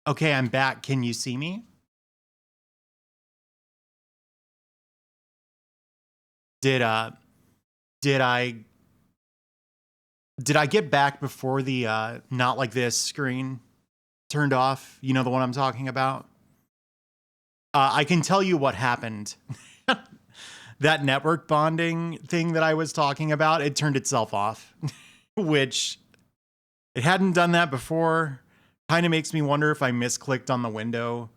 Okay, I'm back. Can you see me? Did uh did I did I get back before the not like this screen turned off? You know the one I'm talking about? I can tell you what happened. That network bonding thing that I was talking about, it turned itself off, which it hadn't done that before. Kind of makes me wonder if I misclicked on the window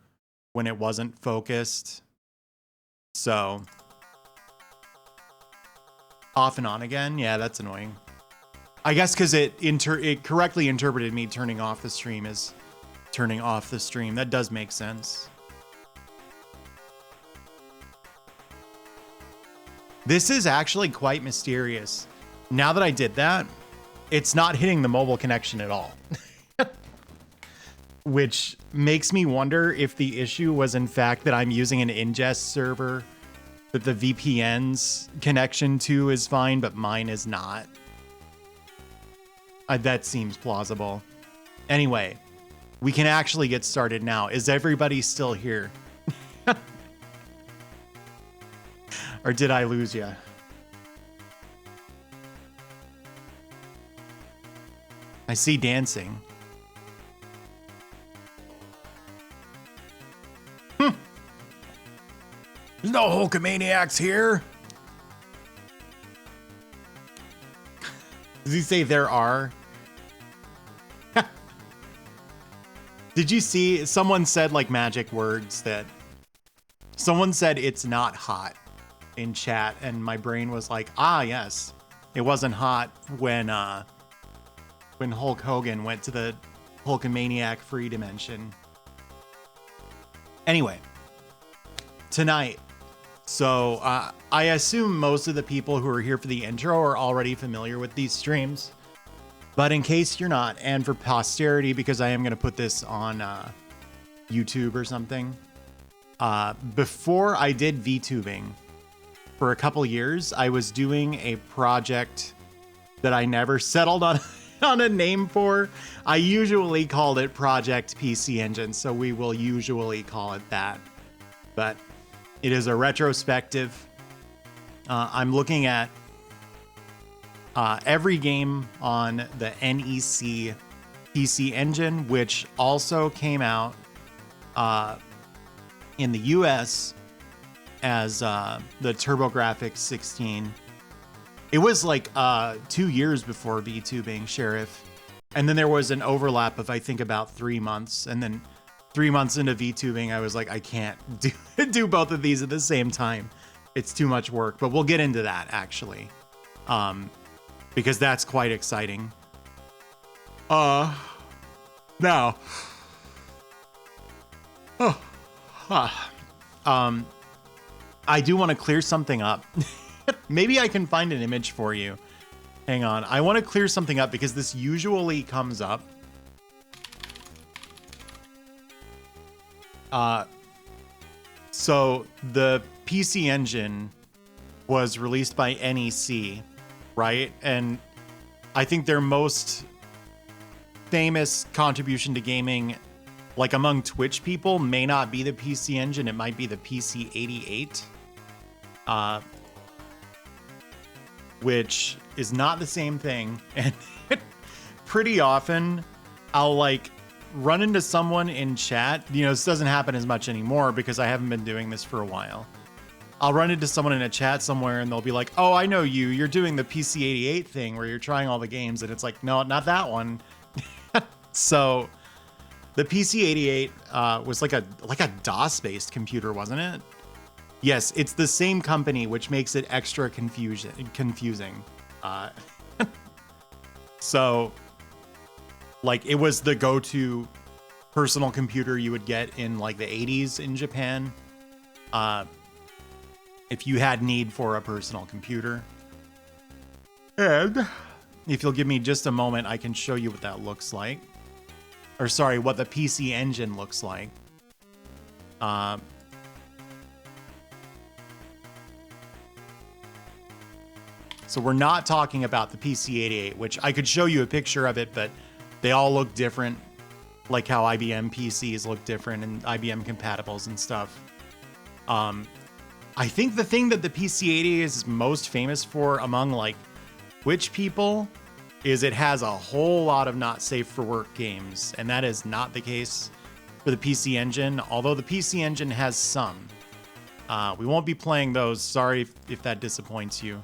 when it wasn't focused. So, off and on again. Yeah, that's annoying. I guess because it correctly interpreted me turning off the stream as turning off the stream. That does make sense. This is actually quite mysterious. Now that I did that, it's not hitting the mobile connection at all. Which makes me wonder if the issue was in fact that I'm using an ingest server that the VPN's connection to is fine, but mine is not. That seems plausible. Anyway, we can actually get started now. Is everybody still here? Or did I lose you? I see dancing. There's no Hulkamaniacs here. Does he say there are? Did you see someone said like magic words that someone said it's not hot in chat, and my brain was like, ah, yes, it wasn't hot when Hulk Hogan went to the Hulkamaniac free dimension. Anyway, tonight, so I assume most of the people who are here for the intro are already familiar with these streams. But in case you're not, and for posterity, because I am going to put this on YouTube or something, before I did VTubing, for a couple years, I was doing a project that I never settled on, on a name for. I usually called it Project PC Engine, so we will usually call it that. But it is a retrospective. I'm looking at every game on the NEC PC Engine, which also came out in the US as the TurboGrafx 16. It was like 2 years before VTubing, Sheriff. And then there was an overlap of, I think, about 3 months. And then 3 months into VTubing, I was like, I can't do both of these at the same time. It's too much work. But we'll get into that, actually. Because that's quite exciting. Now. I do want to clear something up. Maybe I can find an image for you. Hang on. I want to clear something up because this usually comes up. So the PC Engine was released by NEC, right? And I think their most famous contribution to gaming, like among Twitch people, may not be the PC Engine. It might be the PC-88, which is not the same thing. And pretty often I'll like run into someone in chat. You know, this doesn't happen as much anymore because I haven't been doing this for a while. I'll run into someone in a chat somewhere and they'll be like, oh, I know you. You're doing the PC-88 thing where you're trying all the games. And it's like, no, not that one. So the PC-88 was like a DOS-based computer, wasn't it? Yes, it's the same company, which makes it extra confusing. So, like, it was the go-to personal computer you would get in like the 80s in Japan. If you had need for a personal computer. And if you'll give me just a moment, I can show you what that looks like. Or sorry, what the PC Engine looks like. So we're not talking about the PC-88, which I could show you a picture of it, but they all look different. like how IBM PCs look different and IBM compatibles and stuff. I think the thing that the PC-80 is most famous for among like Twitch people is it has a whole lot of not safe for work games, and that is not the case for the PC Engine, although the PC Engine has some. We won't be playing those. Sorry if that disappoints you.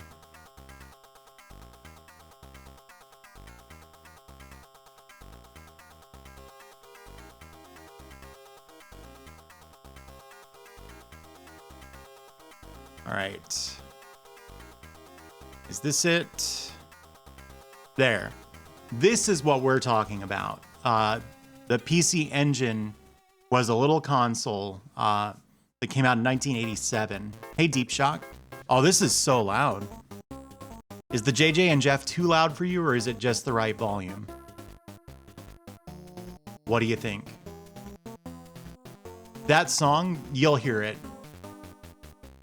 All right. Is this it? There. This is what we're talking about. The PC Engine was a little console that came out in 1987. Hey, Deep Shock. Oh, this is so loud. Is the JJ and Jeff too loud for you, or is it just the right volume? What do you think? That song, you'll hear it.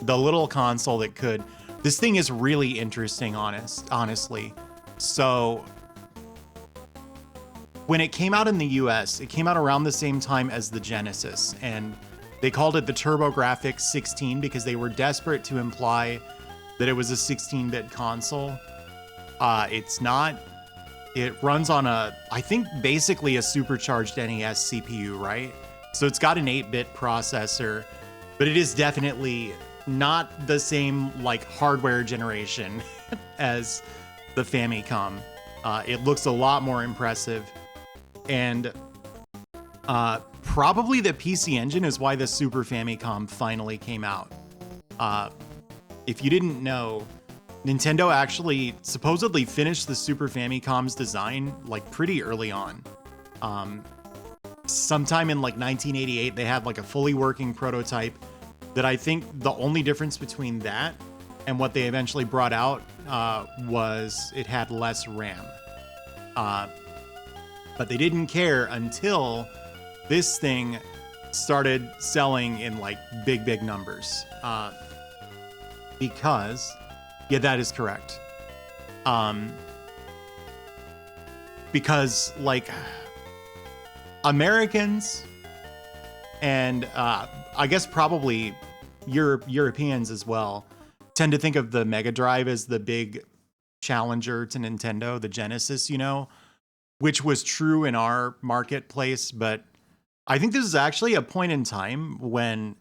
The little console that could. This thing is really interesting, honestly. So, when it came out in the US, it came out around the same time as the Genesis, and they called it the TurboGrafx 16 because they were desperate to imply that it was a 16-bit console. It's not. It runs on I think basically a supercharged NES CPU, right? So it's got an 8-bit processor, but it is definitely not the same like hardware generation as the Famicom. It looks a lot more impressive, and probably the PC Engine is why the Super Famicom finally came out. If you didn't know, Nintendo actually supposedly finished the Super Famicom's design like pretty early on. Sometime in like 1988, they had like a fully working prototype that I think the only difference between that and what they eventually brought out was it had less RAM. But they didn't care until this thing started selling in like big numbers. Because, yeah, that is correct. Because like Americans and I guess probably Europeans as well tend to think of the Mega Drive as the big challenger to Nintendo, the Genesis, you know, which was true in our marketplace. But I think this is actually a point in time when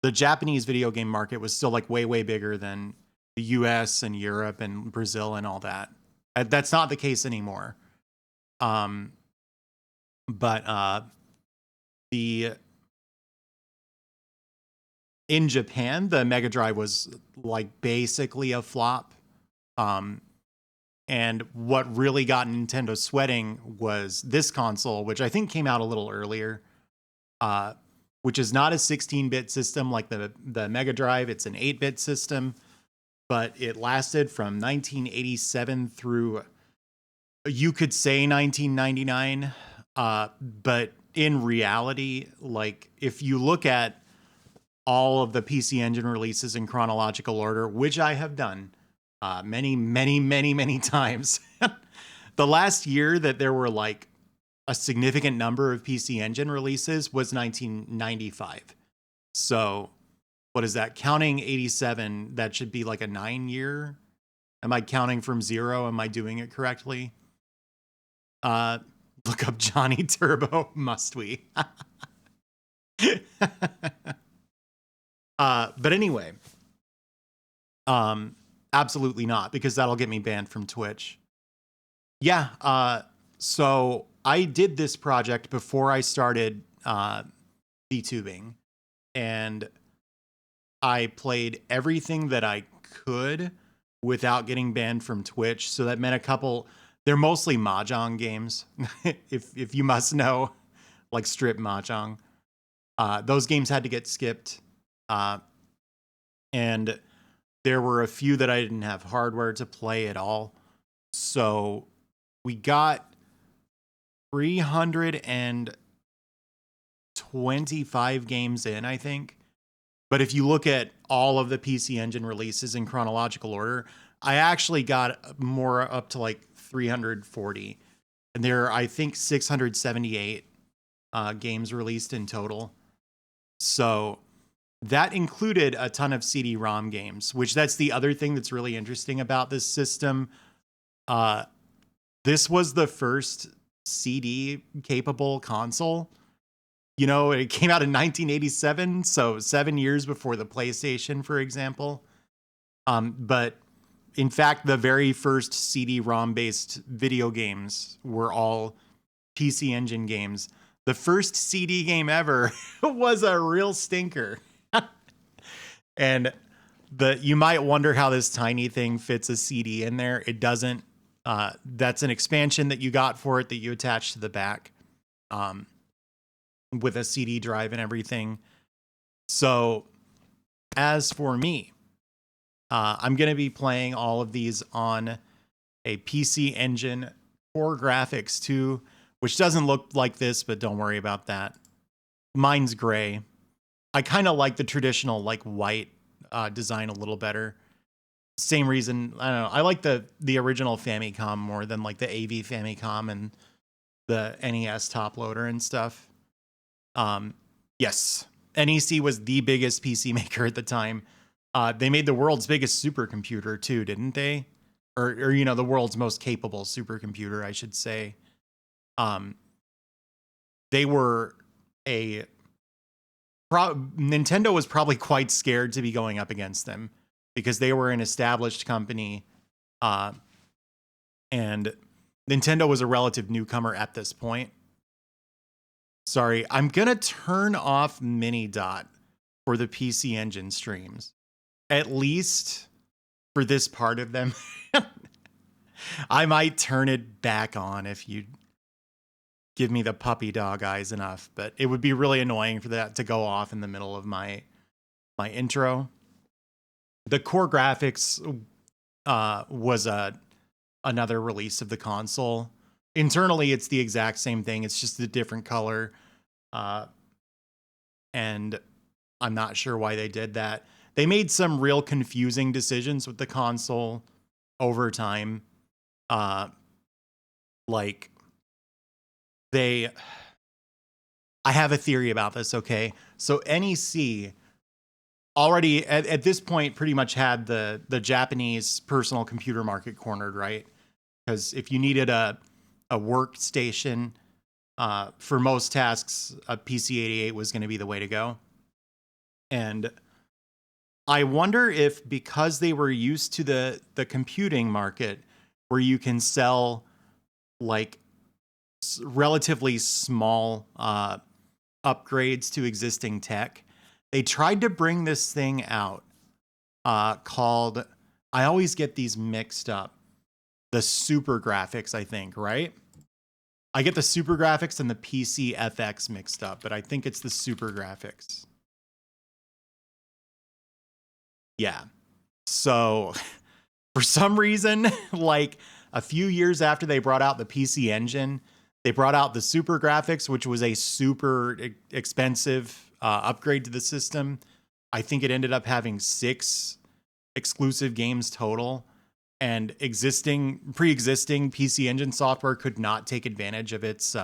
the Japanese video game market was still like way bigger than the US and Europe and Brazil and all that. That's not the case anymore. In Japan, the Mega Drive was like basically a flop. And what really got Nintendo sweating was this console, which I think came out a little earlier, which is not a 16-bit system like the Mega Drive. It's an 8-bit system, but it lasted from 1987 through, you could say 1999. But in reality, like if you look at all of the PC Engine releases in chronological order, which I have done many times. The last year that there were like a significant number of PC Engine releases was 1995. So what is that? Counting 87, that should be like a 9-year. Am I counting from 0? Am I doing it correctly? Look up Johnny Turbo, must we? But anyway, absolutely not, because that'll get me banned from Twitch. Yeah, so I did this project before I started VTubing, and I played everything that I could without getting banned from Twitch. So that meant they're mostly Mahjong games, if you must know, like strip Mahjong. Those games had to get skipped. And there were a few that I didn't have hardware to play at all. So we got 325 games in, I think. But if you look at all of the PC Engine releases in chronological order, I actually got more up to like 340. And there are, I think, 678 games released in total. So that included a ton of CD-ROM games, which that's the other thing that's really interesting about this system. This was the first CD-capable console. You know, it came out in 1987, so 7 years before the PlayStation, for example. But in fact, the very first CD-ROM based video games were all PC Engine games. The first CD game ever was a real stinker. And you might wonder how this tiny thing fits a CD in there. It doesn't. That's an expansion that you got for it that you attach to the back, with a CD drive and everything. So as for me, I'm going to be playing all of these on a PC Engine Core Graphics 2, which doesn't look like this, but don't worry about that. Mine's gray. I kind of like the traditional like white design a little better. Same reason, I don't know. I like the original Famicom more than like the AV Famicom and the NES top loader and stuff. Yes, NEC was the biggest PC maker at the time. They made the world's biggest supercomputer too, didn't they? Or you know, the world's most capable supercomputer, I should say. They were Nintendo was probably quite scared to be going up against them because they were an established company, and Nintendo was a relative newcomer at this point. Sorry, I'm gonna turn off Mini-Dot for the PC Engine streams, at least for this part of them. I might turn it back on if you give me the puppy dog eyes enough, but it would be really annoying for that to go off in the middle of my intro. The Core Graphics was another release of the console. Internally, it's the exact same thing. It's just a different color. And I'm not sure why they did that. They made some real confusing decisions with the console over time. Like I have a theory about this, okay? So NEC already at this point pretty much had the Japanese personal computer market cornered, right? Because if you needed a workstation for most tasks, a PC-88 was going to be the way to go. And I wonder if because they were used to the computing market where you can sell like relatively small upgrades to existing tech, they tried to bring this thing out called, I always get these mixed up, the Super Graphics, I think, right? I get the Super Graphics and the PC FX mixed up, but I think it's the Super Graphics. Yeah. So for some reason, like a few years after they brought out the PC Engine, they brought out the Super Graphics, which was a super expensive upgrade to the system. I think it ended up having 6 exclusive games total, and pre-existing PC Engine software could not take advantage of its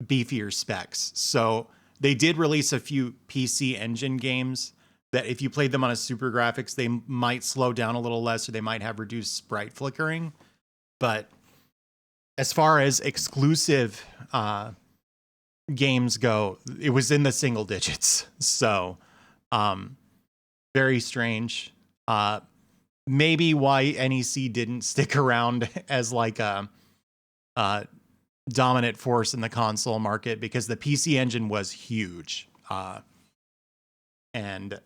beefier specs. So they did release a few PC Engine games that if you played them on a Super Graphics, they might slow down a little less, or they might have reduced sprite flickering. But as far as exclusive games go, it was in the single digits. So very strange. Maybe why NEC didn't stick around as like a dominant force in the console market, because the PC Engine was huge. And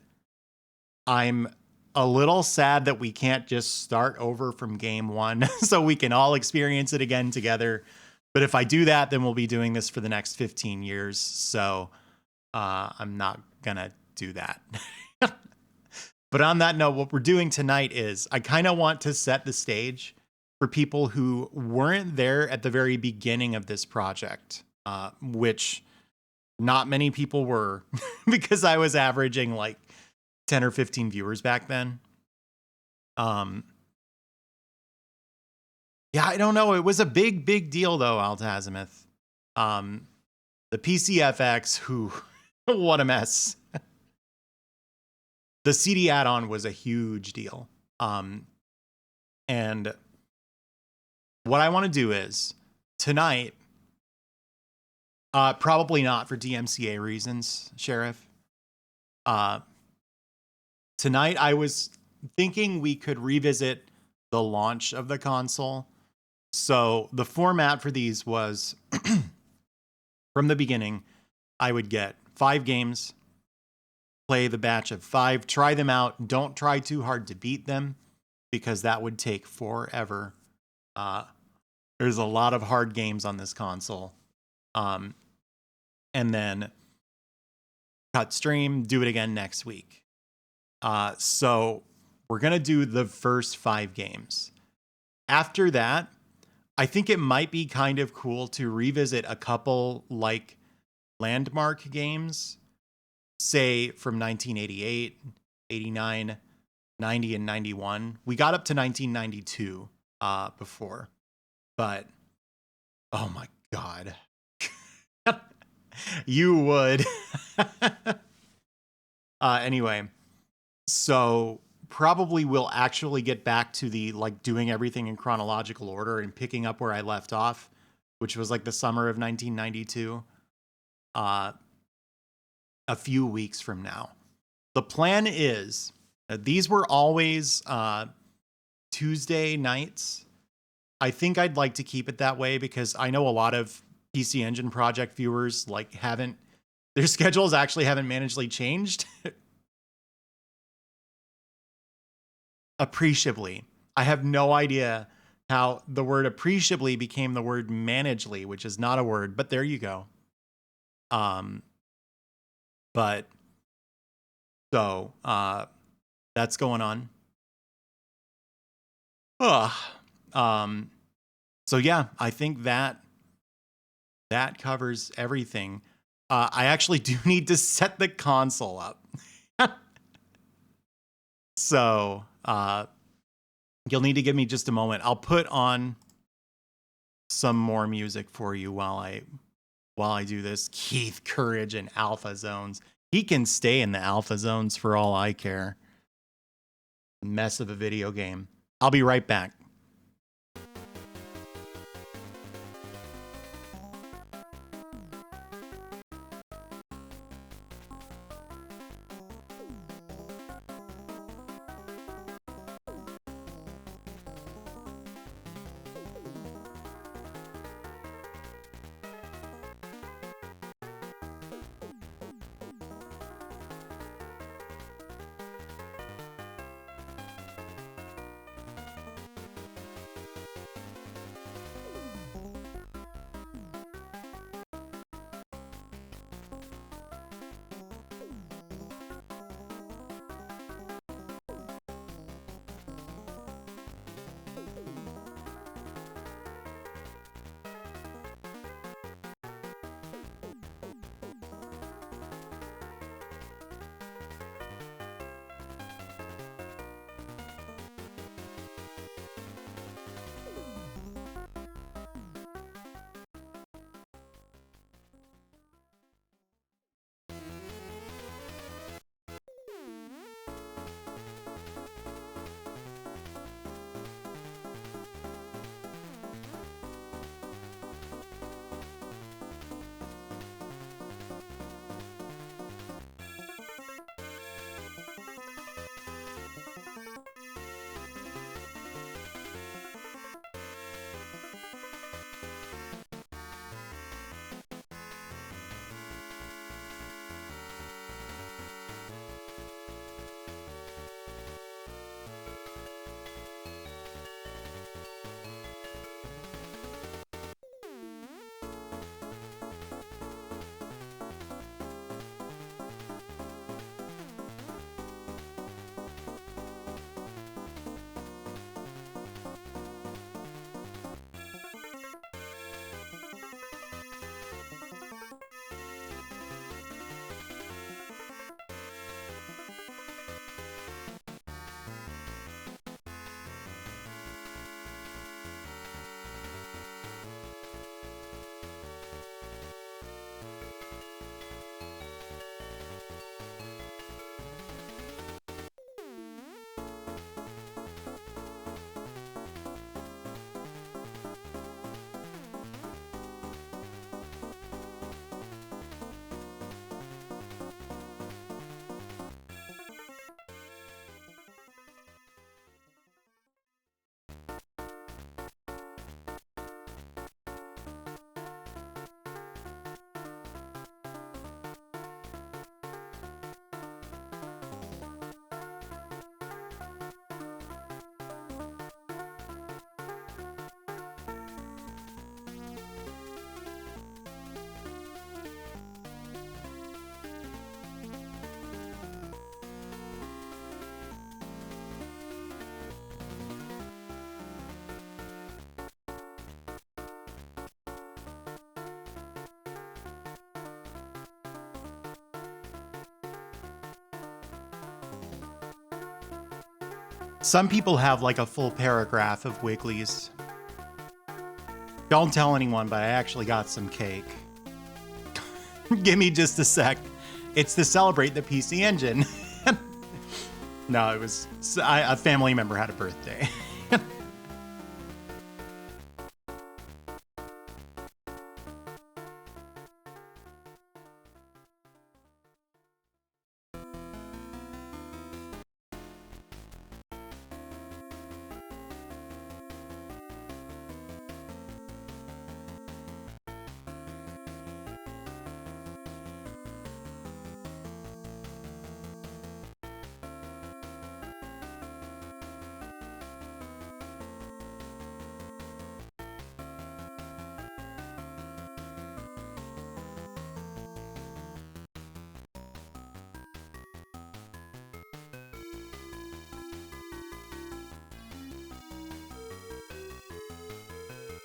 I'm a little sad that we can't just start over from game one so we can all experience it again together. But if I do that, then we'll be doing this for the next 15 years. So I'm not going to do that. But on that note, what we're doing tonight is I kind of want to set the stage for people who weren't there at the very beginning of this project, which not many people were because I was averaging like 10 or 15 viewers back then. Yeah, I don't know. It was a big deal though, Altazimuth. The PCFX, who, what a mess. The CD add-on was a huge deal. And what I want to do is tonight, probably not for DMCA reasons, Sheriff. Tonight I was thinking we could revisit the launch of the console. So the format for these was from the beginning, I would get 5 games, play the batch of 5, try them out. Don't try too hard to beat them because that would take forever. There's a lot of hard games on this console. And then cut stream, do it again next week. So we're going to do the first 5 games. After that, I think it might be kind of cool to revisit a couple like landmark games, say from 1988, 89, 90, and 91. We got up to 1992 before, but oh my God. You would. Anyway, so probably we'll actually get back to the like doing everything in chronological order and picking up where I left off, which was like the summer of 1992. A few weeks from now. The plan is these were always Tuesday nights. I think I'd like to keep it that way because I know a lot of PC Engine Project viewers like their schedules actually haven't managedly changed appreciably. I have no idea how the word appreciably became the word managedly, which is not a word, but there you go. But so that's going on. So yeah, I think that covers everything. I actually do need to set the console up. So you'll need to give me just a moment. I'll put on some more music for you while I do this. Keith Courage in Alpha Zones. He can stay in the Alpha Zones for all I care. Mess of a video game. I'll be right back. Some people have like a full paragraph of Wigglies. Don't tell anyone, but I actually got some cake. Give me just a sec. It's to celebrate the PC Engine. No, it was a family member had a birthday.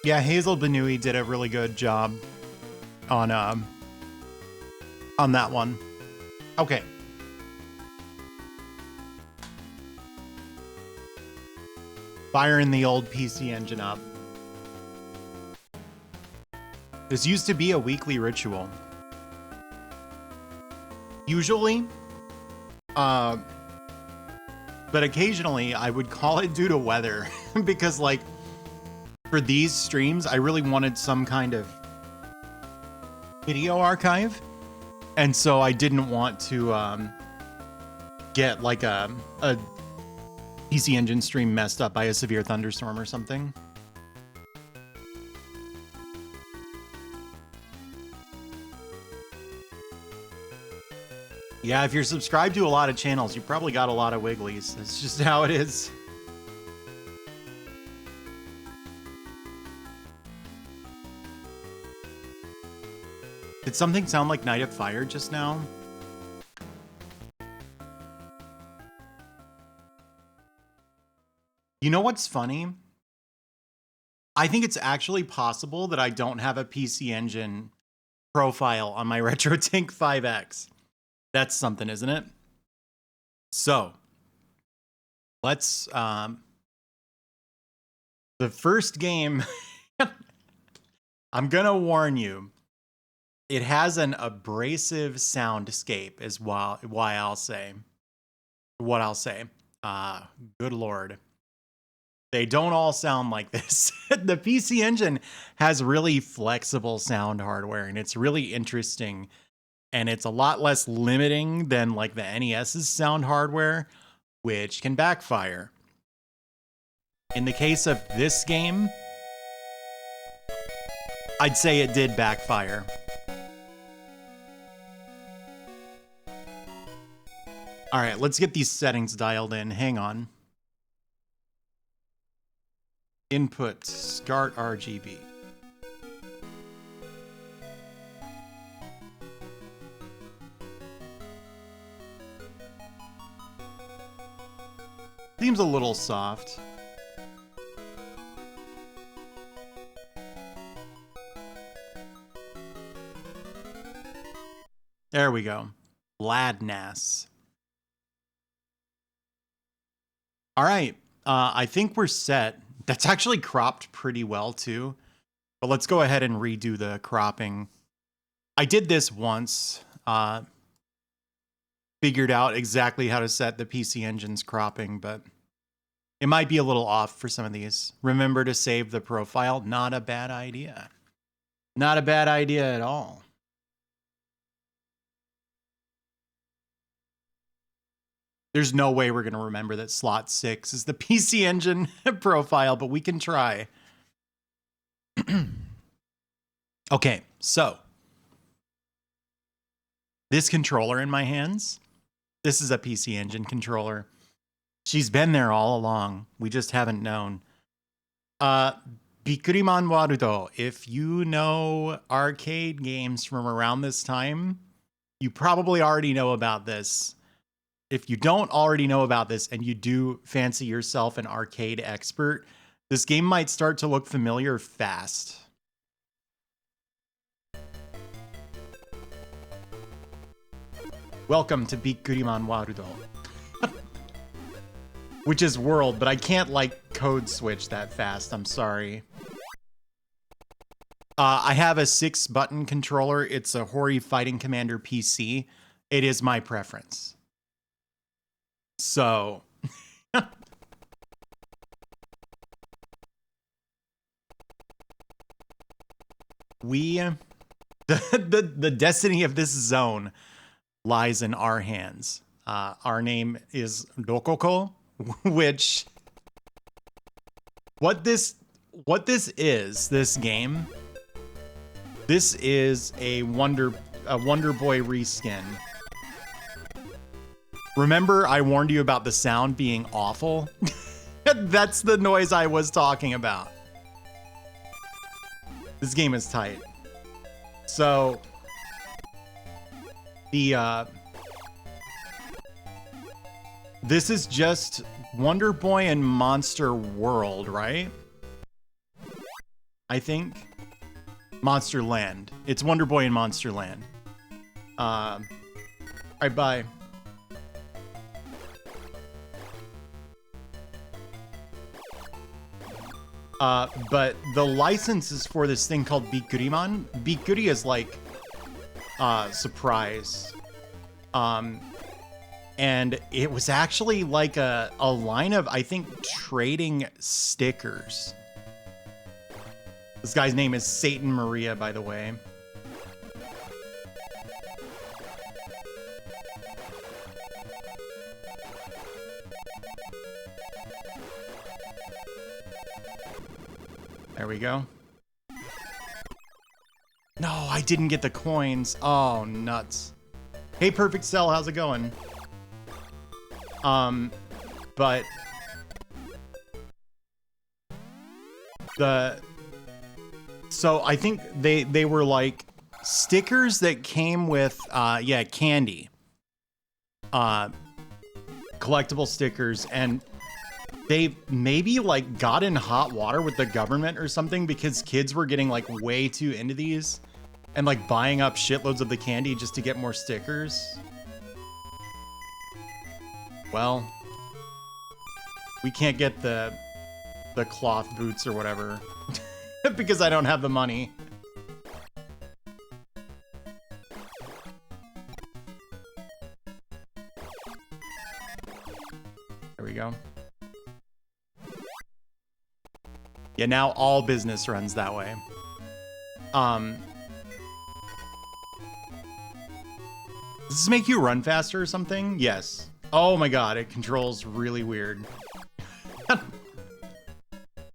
Yeah, Hazel Benui did a really good job on that one. Okay. Firing the old PC Engine up. This used to be a weekly ritual. Usually, but occasionally I would call it due to weather because like for these streams, I really wanted some kind of video archive. And so I didn't want to get like a PC Engine stream messed up by a severe thunderstorm or something. Yeah, if you're subscribed to a lot of channels, you probably got a lot of Wigglies. That's just how it is. Did something sound like Night of Fire just now? You know what's funny? I think it's actually possible that I don't have a PC Engine profile on my RetroTink 5X. That's something, isn't it? So, let's, the first game, I'm gonna warn you, it has an abrasive soundscape is why I'll say what I'll say. Good Lord. They don't all sound like this. The PC Engine has really flexible sound hardware, and it's really interesting. And it's a lot less limiting than like the NES's sound hardware, which can backfire. In the case of this game, I'd say it did backfire. All right, let's get these settings dialed in. Hang on. Input, start RGB. Seems a little soft. There we go. Ladnas. All right. I think we're set. That's actually cropped pretty well too. But let's go ahead and redo the cropping. I did this once. Figured out exactly how to set the PC Engine's cropping, but it might be a little off for some of these. Remember to save the profile. Not a bad idea. Not a bad idea at all. There's no way we're going to remember that slot 6 is the PC Engine profile, but we can try. Okay, so this controller in my hands, this is a PC Engine controller. She's been there all along. We just haven't known. Bikuriman Warudo, if you know arcade games from around this time, you probably already know about this. If you don't already know about this and you do fancy yourself an arcade expert, this game might start to look familiar fast. Welcome to Bikuriman Warudo. which is world, but I can't like code switch that fast. I'm sorry. I have a 6-button controller. It's a Hori Fighting Commander PC. It is my preference. So the destiny of this zone lies in our hands. Our name is Rokoko, which what this is, this game. This is a Wonder Boy reskin. Remember I warned you about the sound being awful? That's the noise I was talking about. This game is tight. So this is just Wonder Boy and Monster World, right? I think Monster Land. It's Wonder Boy and Monster Land. All right, bye. But the license is for this thing called Bikuriman. Bikuri is like surprise. And it was actually like a line of, I think, trading stickers. This guy's name is Satan Maria, by the way. There we go. No, I didn't get the coins. Oh, nuts. Hey, Perfect Cell, how's it going? But so I think they were like stickers that came with yeah, candy. Collectible stickers, and they maybe like got in hot water with the government or something because kids were getting like way too into these and like buying up shitloads of the candy just to get more stickers. Well, we can't get the cloth boots or whatever because I don't have the money. There we go. Yeah, now all business runs that way. Does this make you run faster or something? Yes. Oh my god, it controls really weird.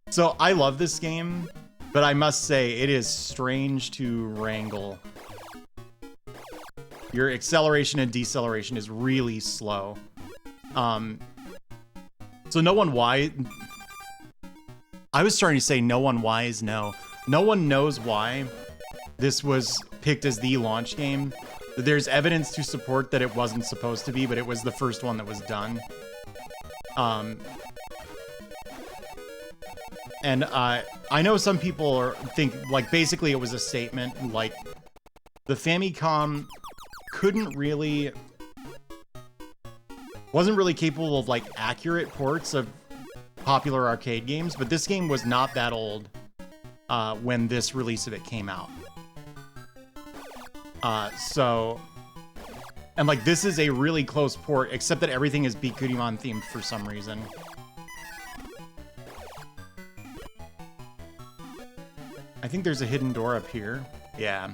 So I love this game, but I must say it is strange to wrangle. Your acceleration and deceleration is really slow. So no one why. I was starting to say no one wise, no. No one knows why this was picked as the launch game. There's evidence to support that it wasn't supposed to be, but it was the first one that was done. And I know some people think, like, basically it was a statement, like, the Famicom wasn't really capable of, like, accurate ports of popular arcade games, but this game was not that old when this release of it came out. And like this is a really close port, except that everything is Bikuriman themed for some reason. I think there's a hidden door up here. Yeah.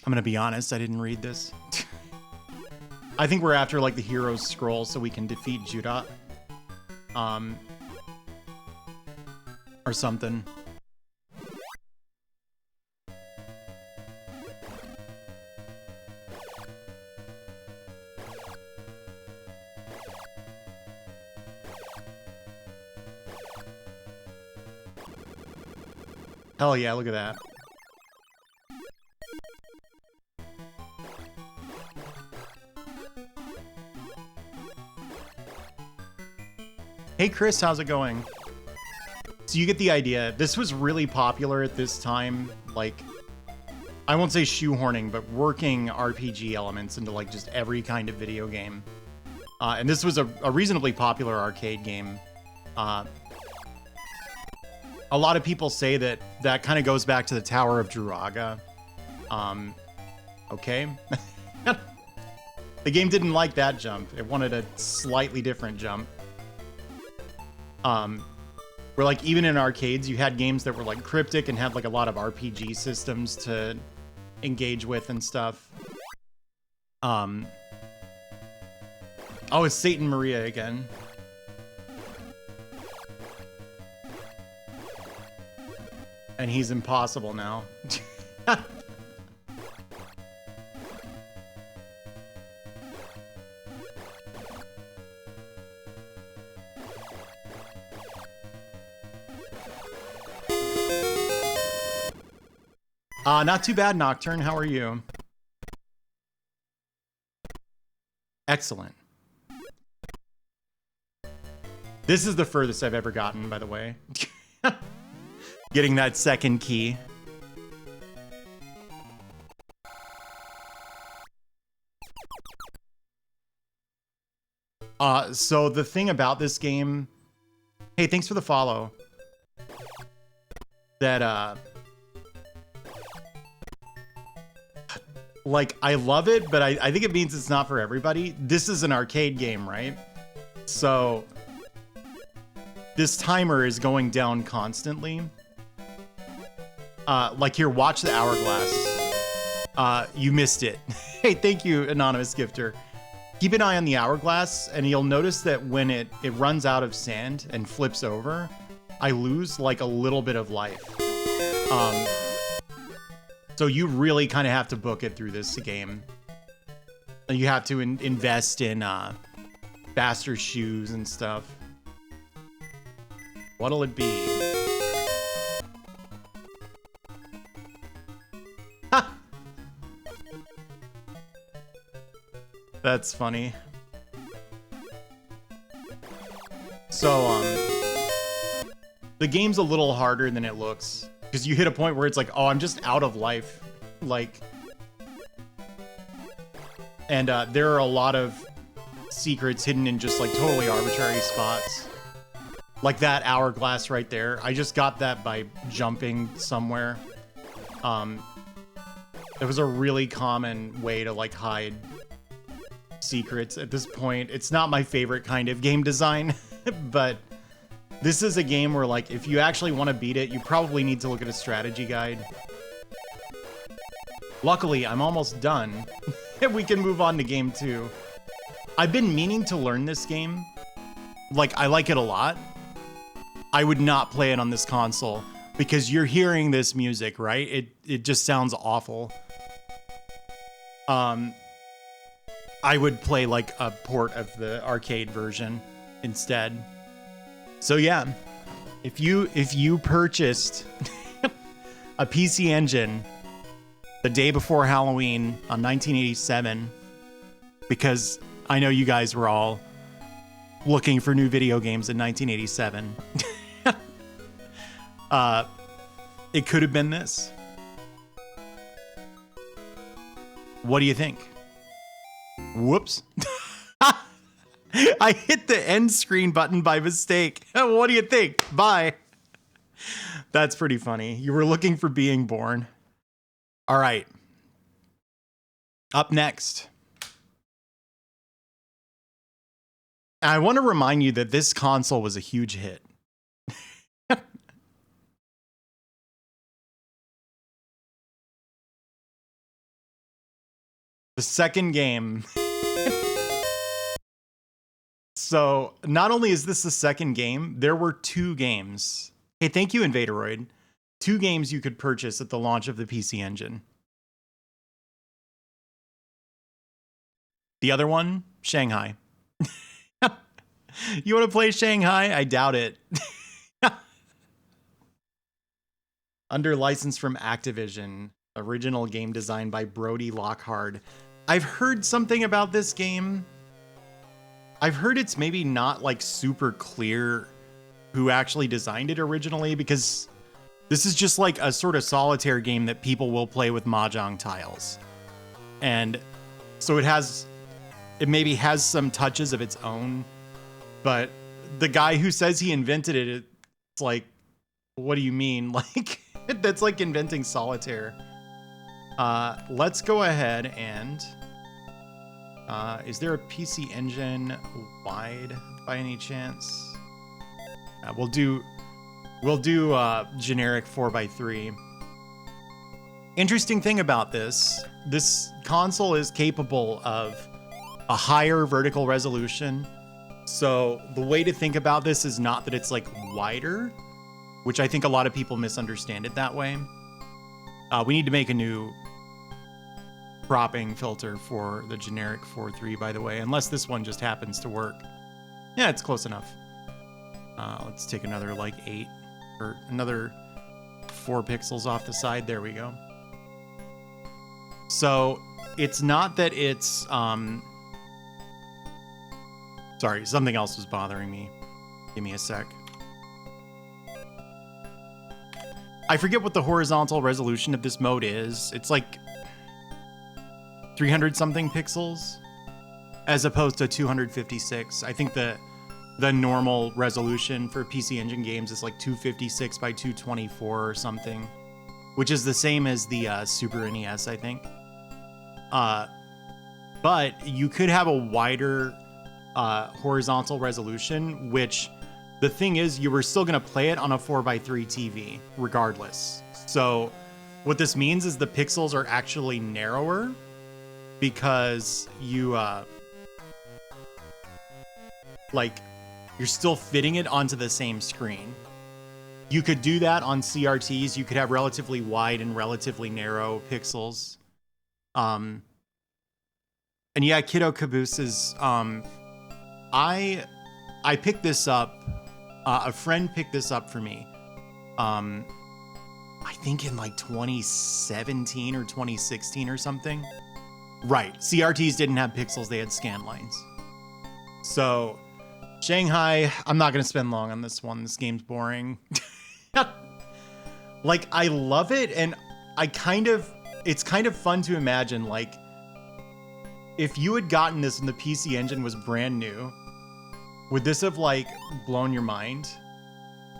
I'm gonna be honest, I didn't read this. I think we're after like the hero's scroll so we can defeat Judah. Or something. Hell yeah, look at that. Hey Chris, how's it going? So you get the idea. This was really popular at this time, like, I won't say shoehorning, but working RPG elements into like just every kind of video game. And this was a reasonably popular arcade game. A lot of people say that that kind of goes back to the Tower of Druaga. Okay. The game didn't like that jump. It wanted a slightly different jump. Where like even in arcades, you had games that were like cryptic and had like a lot of RPG systems to engage with and stuff. Oh, it's Satan Maria again. And he's impossible now. Not too bad, Nocturne. How are you? Excellent. This is the furthest I've ever gotten, by the way. Getting that second key. So the thing about this game... Hey, thanks for the follow. That, like, I love it, but I think it means it's not for everybody. This is an arcade game, right? So this timer is going down constantly. Like here, watch the hourglass. You missed it. Hey, thank you, Anonymous Gifter. Keep an eye on the hourglass, and you'll notice that when it runs out of sand and flips over, I lose like a little bit of life. So you really kind of have to book it through this game. You have to invest in faster shoes and stuff. What'll it be? Ha! That's funny. So, the game's a little harder than it looks. Because you hit a point where it's like, oh, I'm just out of life. Like... And there are a lot of secrets hidden in just like totally arbitrary spots. Like that hourglass right there. I just got that by jumping somewhere. It was a really common way to like hide secrets at this point. It's not my favorite kind of game design, but this is a game where like if you actually want to beat it, you probably need to look at a strategy guide. Luckily, I'm almost done. We can move on to game 2. I've been meaning to learn this game. Like, I like it a lot. I would not play it on this console because you're hearing this music, right? It just sounds awful. I would play like a port of the arcade version instead. So yeah, if you purchased a PC Engine the day before Halloween on 1987, because I know you guys were all looking for new video games in 1987. It could have been this. What do you think? Whoops. I hit the end screen button by mistake. What do you think? Bye. That's pretty funny. You were looking for Being Born. All right. Up next. I want to remind you that this console was a huge hit. The second game. So, not only is this the second game, there were 2 games. Hey, thank you, Invaderoid. 2 games you could purchase at the launch of the PC Engine. The other one, Shanghai. You want to play Shanghai? I doubt it. Under license from Activision. Original game designed by Brody Lockhart. I've heard something about this game. I've heard it's maybe not like super clear who actually designed it originally, because this is just like a sort of solitaire game that people will play with mahjong tiles. And so it maybe has some touches of its own, but the guy who says he invented it, it's like, what do you mean? Like, that's like inventing solitaire. Let's go ahead and, is there a PC Engine wide by any chance? We'll do generic 4x3. Interesting thing about this console is capable of a higher vertical resolution. So the way to think about this is not that it's like wider, which I think a lot of people misunderstand it that way. We need to make a new cropping filter for the generic 4.3, by the way, unless this one just happens to work. Yeah, it's close enough. Let's take another like 8 or another 4 pixels off the side. There we go. So it's not that it's, sorry, something else was bothering me. Give me a sec. I forget what the horizontal resolution of this mode is. It's like 300 something pixels as opposed to 256. I think the normal resolution for PC Engine games is like 256 by 224 or something, which is the same as the Super NES, I think. But you could have a wider horizontal resolution, which the thing is, you were still going to play it on a 4x3 TV regardless. So what this means is the pixels are actually narrower because you you're still fitting it onto the same screen. You could do that on CRTs. You could have relatively wide and relatively narrow pixels. And yeah, Kiddo Caboose is, I picked this up. A friend picked this up for me. I think in like 2017 or 2016 or something. Right. CRTs didn't have pixels. They had scan lines. So Shanghai, I'm not going to spend long on this one. This game's boring. Like, I love it. And it's kind of fun to imagine, like, if you had gotten this and the PC Engine was brand new, would this have like blown your mind?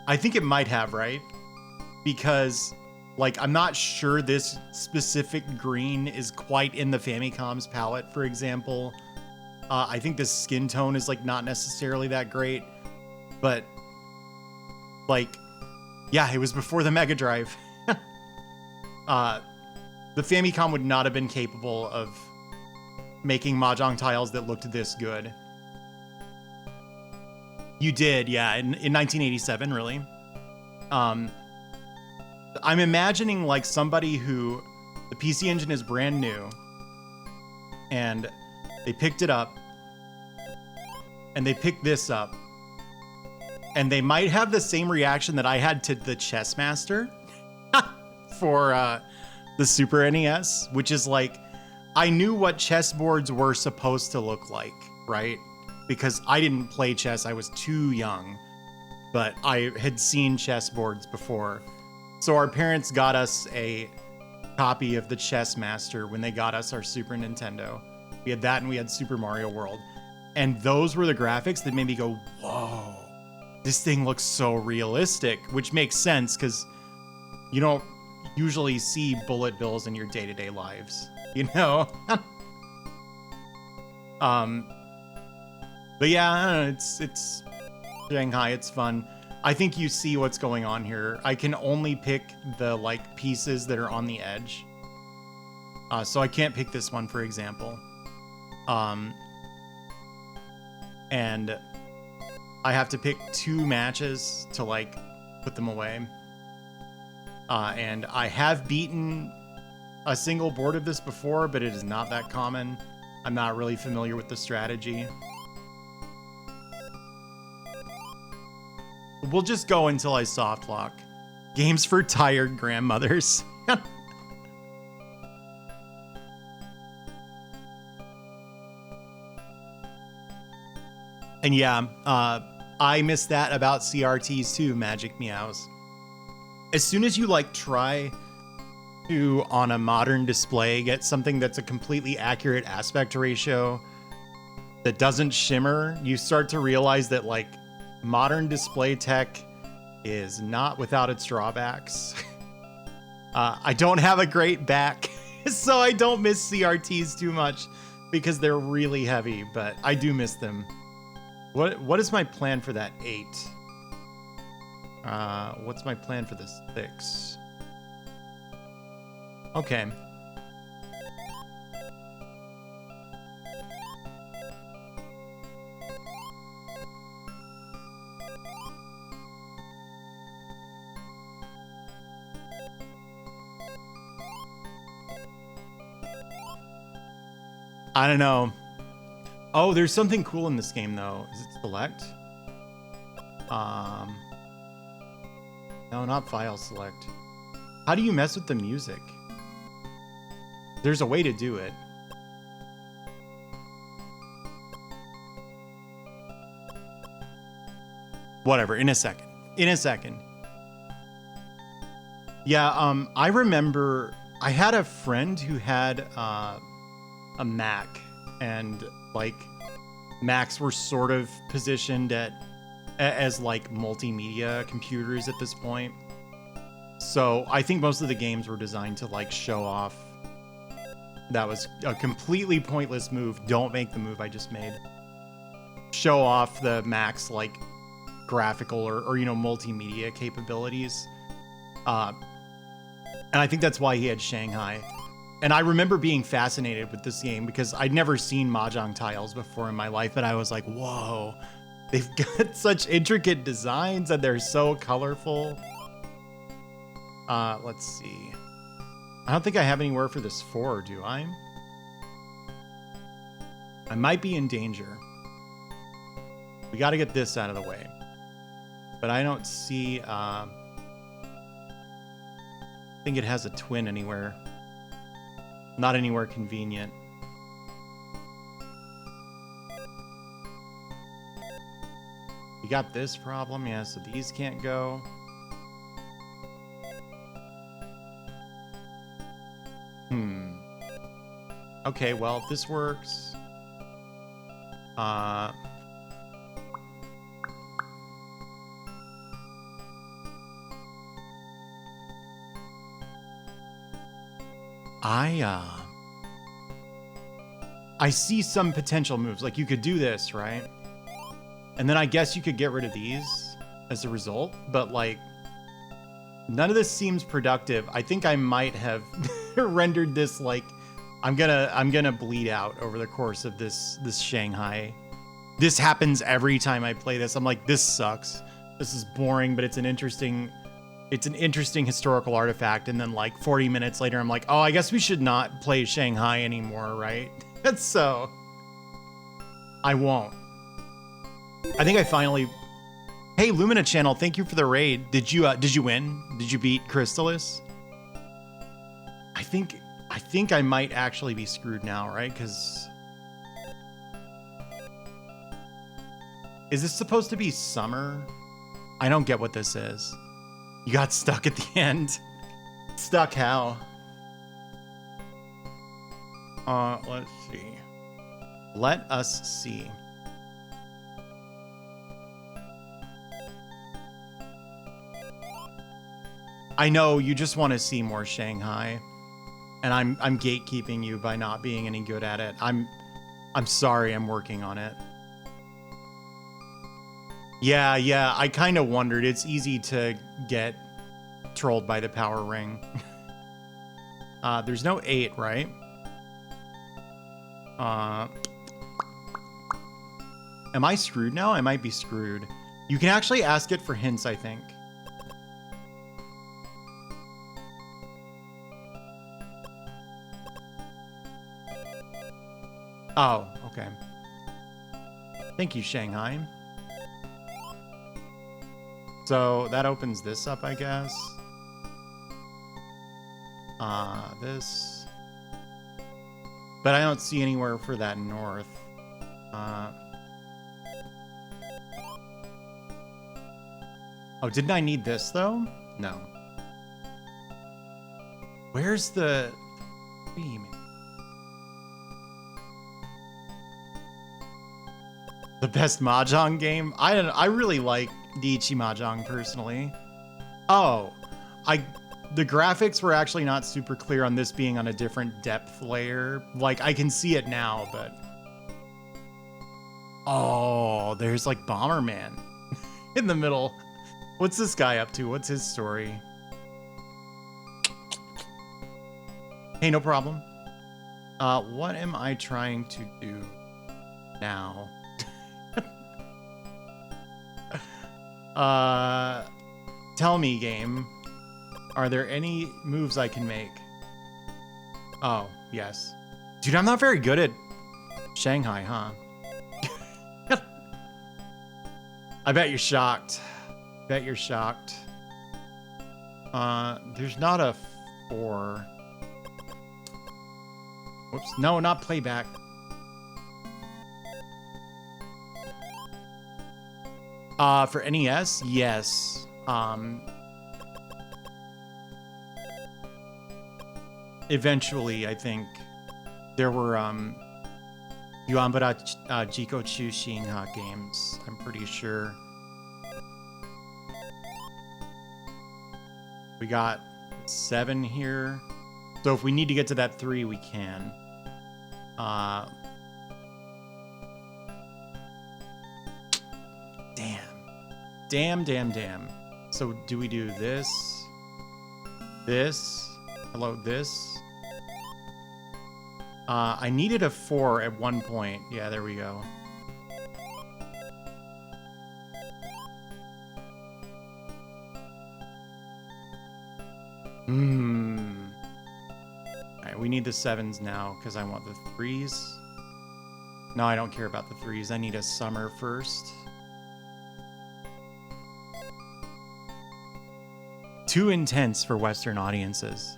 I think it might have, right? Because like, I'm not sure this specific green is quite in the Famicom's palette, for example. I think the skin tone is like not necessarily that great, but like, yeah, it was before the Mega Drive. The Famicom would not have been capable of making mahjong tiles that looked this good. You did, yeah, in 1987, really. I'm imagining like somebody who, the PC Engine is brand new, and they picked it up, and they picked this up, and they might have the same reaction that I had to the Chess Master for the Super NES, which is like, I knew what chessboards were supposed to look like, right? Because I didn't play chess, I was too young, but I had seen chessboards before. So our parents got us a copy of the Chess Master when they got us our Super Nintendo. We had that and we had Super Mario World. And those were the graphics that made me go, whoa, this thing looks so realistic, which makes sense because you don't usually see bullet bills in your day-to-day lives, you know? But yeah, I don't know, it's Shanghai, it's fun. I think you see what's going on here. I can only pick the like pieces that are on the edge. So I can't pick this one, for example. And I have to pick 2 matches to like put them away. And I have beaten a single board of this before, but it is not that common. I'm not really familiar with the strategy. We'll just go until I soft lock. Games for tired grandmothers. And yeah, I miss that about CRTs too, Magic Meows. As soon as you like try to, on a modern display, get something that's a completely accurate aspect ratio that doesn't shimmer, you start to realize that like modern display tech is not without its drawbacks. I don't have a great back, so I don't miss CRTs too much because they're really heavy, but I do miss them. What is my plan for that 8? What's my plan for this 6? Okay. I don't know. Oh, there's something cool in this game though. Is it select? No, not file select. How do you mess with the music? There's a way to do it. Whatever, in a second. In a second. Yeah, I remember I had a friend who had a Mac, and like Macs were sort of positioned as like multimedia computers at this point. So I think most of the games were designed to like show off. That was a completely pointless move. Don't make the move I just made. Show off the Mac's like graphical or you know, multimedia capabilities. And I think that's why he had Shanghai. And I remember being fascinated with this game because I'd never seen Mahjong tiles before in my life, but I was like, whoa, they've got such intricate designs and they're so colorful. Let's see. I don't think I have anywhere for this 4, do I? I might be in danger. We got to get this out of the way. But I don't see, I think it has a twin anywhere. Not anywhere convenient. We got this problem, yeah, so these can't go. Okay, well, if this works. I see some potential moves. Like you could do this, right? And then I guess you could get rid of these as a result, but like none of this seems productive. I think I might have rendered this like I'm gonna bleed out over the course of this Shanghai. This happens every time I play this. I'm like, this sucks. This is boring, but it's an interesting historical artifact. And then like 40 minutes later, I'm like, oh, I guess we should not play Shanghai anymore, right? That's so. I won't. I think I finally. Hey, Lumina Channel, thank you for the raid. Did you win? Did you beat Crystalis? I think I might actually be screwed now, right? Because is this supposed to be summer? I don't get what this is. You got stuck at the end. Stuck how? Let's see. Let us see. I know you just want to see more Shanghai, and I'm gatekeeping you by not being any good at it. I'm sorry. I'm working on it. Yeah. I kind of wondered. It's easy to get trolled by the power ring. There's no 8, right? Am I screwed now? I might be screwed. You can actually ask it for hints, I think. Oh, okay. Thank you, Shanghai. So that opens this up, I guess. This. But I don't see anywhere for that north. Oh, didn't I need this though? No. Where's the theme? The best Mahjong game? I really like Daiichi Mahjong personally. Oh, the graphics were actually not super clear on this being on a different depth layer. Like I can see it now, but oh, there's like Bomberman in the middle. What's this guy up to? What's his story? Hey, no problem. What am I trying to do now? Tell me, game. Are there any moves I can make? Oh, yes. Dude, I'm not very good at Shanghai, huh? I bet you're shocked. Bet you're shocked. There's not a 4. Whoops. No, not playback. For NES, yes. Eventually, I think there were Yuanbara Jiko Chushin games. I'm pretty sure. We got 7 here. So if we need to get to that 3, we can. Damn. So do we do this? This? Hello, this? I needed a 4 at one point. Yeah, there we go. Alright, we need the 7s now because I want the 3s. No, I don't care about the 3s. I need a summer first. Too intense for Western audiences.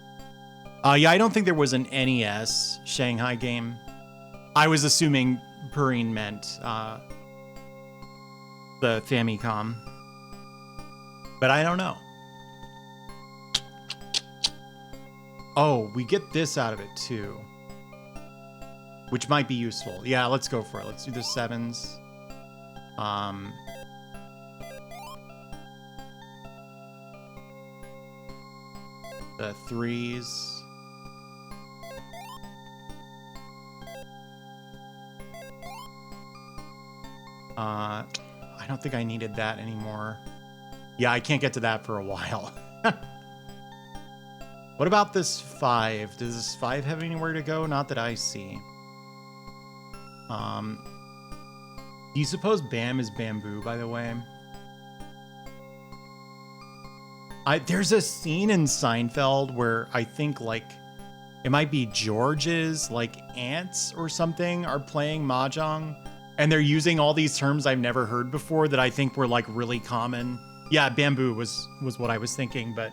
Yeah, I don't think there was an NES Shanghai game. I was assuming Purine meant the Famicom. But I don't know. Oh, we get this out of it too. Which might be useful. Yeah, let's go for it. Let's do the 7s. The 3s. I don't think I needed that anymore. Yeah, I can't get to that for a while. What about this 5? Does this 5 have anywhere to go? Not that I see. Do you suppose Bam is bamboo, by the way? There's a scene in Seinfeld where I think, like, it might be George's, like, aunts or something are playing Mahjong. And they're using all these terms I've never heard before that I think were, like, really common. Yeah, bamboo was what I was thinking, but...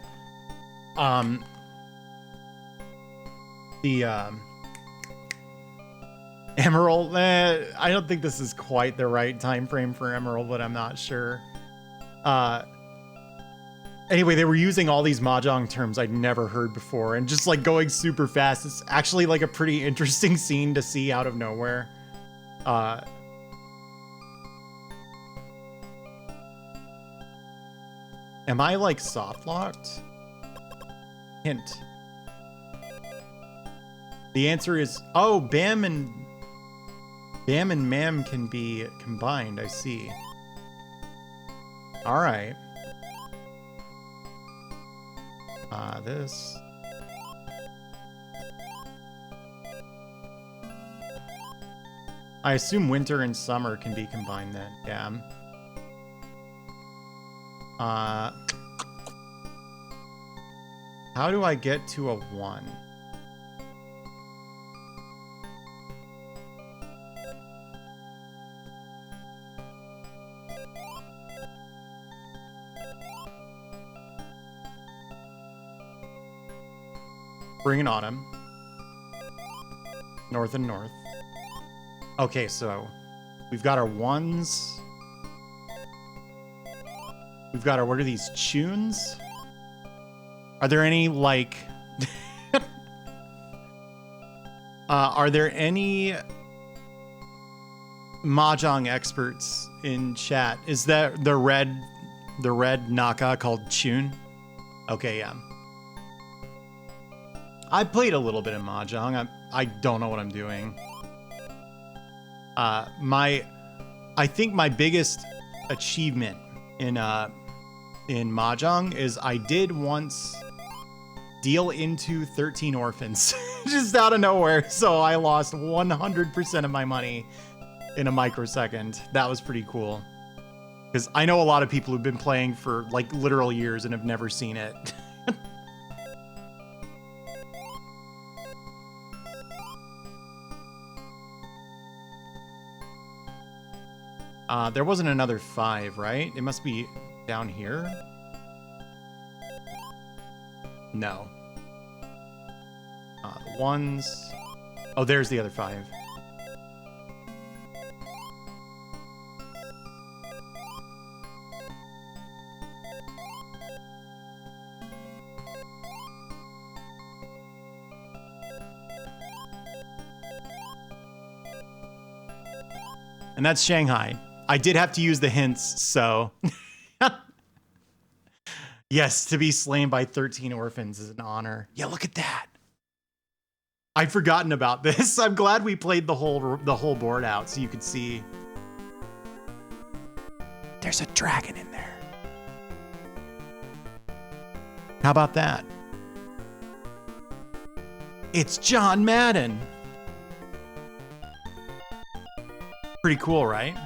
The, Emerald, I don't think this is quite the right time frame for Emerald, but I'm not sure. Anyway, they were using all these Mahjong terms I'd never heard before and just like going super fast. It's actually like a pretty interesting scene to see out of nowhere. Am I like soft locked? Hint. The answer is, oh, Bam and Mam can be combined. I see. All right. This. I assume winter and summer can be combined then. Yeah. How do I get to a 1? Spring and autumn. North and north. Okay, so we've got our 1s. We've got our, what are these, tunes? Are there any, like... are there any Mahjong experts in chat? Is that the red Naka called Chun? Okay, yeah. I played a little bit of Mahjong. I don't know what I'm doing. I think my biggest achievement in Mahjong is I did once deal into 13 orphans just out of nowhere. So I lost 100% of my money in a microsecond. That was pretty cool. Because I know a lot of people who've been playing for like literal years and have never seen it. There wasn't another 5, right? It must be down here. No. The ones... Oh, there's the other 5. And that's Shanghai. I did have to use the hints, so... Yes, to be slain by 13 orphans is an honor. Yeah, look at that. I'd forgotten about this. I'm glad we played the whole board out so you could see. There's a dragon in there. How about that? It's John Madden. Pretty cool, right?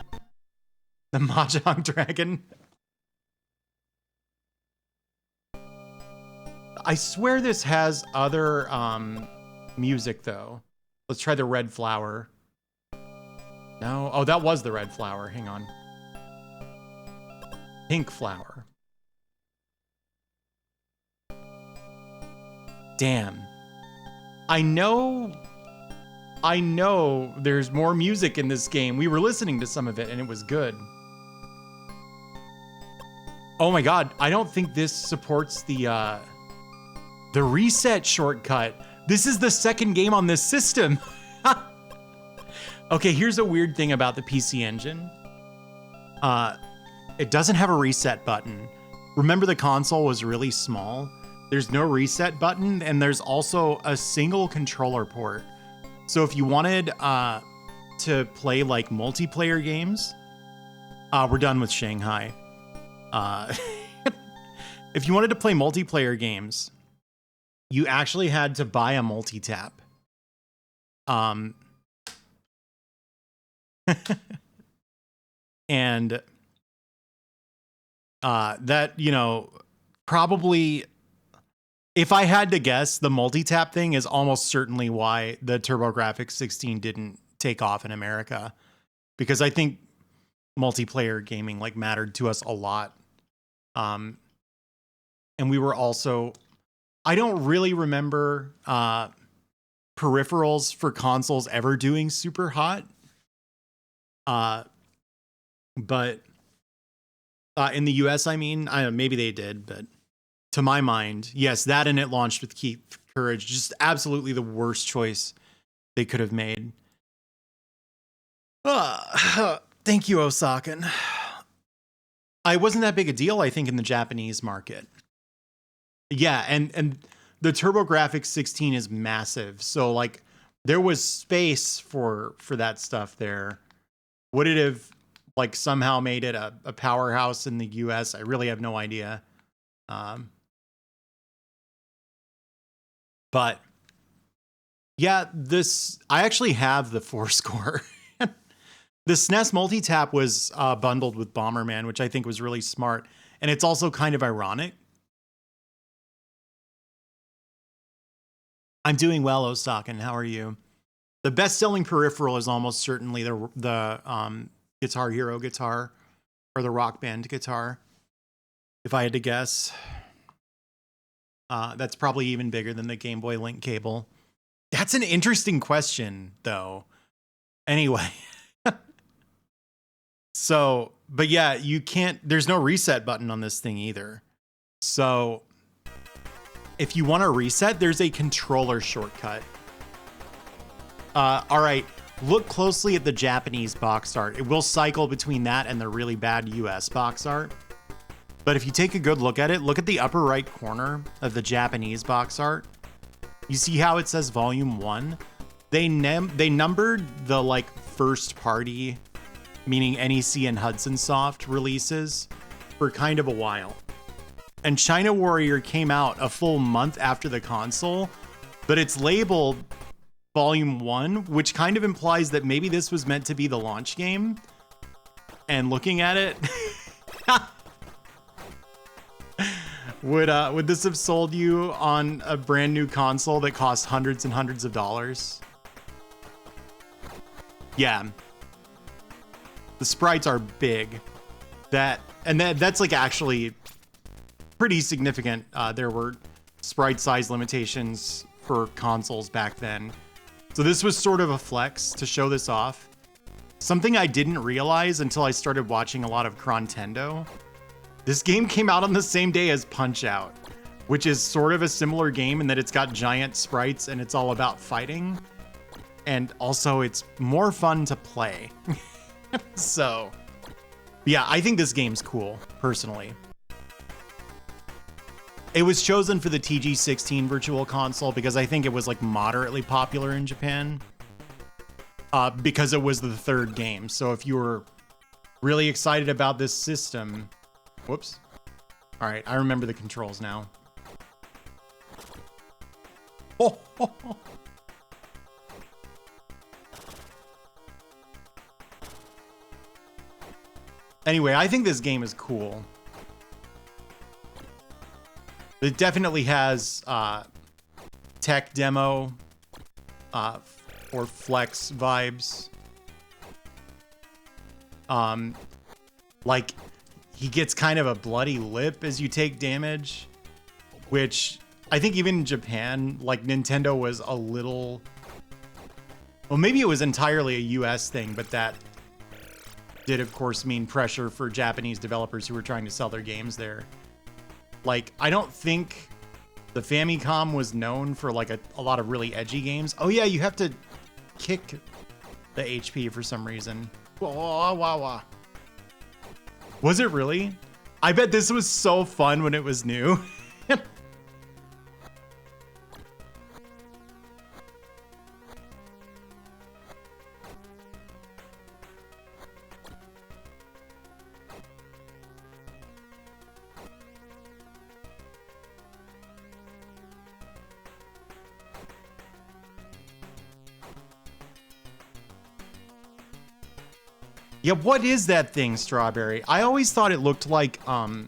The Mahjong dragon. I swear this has other music though. Let's try the red flower. No, oh, that was the red flower. Hang on. Pink flower. Damn. I know there's more music in this game. We were listening to some of it and it was good. Oh my God, I don't think this supports the reset shortcut. This is the second game on this system. Okay, here's a weird thing about the PC Engine. It doesn't have a reset button. Remember, the console was really small. There's no reset button, and there's also a single controller port. So if you wanted to play like multiplayer games, we're done with Shanghai. If you wanted to play multiplayer games, you actually had to buy a multi-tap. And that, you know, probably, if I had to guess, the multi-tap thing is almost certainly why the TurboGrafx 16 didn't take off in America. Because I think multiplayer gaming like mattered to us a lot. And we were also... I don't really remember peripherals for consoles ever doing super hot. But in the US, I mean, I don't know, maybe they did, but to my mind, yes, that and it launched with Keep Courage. Just absolutely the worst choice they could have made. Thank you, Osakan. I wasn't that big a deal, I think, in the Japanese market. Yeah, and the TurboGrafx 16 is massive. So like there was space for that stuff there. Would it have like somehow made it a powerhouse in the US? I really have no idea. But yeah, I actually have the 4-score. The SNES multi-tap was bundled with Bomberman, which I think was really smart. And it's also kind of ironic. I'm doing well, Osakan. How are you? The best-selling peripheral is almost certainly the Guitar Hero guitar or the Rock Band guitar. If I had to guess, that's probably even bigger than the Game Boy Link cable. That's an interesting question, though. Anyway, so But yeah, you can't, there's no reset button on this thing either. So if you want to reset, there's a controller shortcut. All right, look closely at the Japanese box art. It will cycle between that and the really bad US box art. But if you take a good look at it, look at the upper right corner of the Japanese box art. You see how it says Volume 1? They numbered the like first party, meaning NEC and Hudson Soft releases for kind of a while. And China Warrior came out a full month after the console, but it's labeled Volume 1, which kind of implies that maybe this was meant to be the launch game. And looking at it, would this have sold you on a brand new console that costs hundreds and hundreds of dollars? Yeah. The sprites are big. That's like actually pretty significant. There were sprite size limitations for consoles back then. So this was sort of a flex to show this off. Something I didn't realize until I started watching a lot of Crontendo. This game came out on the same day as Punch-Out, which is sort of a similar game in that it's got giant sprites and it's all about fighting. And also it's more fun to play. So, yeah, I think this game's cool, personally. It was chosen for the TG16 Virtual Console because I think it was like moderately popular in Japan. Because it was the third game. So if you were really excited about this system... Whoops. All right, I remember the controls now. Oh, oh, oh. Anyway, I think this game is cool. It definitely has tech demo or flex vibes. Like he gets kind of a bloody lip as you take damage, which I think even in Japan, like Nintendo was a little, well, maybe it was entirely a US thing, but that did of course mean pressure for Japanese developers who were trying to sell their games there. Like, I don't think the Famicom was known for like a lot of really edgy games. Oh yeah, you have to kick the HP for some reason. Wah, wah, wah. Was it really? I bet this was so fun when it was new. Yeah, what is that thing, Strawberry? I always thought it looked like, oh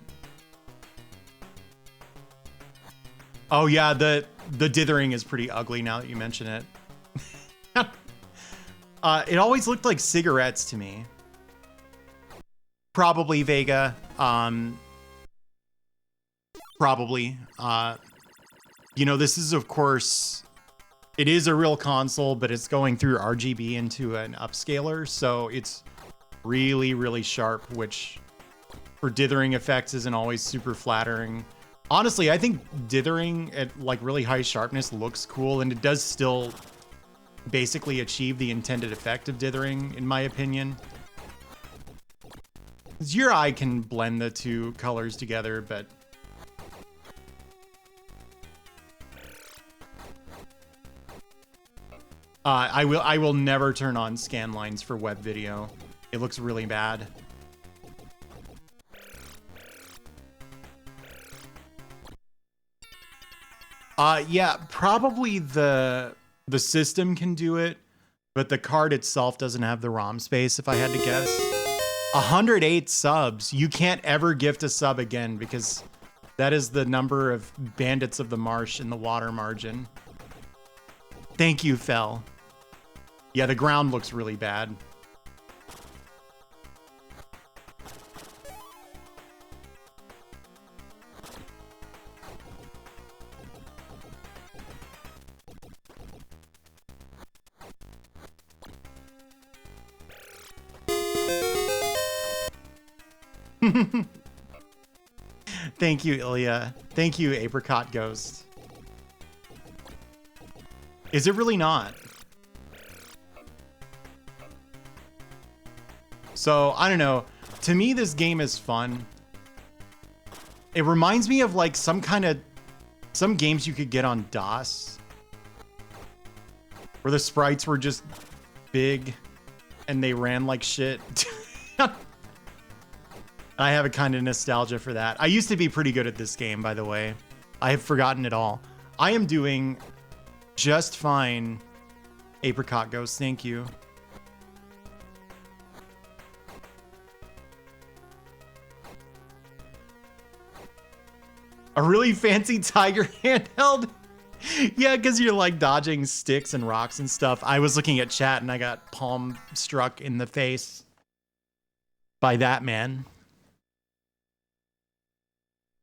yeah, the dithering is pretty ugly now that you mention it. It always looked like cigarettes to me. Probably Vega. Probably. You know, this is, of course, it is a real console, but it's going through RGB into an upscaler, so it's really, really sharp, which for dithering effects isn't always super flattering. Honestly, I think dithering at like really high sharpness looks cool, and it does still basically achieve the intended effect of dithering, in my opinion. 'Cause your eye can blend the two colors together, but I will never turn on scan lines for web video. It looks really bad. Yeah, probably the system can do it, but the card itself doesn't have the ROM space, if I had to guess. 108 subs. You can't ever gift a sub again because that is the number of Bandits of the Marsh in the water margin. Thank you, Fel. Yeah, the ground looks really bad. Thank you, Ilya. Thank you, Apricot Ghost. Is it really not? So, I don't know. To me, this game is fun. It reminds me of like some games you could get on DOS, where the sprites were just big and they ran like shit. I have a kind of nostalgia for that. I used to be pretty good at this game, by the way. I have forgotten it all. I am doing just fine, Apricot Ghost. Thank you. A really fancy Tiger handheld? Yeah, because you're like dodging sticks and rocks and stuff. I was looking at chat and I got palm struck in the face by that man.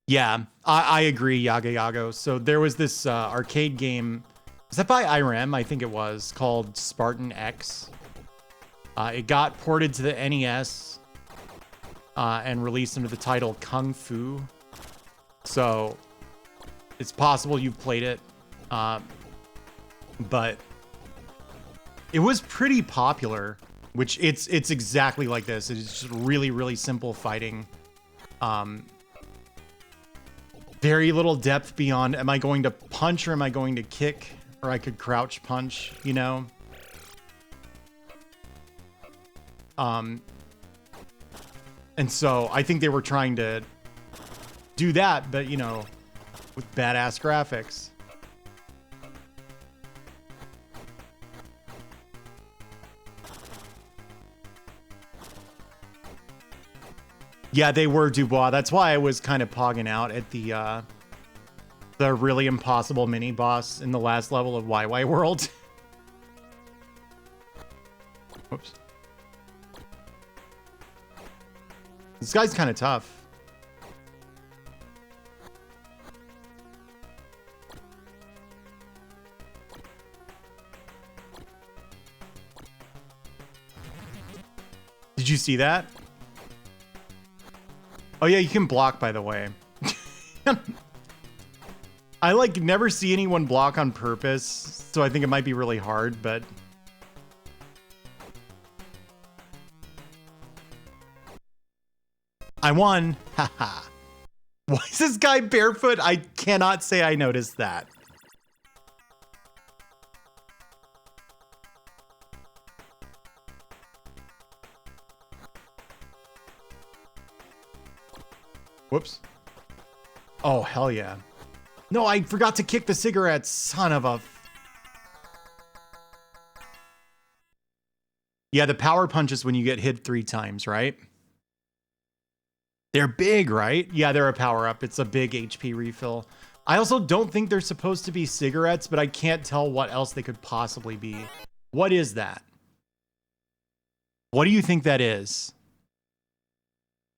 Yeah, I agree, Yaga Yago. So there was this arcade game. Was that by IRM? I think it was, called Spartan X. It got ported to the NES and released under the title Kung Fu. So it's possible you've played it, but it was pretty popular, which it's exactly like this. It's just really, really simple fighting. Very little depth beyond, am I going to punch or am I going to kick? Or I could crouch punch, you know? And so I think they were trying to do that, but you know, with badass graphics. Yeah, they were Dubois. That's why I was kind of pogging out at the really impossible mini boss in the last level of YY World. Whoops. This guy's kind of tough. Did you see that? Oh yeah, you can block, by the way. I like never see anyone block on purpose, so I think it might be really hard, but I won. Haha. Why is this guy barefoot? I cannot say I noticed that. Whoops. Oh, hell yeah. No, I forgot to kick the cigarettes. Son of a... Yeah, the power punch is when you get hit 3 times, right? They're big, right? Yeah, they're a power-up. It's a big HP refill. I also don't think they're supposed to be cigarettes, but I can't tell what else they could possibly be. What is that? What do you think that is?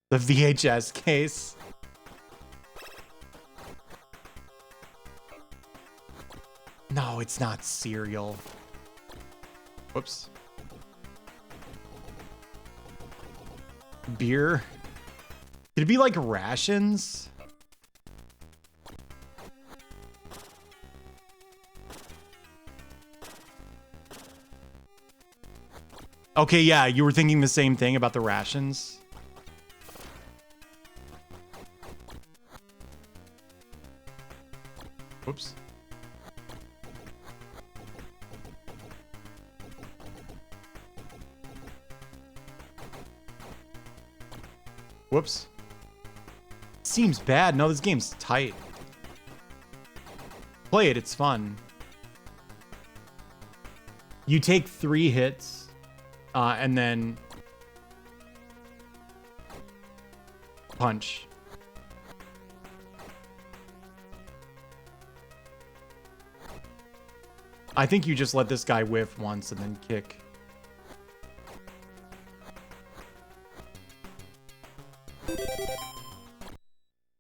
The VHS case? No, it's not cereal. Whoops. Beer? Could it be like rations? Okay, yeah, you were thinking the same thing about the rations. Whoops. Whoops. Seems bad. No, this game's tight. Play it, it's fun. You take 3 hits, and then punch. I think you just let this guy whiff once and then kick.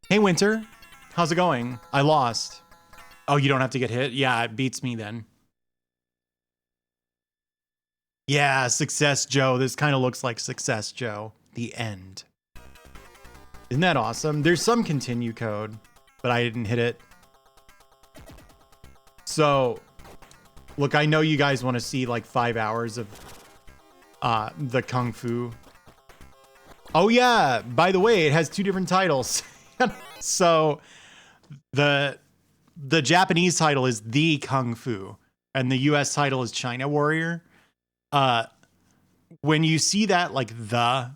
Hey, Winter. How's it going? I lost. Oh, you don't have to get hit? Yeah, it beats me then. Yeah, Success Joe. This kind of looks like Success Joe. The end. Isn't that awesome? There's some continue code, but I didn't hit it. So, look, I know you guys want to see like 5 hours of the Kung Fu. Oh yeah, by the way, it has 2 different titles. So, the Japanese title is The Kung Fu, and the US title is China Warrior. When you see that, like the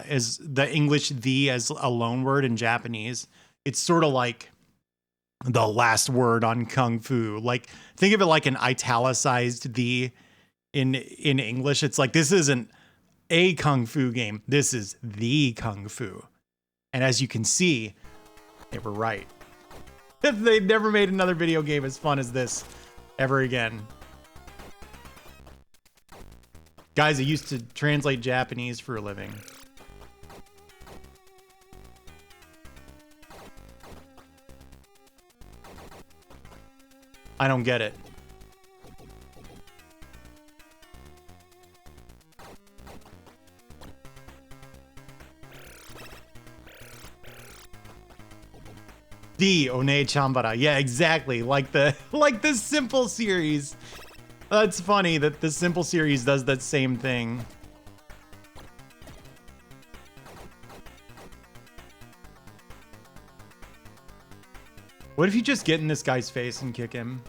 is the English the as a loan word in Japanese, it's sort of like the last word on Kung Fu. Like, think of it like an italicized the in English. It's like, this isn't a Kung Fu game. This is the Kung Fu. And as you can see, they were right. They never made another video game as fun as this ever again. Guys, I used to translate Japanese for a living. I don't get it. The One Chambara. Yeah, exactly. Like the Simple series. That's funny that the Simple series does that same thing. What if you just get in this guy's face and kick him?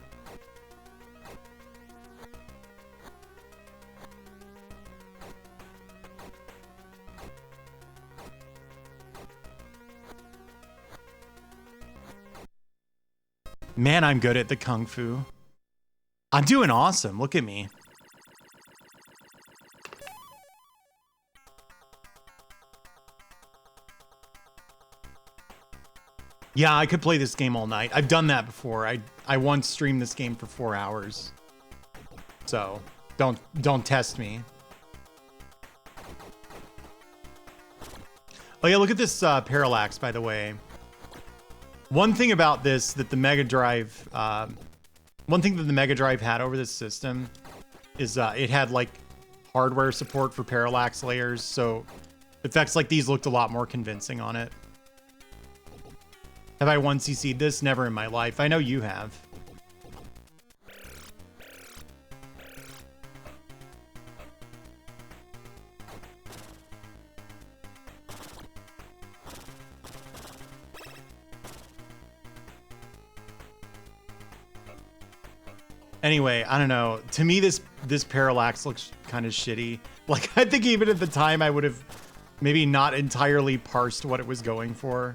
Man, I'm good at the Kung Fu. I'm doing awesome. Look at me. Yeah, I could play this game all night. I've done that before. I once streamed this game for 4 hours. So, don't test me. Oh yeah, look at this parallax, by the way. One thing about this that the Mega Drive, one thing that the Mega Drive had over this system is it had like hardware support for parallax layers, so effects like these looked a lot more convincing on it. Have I 1cc'd this? Never in my life. I know you have. Anyway, I don't know. To me, this parallax looks kind of shitty. Like, I think even at the time, I would have maybe not entirely parsed what it was going for.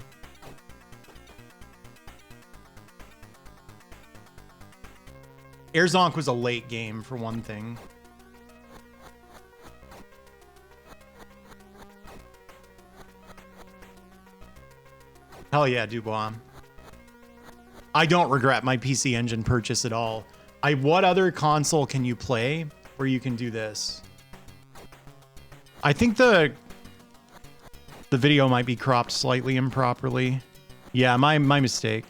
Air Zonk was a late game, for one thing. Hell yeah, Dubois. I don't regret my PC Engine purchase at all. What other console can you play where you can do this? I think the video might be cropped slightly improperly. Yeah, my mistake.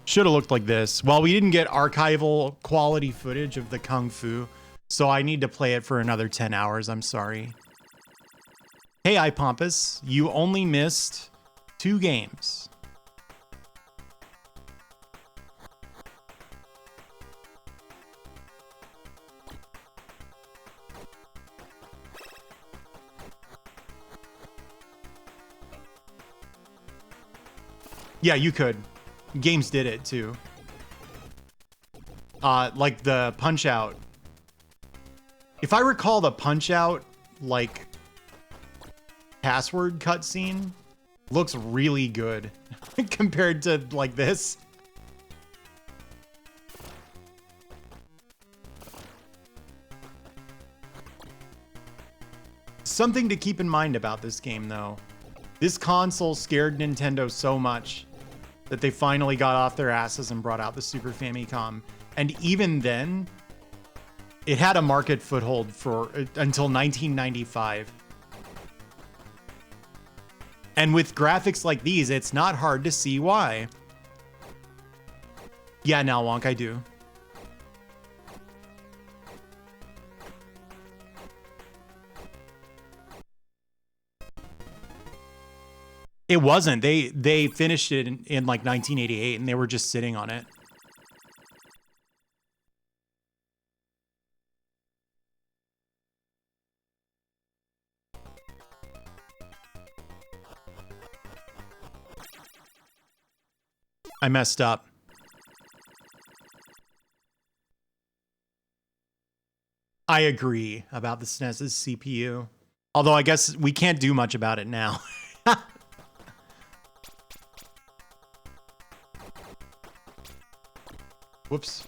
Should have looked like this. Well, we didn't get archival quality footage of the Kung Fu, so I need to play it for another 10 hours. I'm sorry. Hey, iPompous, you only missed 2 games. Yeah, you could. Games did it too. Like the Punch-Out. If I recall, the Punch-Out, like, password cutscene looks really good compared to, like, this. Something to keep in mind about this game, though. This console scared Nintendo so much that they finally got off their asses and brought out the Super Famicom. And even then, it had a market foothold for until 1995. And with graphics like these, it's not hard to see why. Yeah, Nalwonk, I do. It wasn't. They finished it in like 1988, and they were just sitting on it. I messed up. I agree about the SNES's CPU. Although I guess we can't do much about it now. Whoops.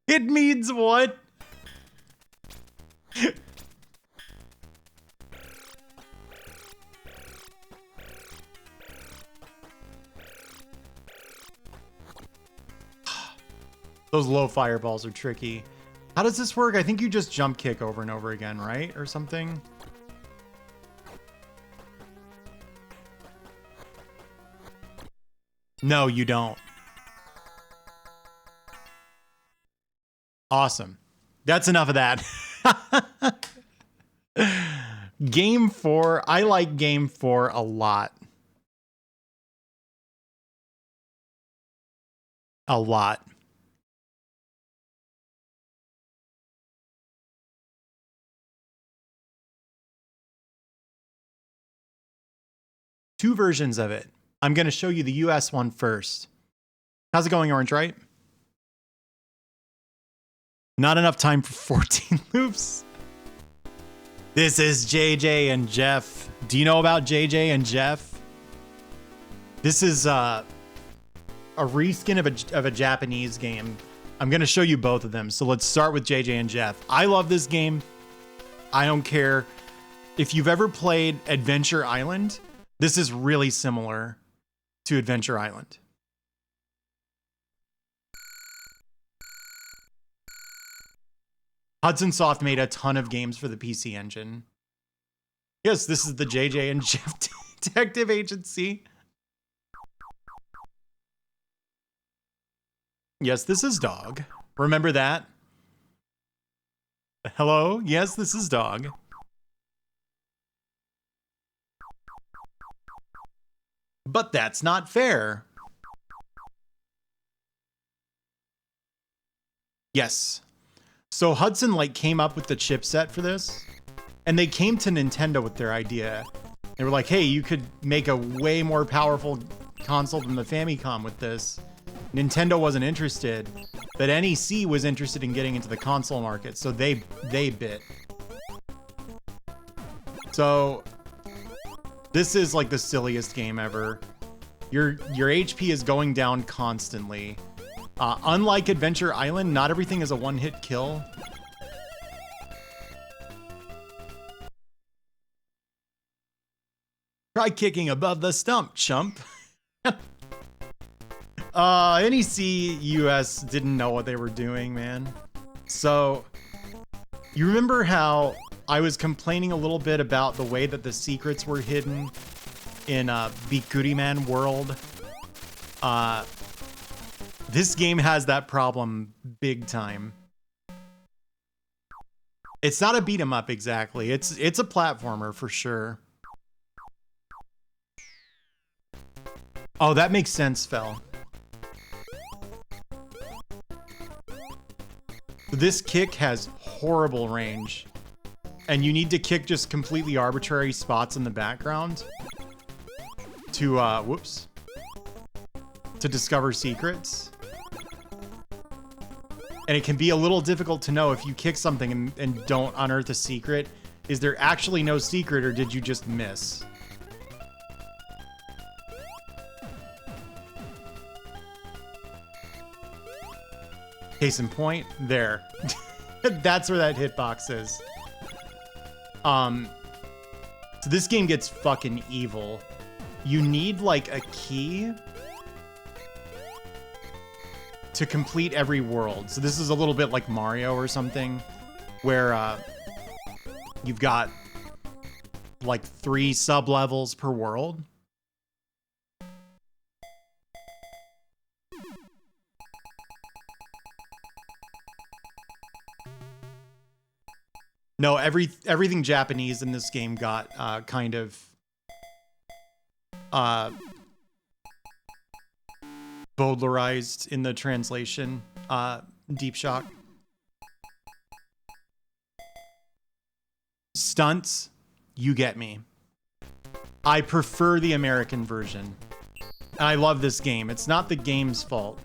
It means what? Those low fireballs are tricky. How does this work? I think you just jump kick over and over again, right? Or something? No, you don't. Awesome. That's enough of that. Game 4. I like Game 4 a lot. A lot. Two versions of it. I'm going to show you the US one first. How's it going, Orange, right? Not enough time for 14 loops. This is JJ and Jeff. Do you know about JJ and Jeff? This is a reskin of a Japanese game. I'm going to show you both of them. So let's start with JJ and Jeff. I love this game. I don't care. If you've ever played Adventure Island, this is really similar to Adventure Island. Hudson Soft made a ton of games for the PC Engine. Yes, this is the JJ and Jeff Detective Agency. Yes, this is Dog. Remember that? Hello? Yes, this is Dog. But that's not fair. Yes. So Hudson like came up with the chipset for this, and they came to Nintendo with their idea. They were like, hey, you could make a way more powerful console than the Famicom with this. Nintendo wasn't interested, but NEC was interested in getting into the console market, so they bit. So this is like the silliest game ever. Your HP is going down constantly. Unlike Adventure Island, not everything is a one-hit kill. Try kicking above the stump, chump. NEC US didn't know what they were doing, man. So, you remember how I was complaining a little bit about the way that the secrets were hidden in Bikuriman World? This game has that problem big time. It's not a beat 'em up exactly. It's a platformer for sure. Oh, that makes sense, Fel. This kick has horrible range, and you need to kick just completely arbitrary spots in the background to to discover secrets. And it can be a little difficult to know if you kick something and don't unearth a secret. Is there actually no secret, or did you just miss? Case in point, there. That's where that hitbox is. So this game gets fucking evil. You need like a key to complete every world. So this is a little bit like Mario or something, where you've got like 3 sub-levels per world. No, everything Japanese in this game got kind of Bowdlerized in the translation. Deep Shock. Stunts, you get me. I prefer the American version. And I love this game. It's not the game's fault.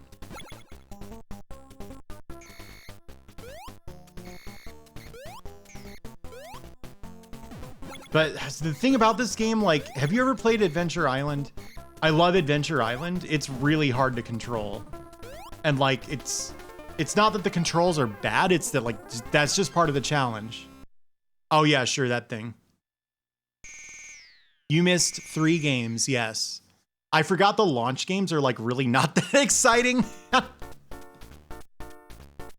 But the thing about this game, like, have you ever played Adventure Island? I love Adventure Island. It's really hard to control. And like, it's not that the controls are bad. It's that like, that's just part of the challenge. Oh yeah, sure, that thing. You missed 3 games, yes. I forgot the launch games are like really not that exciting.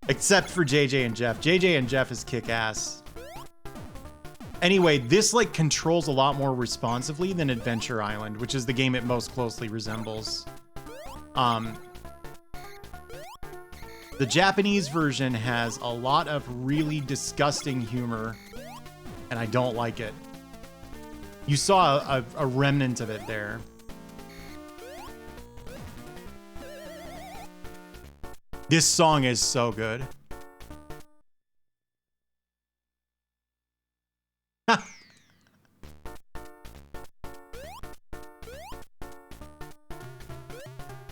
Except for JJ and Jeff. JJ and Jeff is kick-ass. Anyway, this like controls a lot more responsively than Adventure Island, which is the game it most closely resembles. The Japanese version has a lot of really disgusting humor, and I don't like it. You saw a remnant of it there. This song is so good.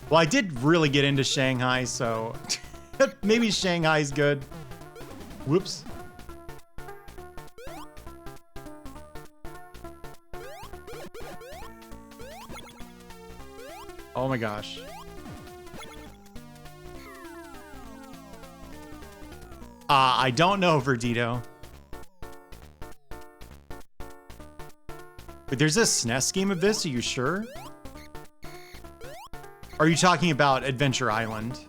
Well, I did really get into Shanghai, so maybe Shanghai's good. Whoops. Oh my gosh. I don't know, Verdito. But there's a SNES game of this, are you sure? Are you talking about Adventure Island?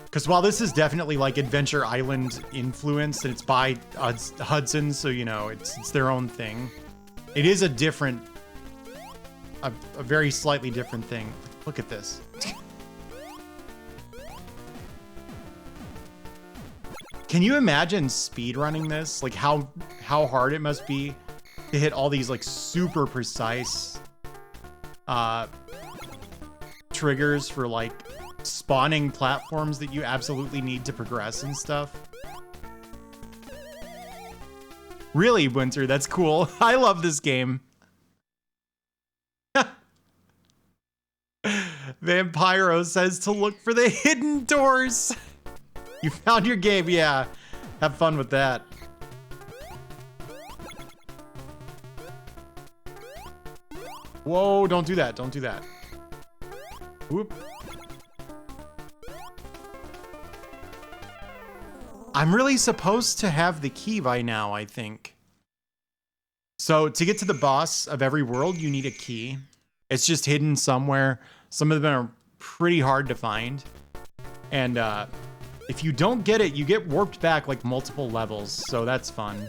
Because while this is definitely like Adventure Island influenced, and it's by Hudson, so you know, it's their own thing. It is a different, a very slightly different thing. Look at this. Can you imagine speedrunning this? Like how hard it must be to hit all these like super precise triggers for like spawning platforms that you absolutely need to progress and stuff. Really, Winter, that's cool. I love this game. Vampiro says to look for the hidden doors. You found your game, yeah. Have fun with that. Whoa, don't do that, don't do that. Whoop. I'm really supposed to have the key by now, I think. So to get to the boss of every world, you need a key. It's just hidden somewhere. Some of them are pretty hard to find. And if you don't get it, you get warped back like multiple levels. So that's fun.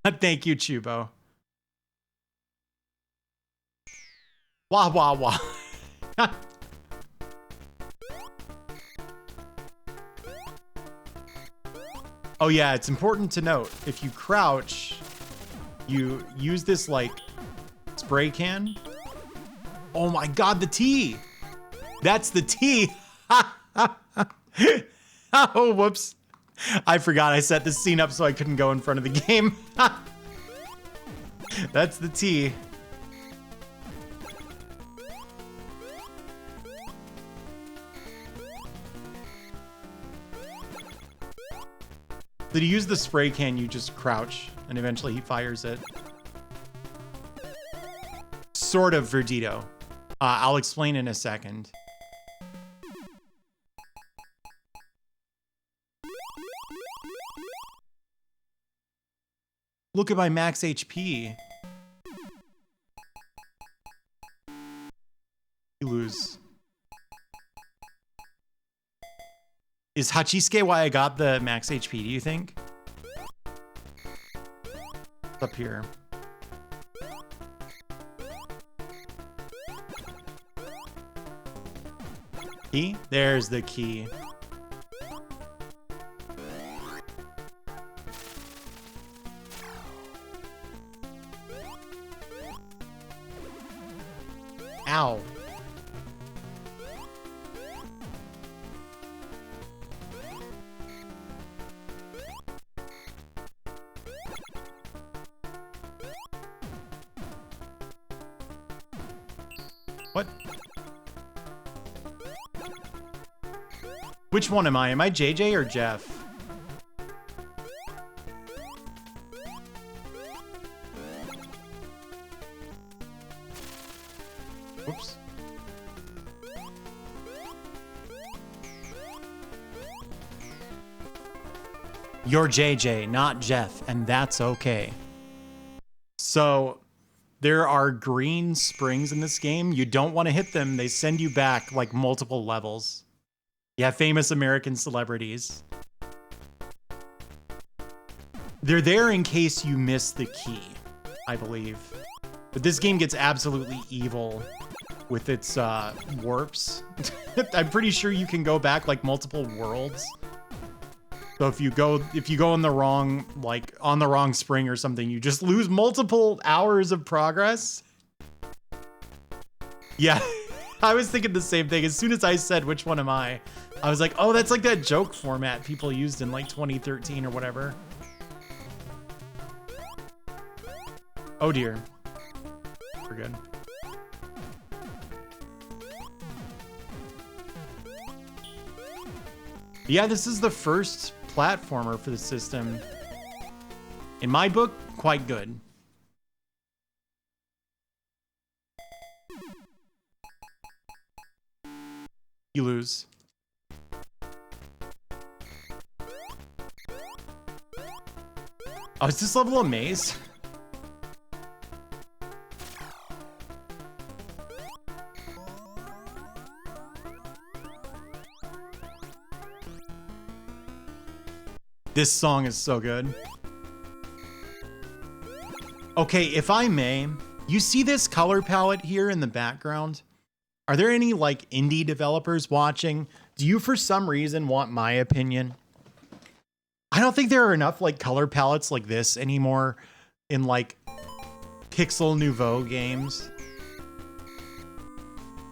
Thank you, Chubo. Wah, wah, wah. Oh yeah, it's important to note, if you crouch, you use this like spray can. Oh my God, the T. That's the T. Oh, whoops. I forgot I set this scene up so I couldn't go in front of the game. That's the T. Did he use the spray can? You just crouch and eventually he fires it. Sort of, Verdito. I'll explain in a second. Look at my max HP. You lose. Is Hachisuke why I got the max HP, do you think? It's up here. Key? There's the key. Ow. What? Which one am I? Am I JJ or Jeff? Oops. You're JJ, not Jeff, and that's okay. So, there are green springs in this game. You don't want to hit them. They send you back like multiple levels. Yeah, famous American celebrities. They're there in case you miss the key, I believe. But this game gets absolutely evil with its warps. I'm pretty sure you can go back like multiple worlds. So if you go in the wrong, like on the wrong spring or something, you just lose multiple hours of progress. Yeah, I was thinking the same thing. As soon as I said, which one am I was like, oh, that's like that joke format people used in like 2013 or whatever. Oh dear. We're good. Yeah, this is the first platformer for the system. In my book, quite good. You lose. Oh, is this level a maze? This song is so good. Okay, if I may, you see this color palette here in the background? Are there any like indie developers watching? Do you for some reason want my opinion? I don't think there are enough like color palettes like this anymore in like Pixel Nouveau games.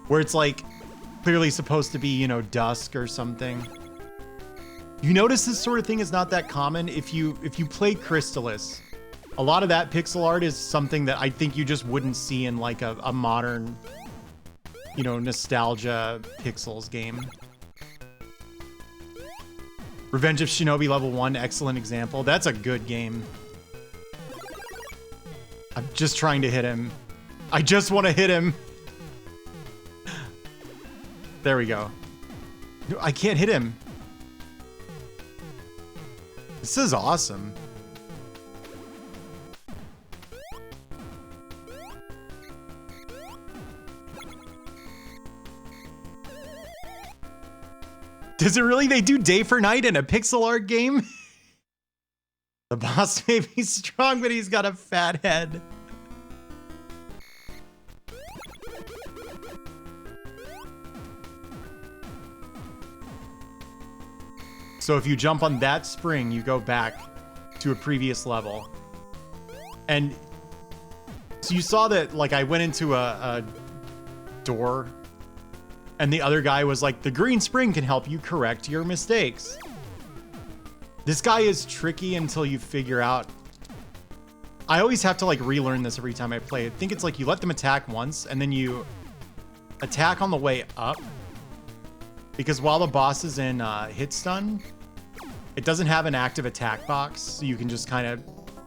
Where it's like clearly supposed to be, you know, dusk or something. You notice this sort of thing is not that common. If you play Crystalis, a lot of that pixel art is something that I think you just wouldn't see in like a modern, you know, nostalgia pixels game. Revenge of Shinobi level 1, excellent example. That's a good game. I'm just trying to hit him. I just want to hit him. There we go. I can't hit him. This is awesome. Does it really? They do day for night in a pixel art game? The boss may be strong, but he's got a fat head. So if you jump on that spring, you go back to a previous level. And so you saw that, like, I went into a door and the other guy was like, the green spring can help you correct your mistakes. This guy is tricky until you figure out. I always have to like relearn this every time I play. I think it's like you let them attack once and then you attack on the way up. Because while the boss is in hit stun, it doesn't have an active attack box, so you can just kind of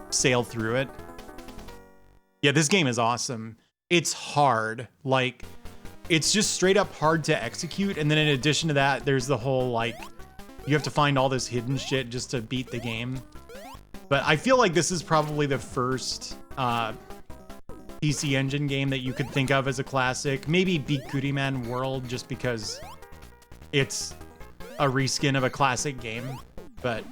sail through it. Yeah, this game is awesome. It's hard. Like, it's just straight up hard to execute. And then in addition to that, there's the whole, like, you have to find all this hidden shit just to beat the game. But I feel like this is probably the first PC Engine game that you could think of as a classic. Maybe Beat Goodieman World, just because it's a reskin of a classic game. But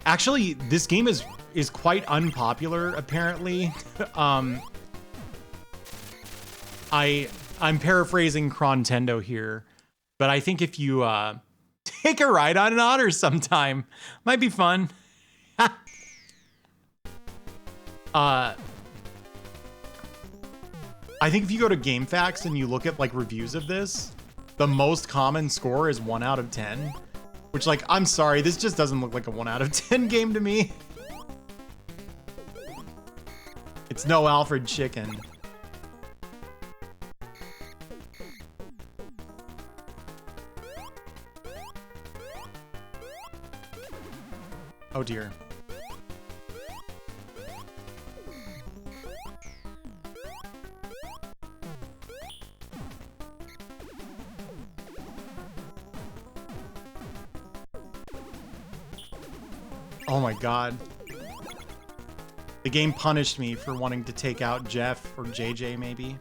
actually, this game is quite unpopular, apparently. I I'm paraphrasing Crontendo here, but I think if you take a ride on an otter sometime, might be fun. I think if you go to GameFAQs and you look at like reviews of this, the most common score is 1 out of 10, which like, I'm sorry, this just doesn't look like a 1 out of 10 game to me. It's no Alfred Chicken. Oh dear. Oh my god. The game punished me for wanting to take out Jeff or JJ maybe.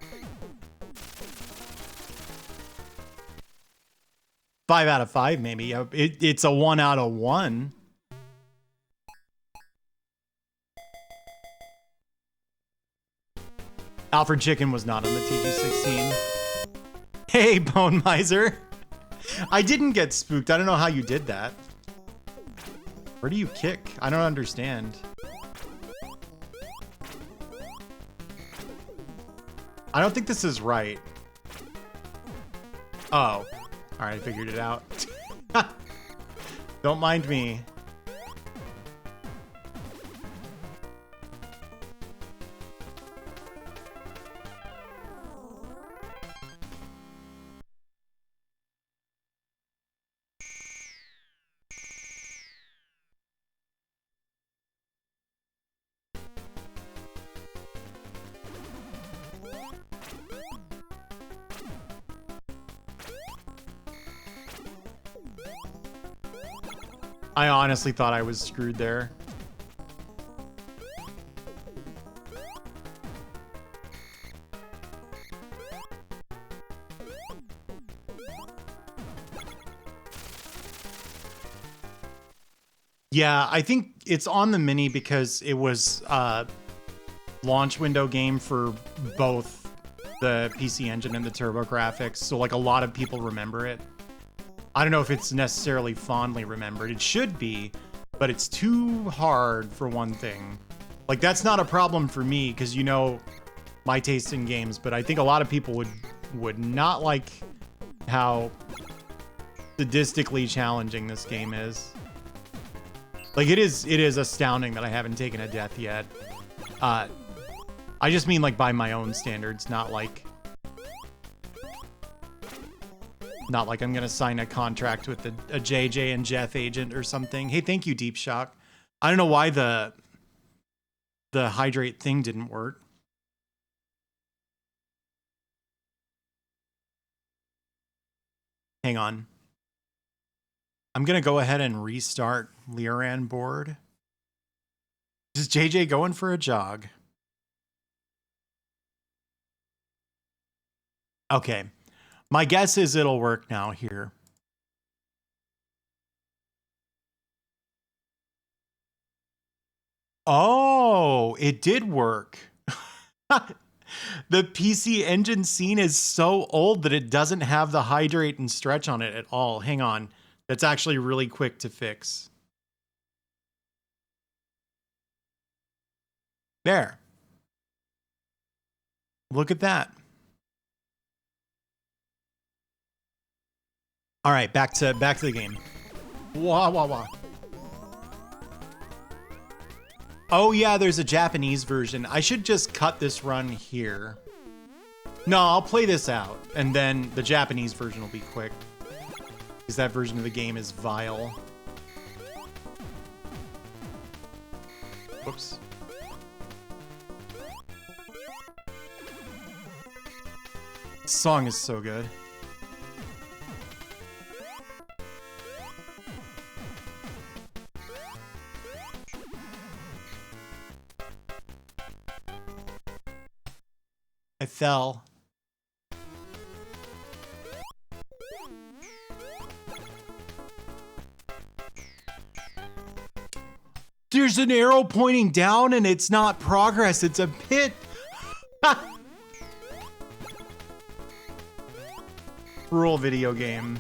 5 out of 5 maybe. It's a 1 out of 1. Alfred Chicken was not on the TG16. Hey, Bone Miser. I didn't get spooked. I don't know how you did that. Where do you kick? I don't understand. I don't think this is right. Oh. All right, I figured it out. Don't mind me. I honestly thought I was screwed there. Yeah, I think it's on the Mini because it was a launch window game for both the PC Engine and the TurboGrafx, so like a lot of people remember it. I don't know if it's necessarily fondly remembered. It should be, but it's too hard for one thing. Like, that's not a problem for me, because you know my taste in games, but I think a lot of people would not like how sadistically challenging this game is. Like, it is astounding that I haven't taken a death yet. I just mean, like, by my own standards, not like I'm gonna sign a contract with a JJ and Jeff agent or something. Hey, thank you, Deep Shock. I don't know why the hydrate thing didn't work. Hang on. I'm gonna go ahead and restart Liran board. Is JJ going for a jog? Okay. My guess is it'll work now here. Oh, it did work. The PC Engine scene is so old that it doesn't have the hydrate and stretch on it at all. Hang on. That's actually really quick to fix. There. Look at that. All right, back to the game. Wah wah wah. Oh yeah, there's a Japanese version. I should just cut this run here. No, I'll play this out, and then the Japanese version will be quick. Because that version of the game is vile. Whoops. This song is so good. I fell. There's an arrow pointing down and it's not progress, it's a pit. cruel video game.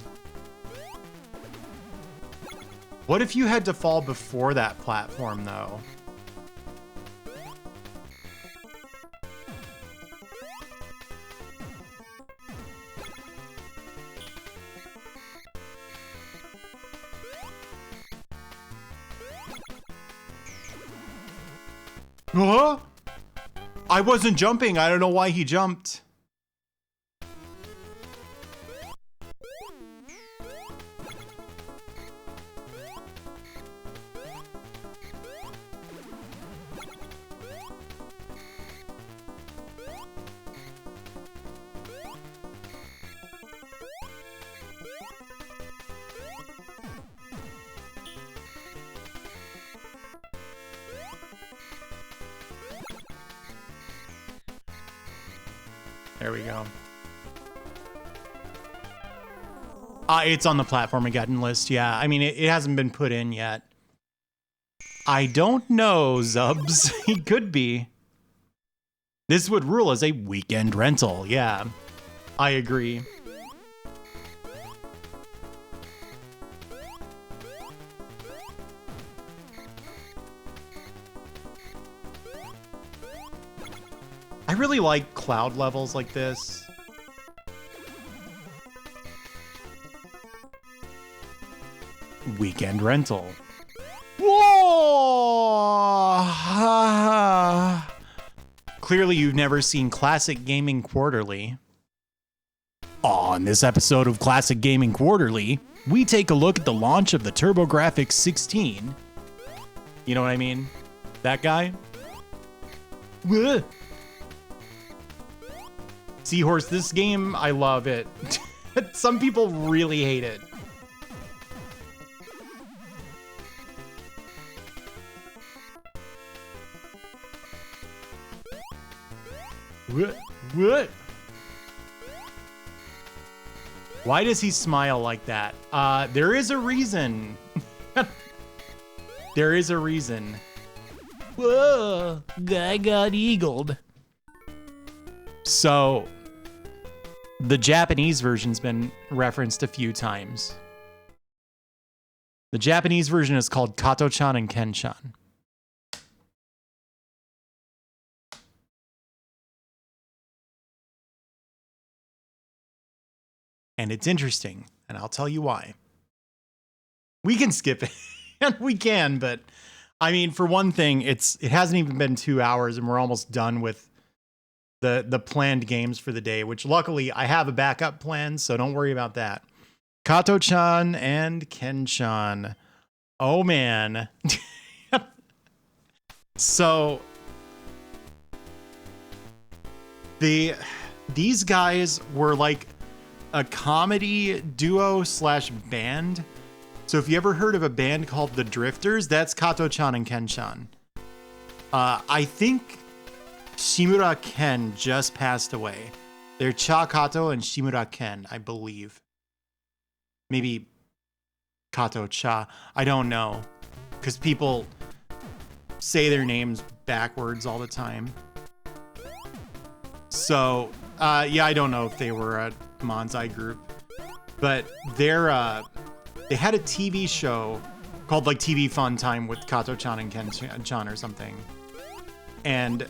What if you had to fall before that platform, though? Huh? I wasn't jumping. I don't know why he jumped. There we go. It's on the platform again list. Yeah, I mean, it hasn't been put in yet. I don't know, Zubs. He could be. This would rule as a weekend rental. Yeah, I agree. I really like cloud levels like this. Weekend rental. Whoa! Clearly, you've never seen Classic Gaming Quarterly. On this episode of Classic Gaming Quarterly, we take a look at the launch of the TurboGrafx 16. You know what I mean? That guy? Whoa. Seahorse, this game, I love it. Some people really hate it. What? Why does he smile like that? There is a reason. There is a reason. Whoa, guy got eagled. So, the Japanese version's been referenced a few times. The Japanese version is called Kato-chan and Ken-chan. And it's interesting, and I'll tell you why. We can skip it, and we can, but I mean, for one thing, it hasn't even been 2 hours, and we're almost done with the planned games for the day, which luckily I have a backup plan, so don't worry about that. Kato-chan and Ken-chan. Oh, man. So, these guys were like a comedy duo slash band. So if you ever heard of a band called The Drifters, that's Kato-chan and Ken-chan. I think Shimura Ken just passed away. They're Cha Kato and Shimura Ken, I believe. Maybe Kato Cha. I don't know. Because people say their names backwards all the time. So, yeah, I don't know if they were a Manzai group. But they had a TV show called like TV Fun Time with Kato-chan and Ken-chan or something. And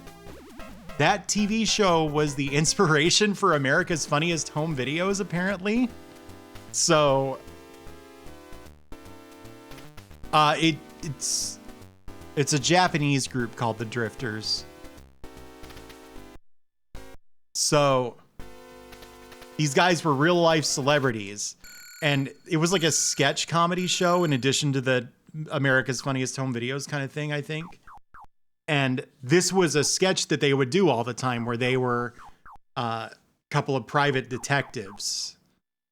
that TV show was the inspiration for America's Funniest Home Videos, apparently. So, it's a Japanese group called The Drifters. So, these guys were real life celebrities. And it was like a sketch comedy show in addition to the America's Funniest Home Videos kind of thing, I think. And this was a sketch that they would do all the time where they were a couple of private detectives.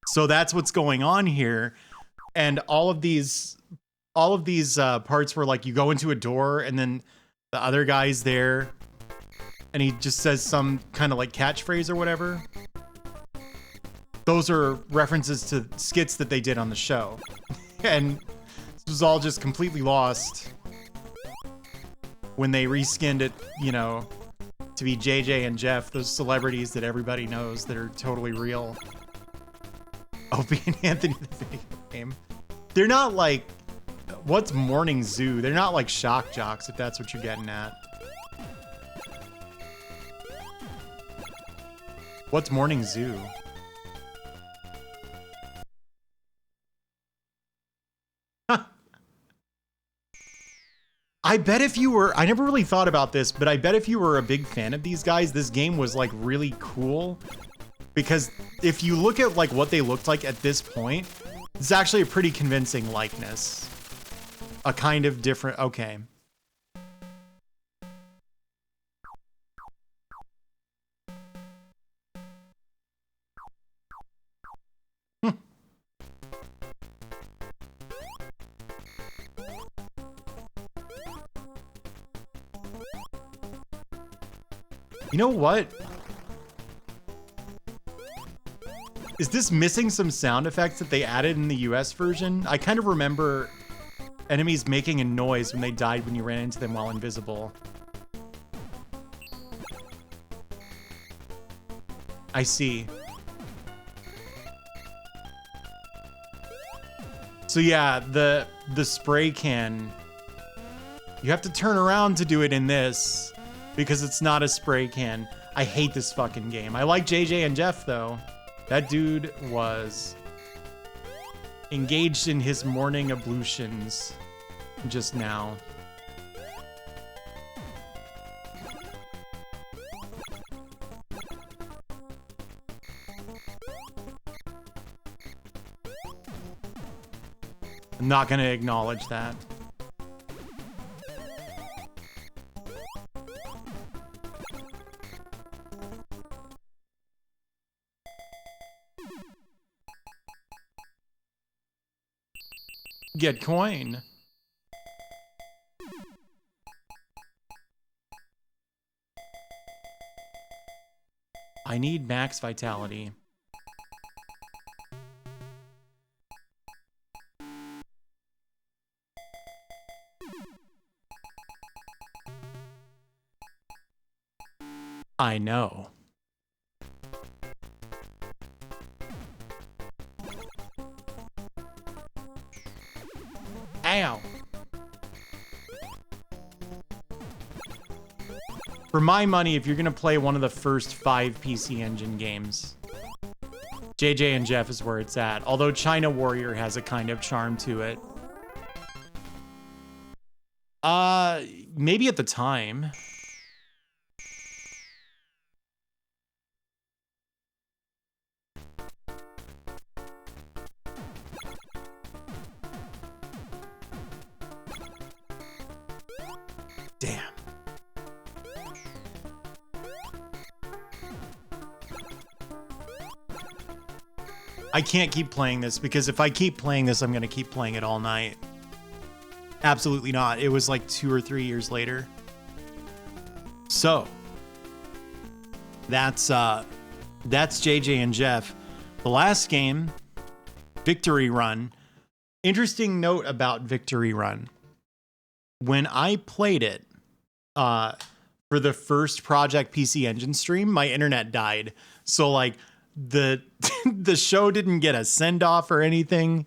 So that's what's going on here. And all of these parts were like you go into a door and then the other guy's there and he just says some kind of like catchphrase or whatever. Those are references to skits that they did on the show. And this was all just completely lost when they reskinned it, you know, to be JJ and Jeff, those celebrities that everybody knows that are totally real. Opie and Anthony the video game. They're not like, what's Morning Zoo? They're not like shock jocks, if that's what you're getting at. What's Morning Zoo? I bet if you were, I never really thought about this, but I bet if you were a big fan of these guys, this game was like really cool. Because if you look at like what they looked like at this point, it's actually a pretty convincing likeness. A kind of different, okay. You know what? Is this missing some sound effects that they added in the US version? I kind of remember enemies making a noise when they died when you ran into them while invisible. I see. So yeah, the spray can, you have to turn around to do it in this because it's not a spray can. I hate this fucking game. I like JJ and Jeff though. That dude was engaged in his morning ablutions just now. I'm not gonna acknowledge that. Get coin. I need max vitality. I know. Ow. For my money, if you're gonna play one of the first 5 PC Engine games, JJ and Jeff is where it's at. Although China Warrior has a kind of charm to it. Maybe at the time. Damn. I can't keep playing this because if I keep playing this, I'm going to keep playing it all night. Absolutely not. It was like 2 or 3 years later. So that's JJ and Jeff. The last game, Victory Run. Interesting note about Victory Run. When I played it for the first Project PC Engine stream, my internet died. So like the show didn't get a send off or anything,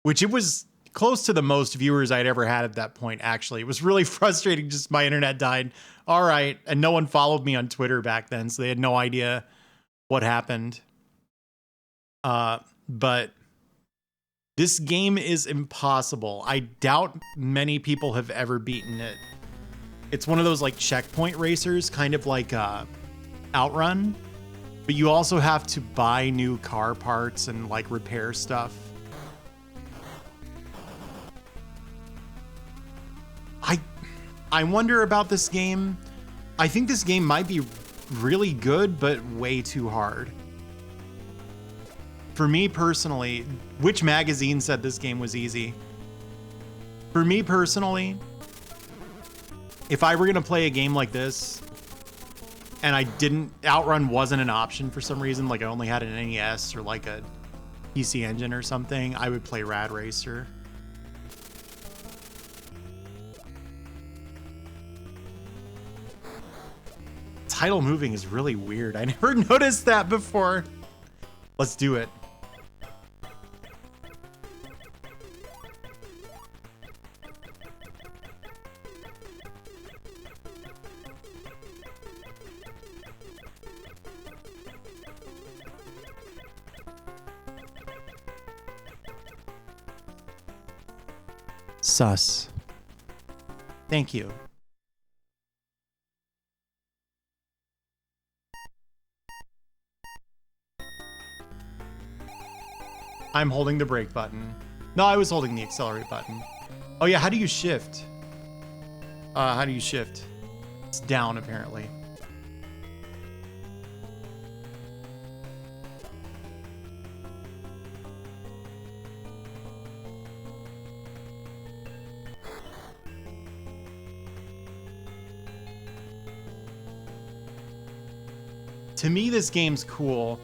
which it was close to the most viewers I'd ever had at that point. Actually, it was really frustrating. Just my internet died. All right. And no one followed me on Twitter back then, so they had no idea what happened. But this game is impossible. I doubt many people have ever beaten it. It's one of those like checkpoint racers, kind of like Outrun, but you also have to buy new car parts and like repair stuff. I wonder about this game. I think this game might be really good, but way too hard. For me personally, which magazine said this game was easy? For me personally, if I were gonna play a game like this and Outrun wasn't an option for some reason, like I only had an NES or like a PC Engine or something, I would play Rad Racer. Title moving is really weird. I never noticed that before. Let's do it. Sus. Thank you. I'm holding the brake button. No, I was holding the accelerate button. Oh yeah, how do you shift? How do you shift? It's down, apparently. To me, this game's cool.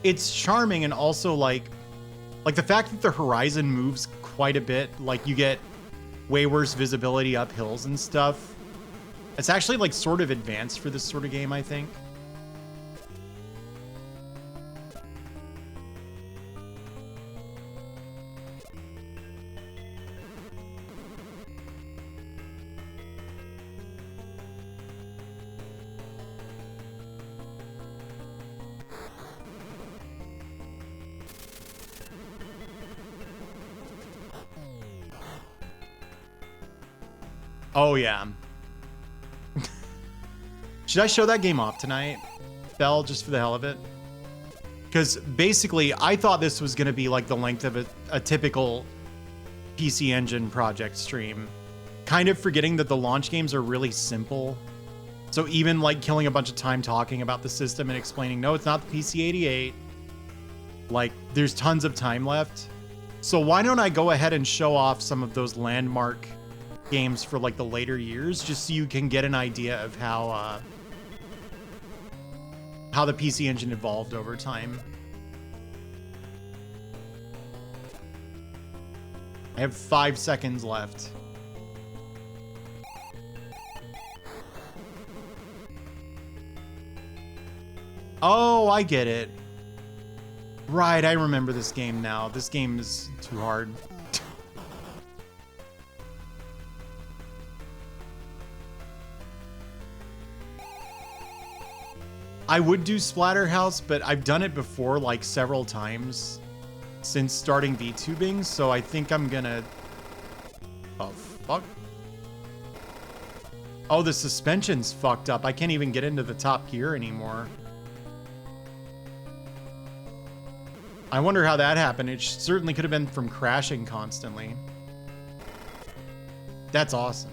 It's charming, and also like the fact that the horizon moves quite a bit, like you get way worse visibility up hills and stuff. It's actually like sort of advanced for this sort of game, I think. Oh, yeah. Should I show that game off tonight, Bell, just for the hell of it? Because basically, I thought this was going to be like the length of a typical PC Engine project stream. Kind of forgetting that the launch games are really simple. So even like killing a bunch of time talking about the system and explaining, no, it's not the PC-88. Like, there's tons of time left. So why don't I go ahead and show off some of those landmark games for like the later years, just so you can get an idea of how the PC Engine evolved over time. I have 5 seconds left. Oh, I get it. Right, I remember this game now. This game is too hard. I would do Splatterhouse, but I've done it before, like several times since starting VTubing, so I think I'm gonna... Oh, fuck. Oh, the suspension's fucked up. I can't even get into the top gear anymore. I wonder how that happened. It certainly could have been from crashing constantly. That's awesome.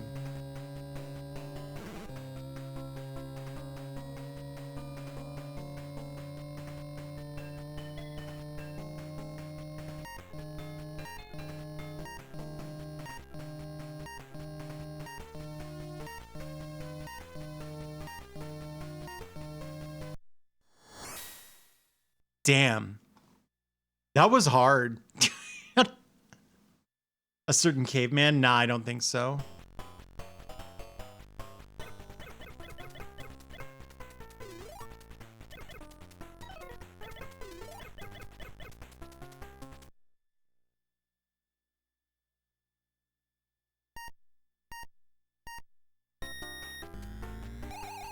Damn. That was hard. A certain caveman? Nah, I don't think so.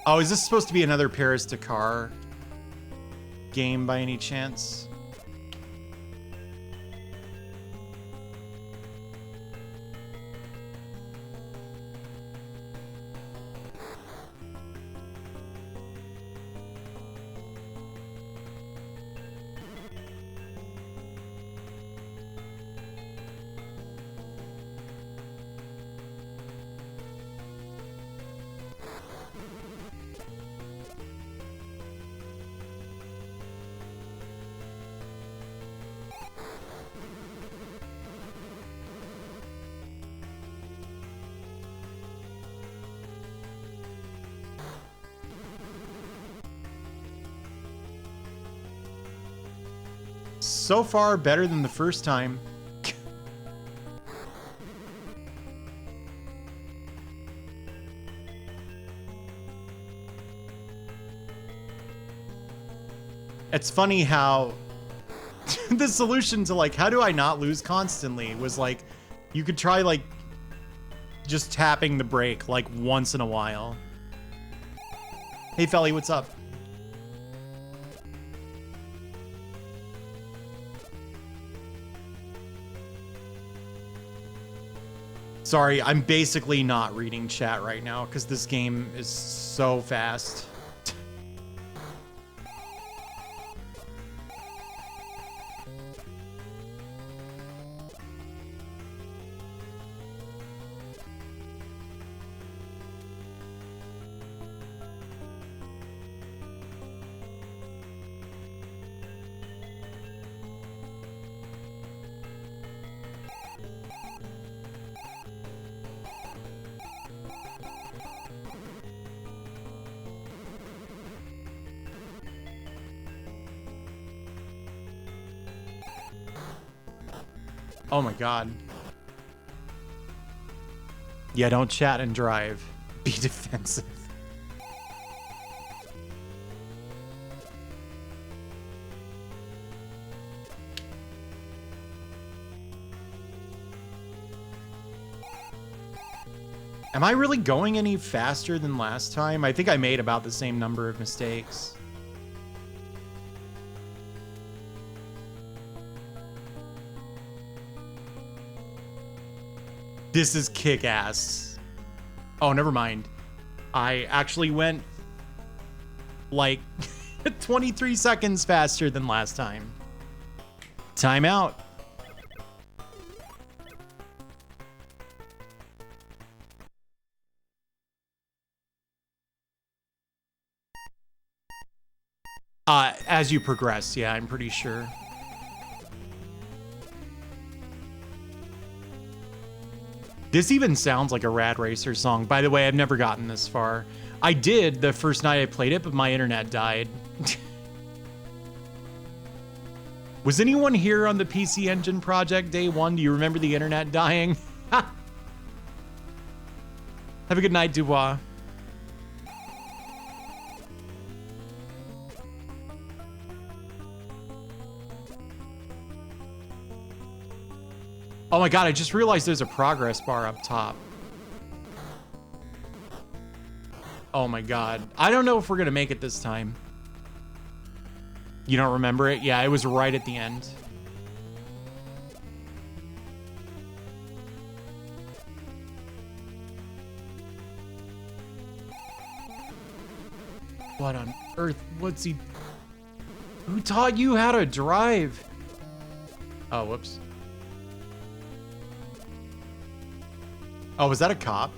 Oh, is this supposed to be another Paris-Dakar game by any chance? So far, better than the first time. It's funny how the solution to like, how do I not lose constantly was like, you could try like just tapping the brake like once in a while. Hey, Felly, what's up? Sorry, I'm basically not reading chat right now because this game is so fast. Oh my god. Yeah, don't chat and drive. Be defensive. Am I really going any faster than last time? I think I made about the same number of mistakes. This is kick-ass. Oh, never mind. I actually went like 23 seconds faster than last time. Timeout. As you progress, yeah, I'm pretty sure. This even sounds like a Rad Racer song. By the way, I've never gotten this far. I did the first night I played it, but my internet died. Was anyone here on the PC Engine project day one? Do you remember the internet dying? Have a good night, Dubois. Oh my god, I just realized there's a progress bar up top. Oh my god. I don't know if we're gonna make it this time. You don't remember it? Yeah, it was right at the end. What on earth? What's he... Who taught you how to drive? Oh, whoops. Oh, was that a cop?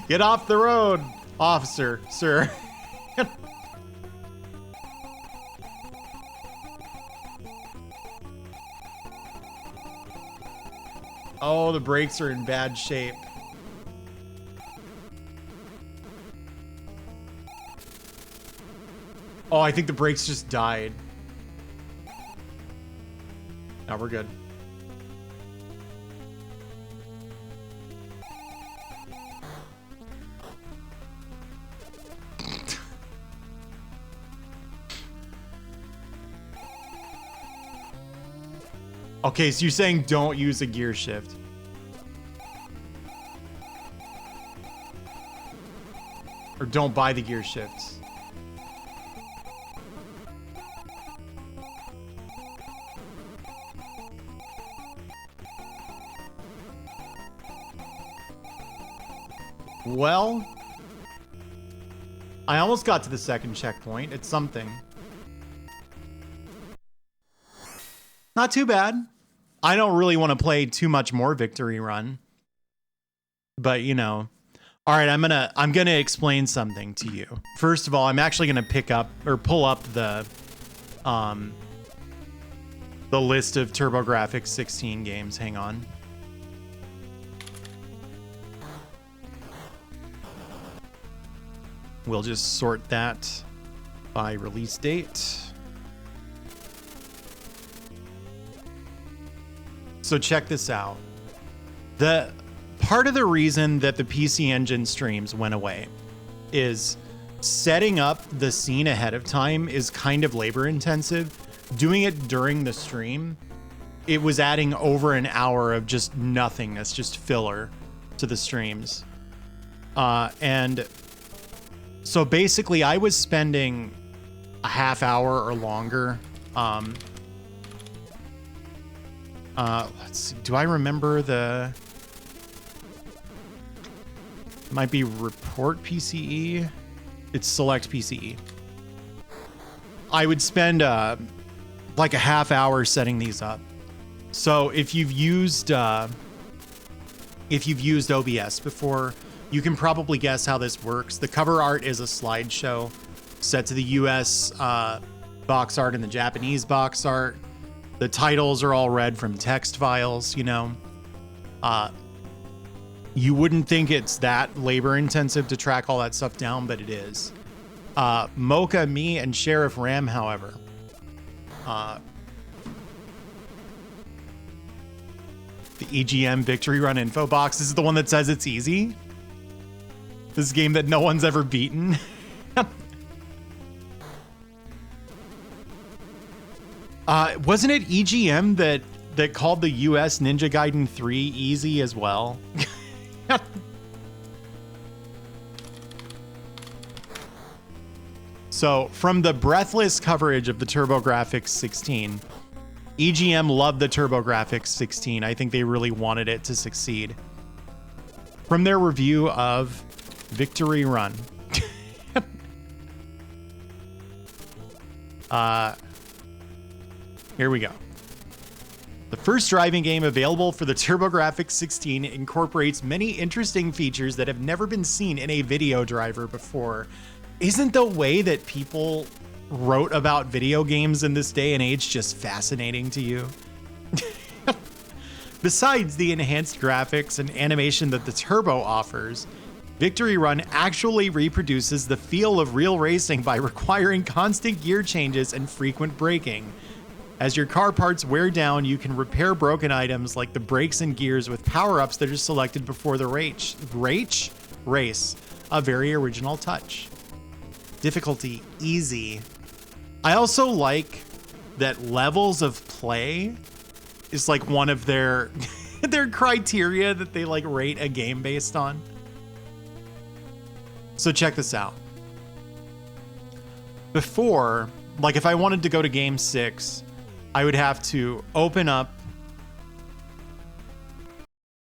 Get off the road, officer, sir. Oh, the brakes are in bad shape. Oh, I think the brakes just died. Now we're good. Okay, so you're saying don't use a gear shift. Or don't buy the gear shifts. Well, I almost got to the second checkpoint. It's something. Not too bad. I don't really want to play too much more Victory Run. But, you know. All right, I'm going to explain something to you. First of all, I'm actually going to pick up or pull up the list of TurboGrafx 16 games. Hang on. We'll just sort that by release date. So check this out. The part of the reason that the PC Engine streams went away is setting up the scene ahead of time is kind of labor intensive. Doing it during the stream, it was adding over an hour of just nothingness, just filler to the streams. And so basically I was spending a half hour or longer. Let's see. Do I remember the... Might be report PCE. It's select PCE. I would spend like a half hour setting these up. So if you've used OBS before, you can probably guess how this works. The cover art is a slideshow set to the US box art and the Japanese box art. The titles are all read from text files, you know. You wouldn't think it's that labor intensive to track all that stuff down, but it is. Mocha, me, and Sheriff Ram, however, the EGM Victory Run info box. This is the one that says it's easy. This game that no one's ever beaten. Wasn't it EGM that called the US Ninja Gaiden 3 easy as well? So, from the breathless coverage of the TurboGrafx 16, EGM loved the TurboGrafx 16. I think they really wanted it to succeed. From their review of Victory Run. Here we go. The first driving game available for the TurboGrafx 16 incorporates many interesting features that have never been seen in a video driver before. Isn't the way that people wrote about video games in this day and age just fascinating to you? Besides the enhanced graphics and animation that the Turbo offers, Victory Run actually reproduces the feel of real racing by requiring constant gear changes and frequent braking. As your car parts wear down, you can repair broken items like the brakes and gears with power-ups that are selected before the race. A very original touch. Difficulty, easy. I also like that levels of play is like one of their their criteria that they like rate a game based on. So check this out. Before, like if I wanted to go to game 6, I would have to open up.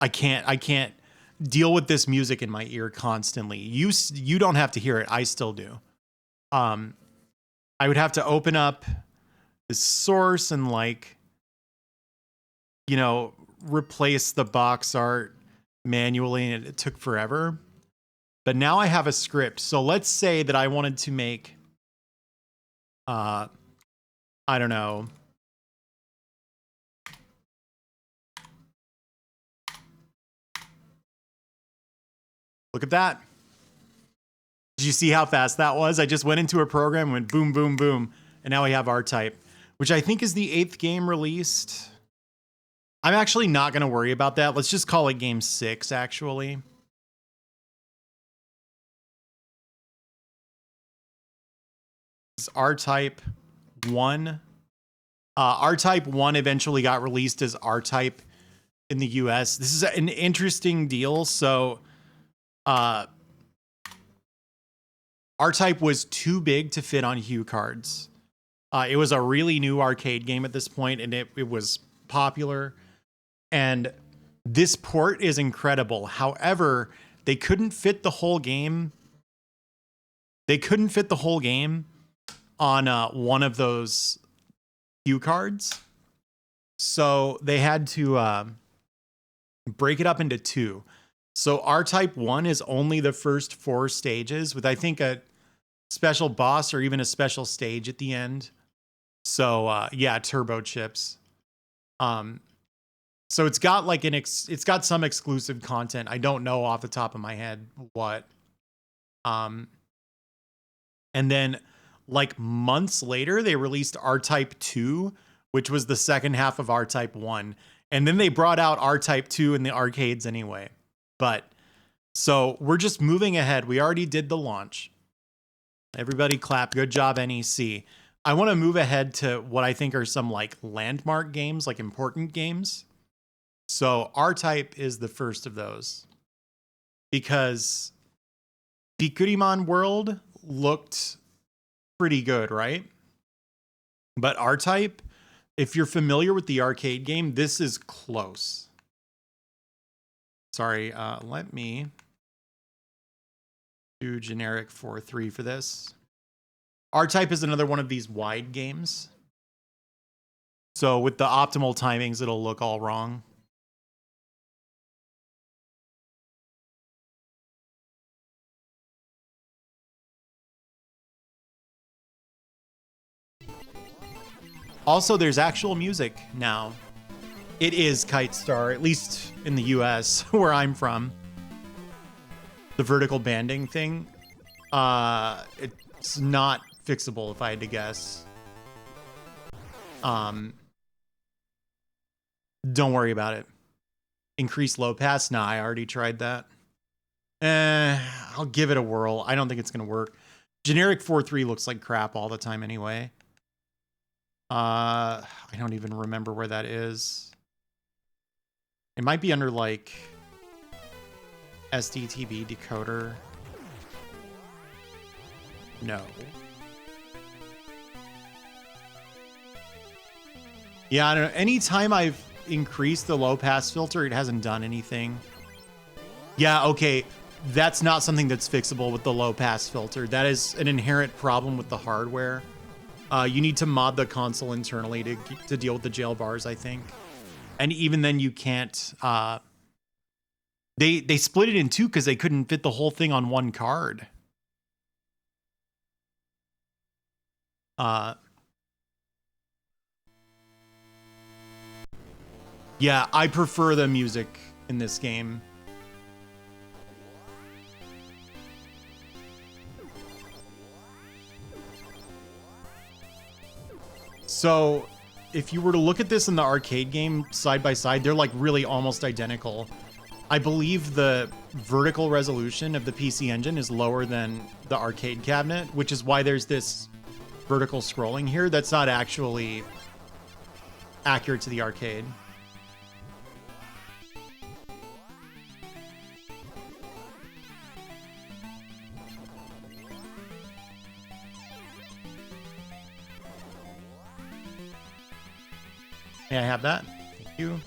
I can't deal with this music in my ear constantly. You don't have to hear it. I still do. I would have to open up the source and like, you know, replace the box art manually, and it took forever. But now I have a script. So let's say that I wanted to make, I don't know, look at that. Did you see how fast that was? I just went into a program, went boom, boom, boom, and now we have R-Type, which I think is the 8th game released. I'm actually not going to worry about that. Let's just call it game 6, actually. It's R-Type 1. R-Type 1 eventually got released as R-Type in the US. This is an interesting deal. So, R-Type was too big to fit on Hue cards. It was a really new arcade game at this point, and it was popular. And this port is incredible. However, they couldn't fit the whole game. They couldn't fit the whole game on one of those Hue cards. So they had to break it up into 2. So R-Type 1 is only the first 4 stages with, I think, a special boss or even a special stage at the end. So yeah, turbo chips. So it's got like it's got some exclusive content. I don't know off the top of my head what. And then like months later, they released R-Type 2, which was the second half of R-Type 1. And then they brought out R-Type 2 in the arcades anyway. But so we're just moving ahead. We already did the launch. Everybody clap. Good job, NEC. I want to move ahead to what I think are some like landmark games, like important games. So R-Type is the first of those because Bikuriman World looked pretty good, right? But R-Type, if you're familiar with the arcade game, this is close. Sorry, let me do generic 4.3 for this. R-Type is another one of these wide games. So with the optimal timings, it'll look all wrong. Also, there's actual music now. It is Kite Star, at least in the US, where I'm from. The vertical banding thing, it's not fixable if I had to guess. Don't worry about it. Increase low pass? Nah, I already tried that. I'll give it a whirl. I don't think it's gonna work. Generic 4.3 looks like crap all the time anyway. I don't even remember where that is. It might be under like SDTB decoder. No. Yeah, I don't know. Anytime I've increased the low pass filter, it hasn't done anything. Yeah, okay. That's not something that's fixable with the low pass filter. That is an inherent problem with the hardware. You need to mod the console internally to deal with the jail bars, I think. And even then you can't... They split it in two because they couldn't fit the whole thing on one card. Yeah, I prefer the music in this game. So, if you were to look at this in the arcade game side by side, they're like really almost identical. I believe the vertical resolution of the PC Engine is lower than the arcade cabinet, which is why there's this vertical scrolling here that's not actually accurate to the arcade. May I have that? Thank you.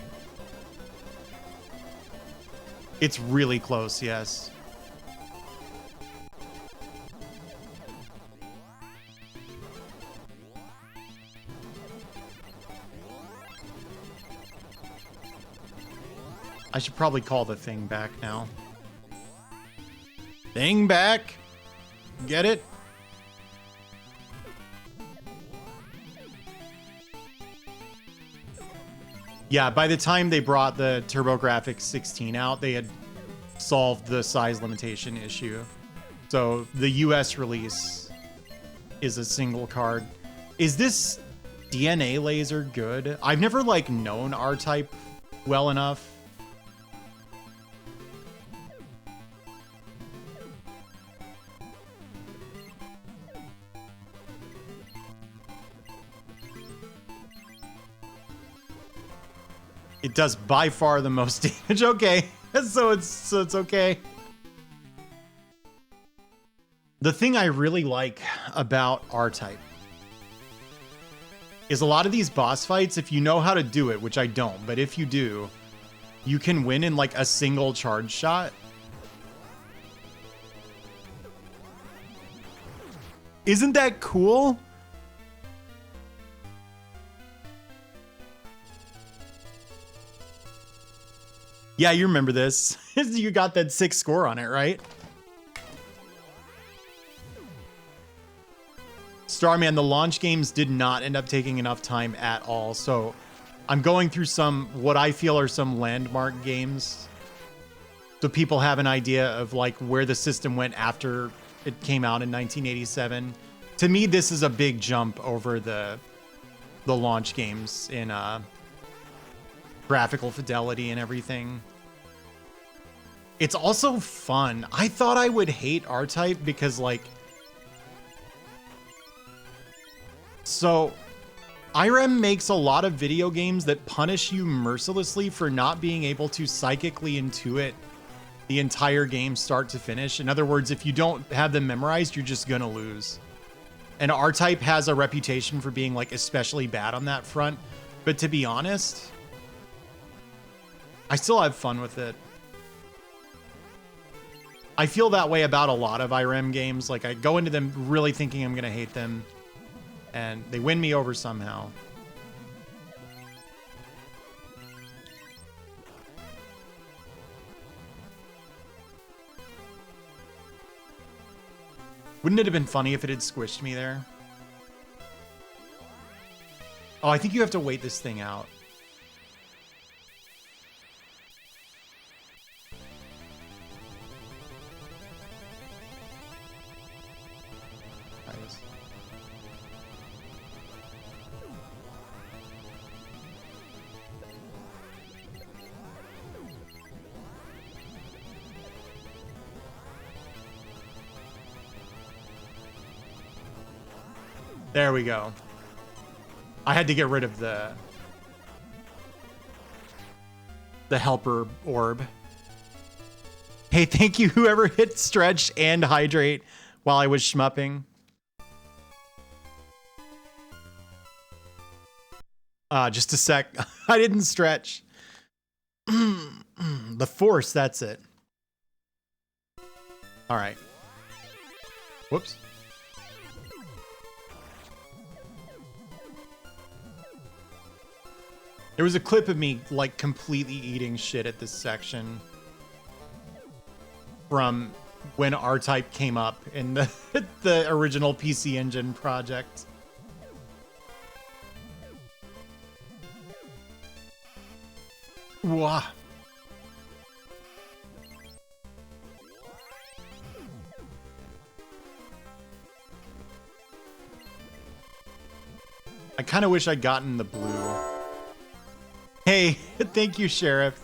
It's really close, yes. I should probably call the thing back now. Thing back! Get it? Yeah, by the time they brought the TurboGrafx 16 out, they had solved the size limitation issue. So the US release is a single card. Is this DNA laser good? I've never like known R-Type well enough. It does by far the most damage. Okay, so it's okay. The thing I really like about R-Type is a lot of these boss fights, if you know how to do it, which I don't, but if you do, you can win in like a single charge shot. Isn't that cool? Yeah, you remember this. You got that 6 score on it, right? Starman, the launch games did not end up taking enough time at all. So I'm going through some, what I feel are some landmark games. So people have an idea of like where the system went after it came out in 1987. To me, this is a big jump over the launch games in graphical fidelity and everything. It's also fun. I thought I would hate R-Type because like, so IREM makes a lot of video games that punish you mercilessly for not being able to psychically intuit the entire game start to finish. In other words, if you don't have them memorized, you're just gonna lose. And R-Type has a reputation for being like especially bad on that front. But to be honest, I still have fun with it. I feel that way about a lot of IREM games. Like I go into them really thinking I'm gonna hate them, and they win me over somehow. Wouldn't it have been funny if it had squished me there? Oh, I think you have to wait this thing out. Nice. There we go. I had to get rid of the helper orb. Hey, thank you whoever hit stretch and hydrate while I was shmupping. Just a sec. I didn't stretch. The force, that's it. All right. Whoops. There was a clip of me like completely eating shit at this section from when R-Type came up in the the original PC Engine project. Wah. I kind of wish I'd gotten the blue. Hey, thank you, Sheriff.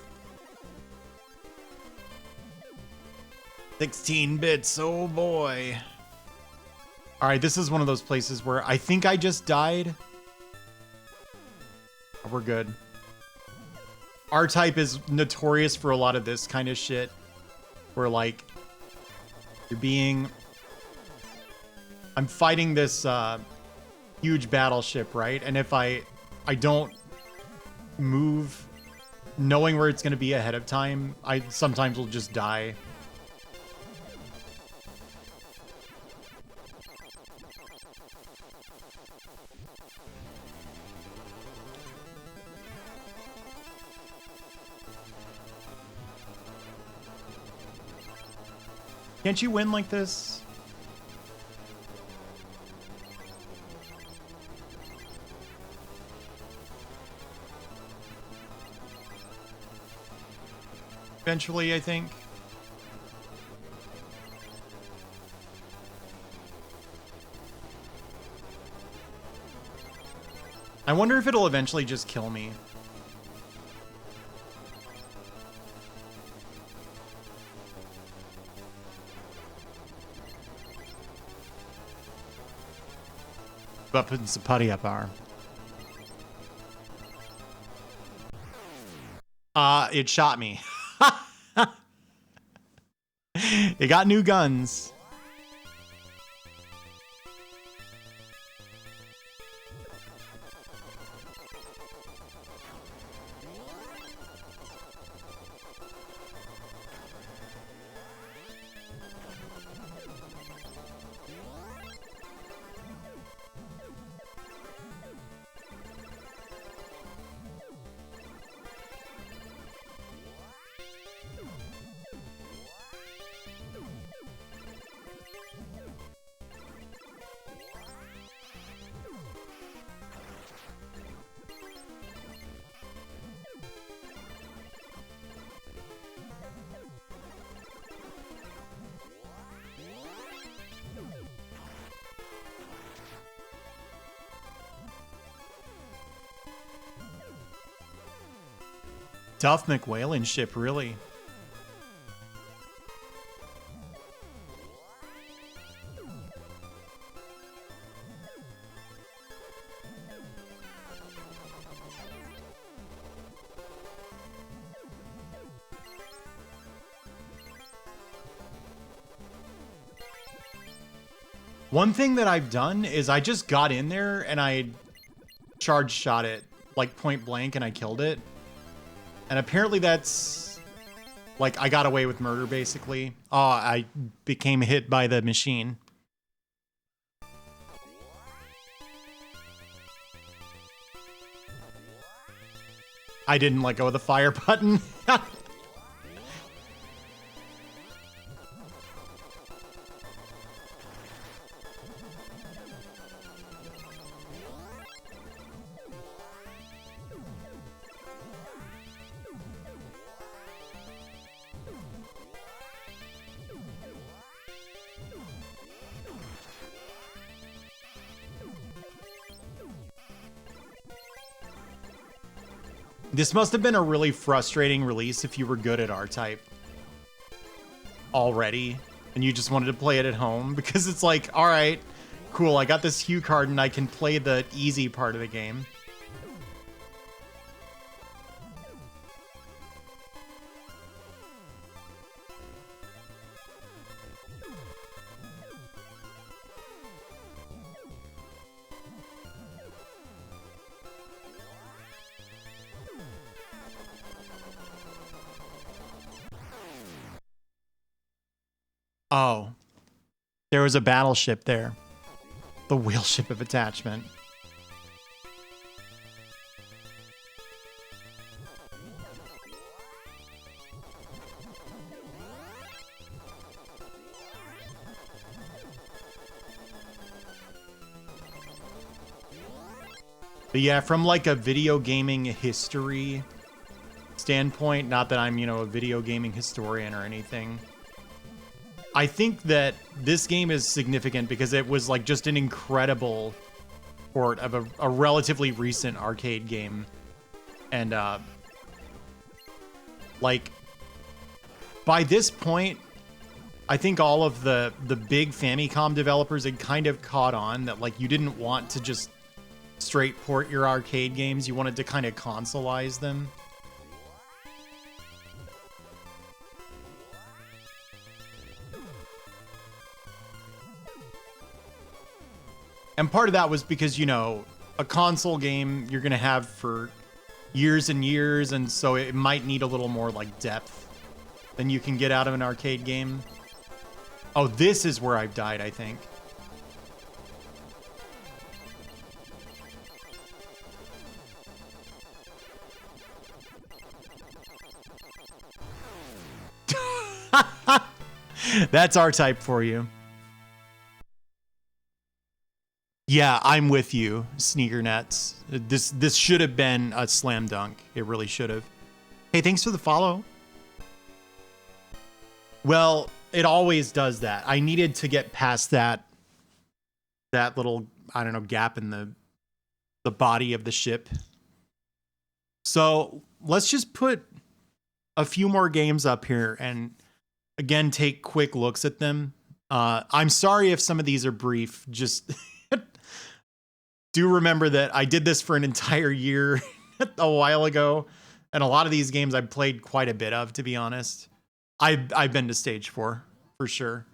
16 bits, oh boy. All right, this is one of those places where I think I just died. We're good. R-Type is notorious for a lot of this kind of shit. Where like, you're being... I'm fighting this huge battleship, right? And if I don't move knowing where it's going to be ahead of time, I sometimes will just die. Can't you win like this? Eventually, I think. I wonder if it'll eventually just kill me. Weapons Sapatia bar. It shot me. It got new guns. Duff McWhalen ship, really. One thing that I've done is I just got in there and I charge shot it like point blank and I killed it. And apparently that's like I got away with murder basically. Oh, I became hit by the machine. I didn't let go of the fire button. This must have been a really frustrating release if you were good at R-Type already and you just wanted to play it at home, because it's like, all right, cool, I got this Hue card and I can play the easy part of the game. Oh, there was a battleship there. The wheel ship of attachment. But yeah, from like a video gaming history standpoint, not that I'm, you know, a video gaming historian or anything, I think that this game is significant because it was like just an incredible port of a relatively recent arcade game. And like by this point, I think all of the big Famicom developers had kind of caught on that like you didn't want to just straight port your arcade games, you wanted to kind of consoleize them. And part of that was because, you know, a console game you're going to have for years and years, and so it might need a little more like depth than you can get out of an arcade game. Oh, this is where I've died, I think. That's R-Type for you. Yeah, I'm with you, Sneaker Nets. This should have been a slam dunk. It really should have. Hey, thanks for the follow. Well, it always does that. I needed to get past that little, I don't know, gap in the body of the ship. So let's just put a few more games up here and again take quick looks at them. I'm sorry if some of these are brief. Just do remember that I did this for an entire year a while ago, and a lot of these games I've played quite a bit of, to be honest. I've been to stage 4 for sure.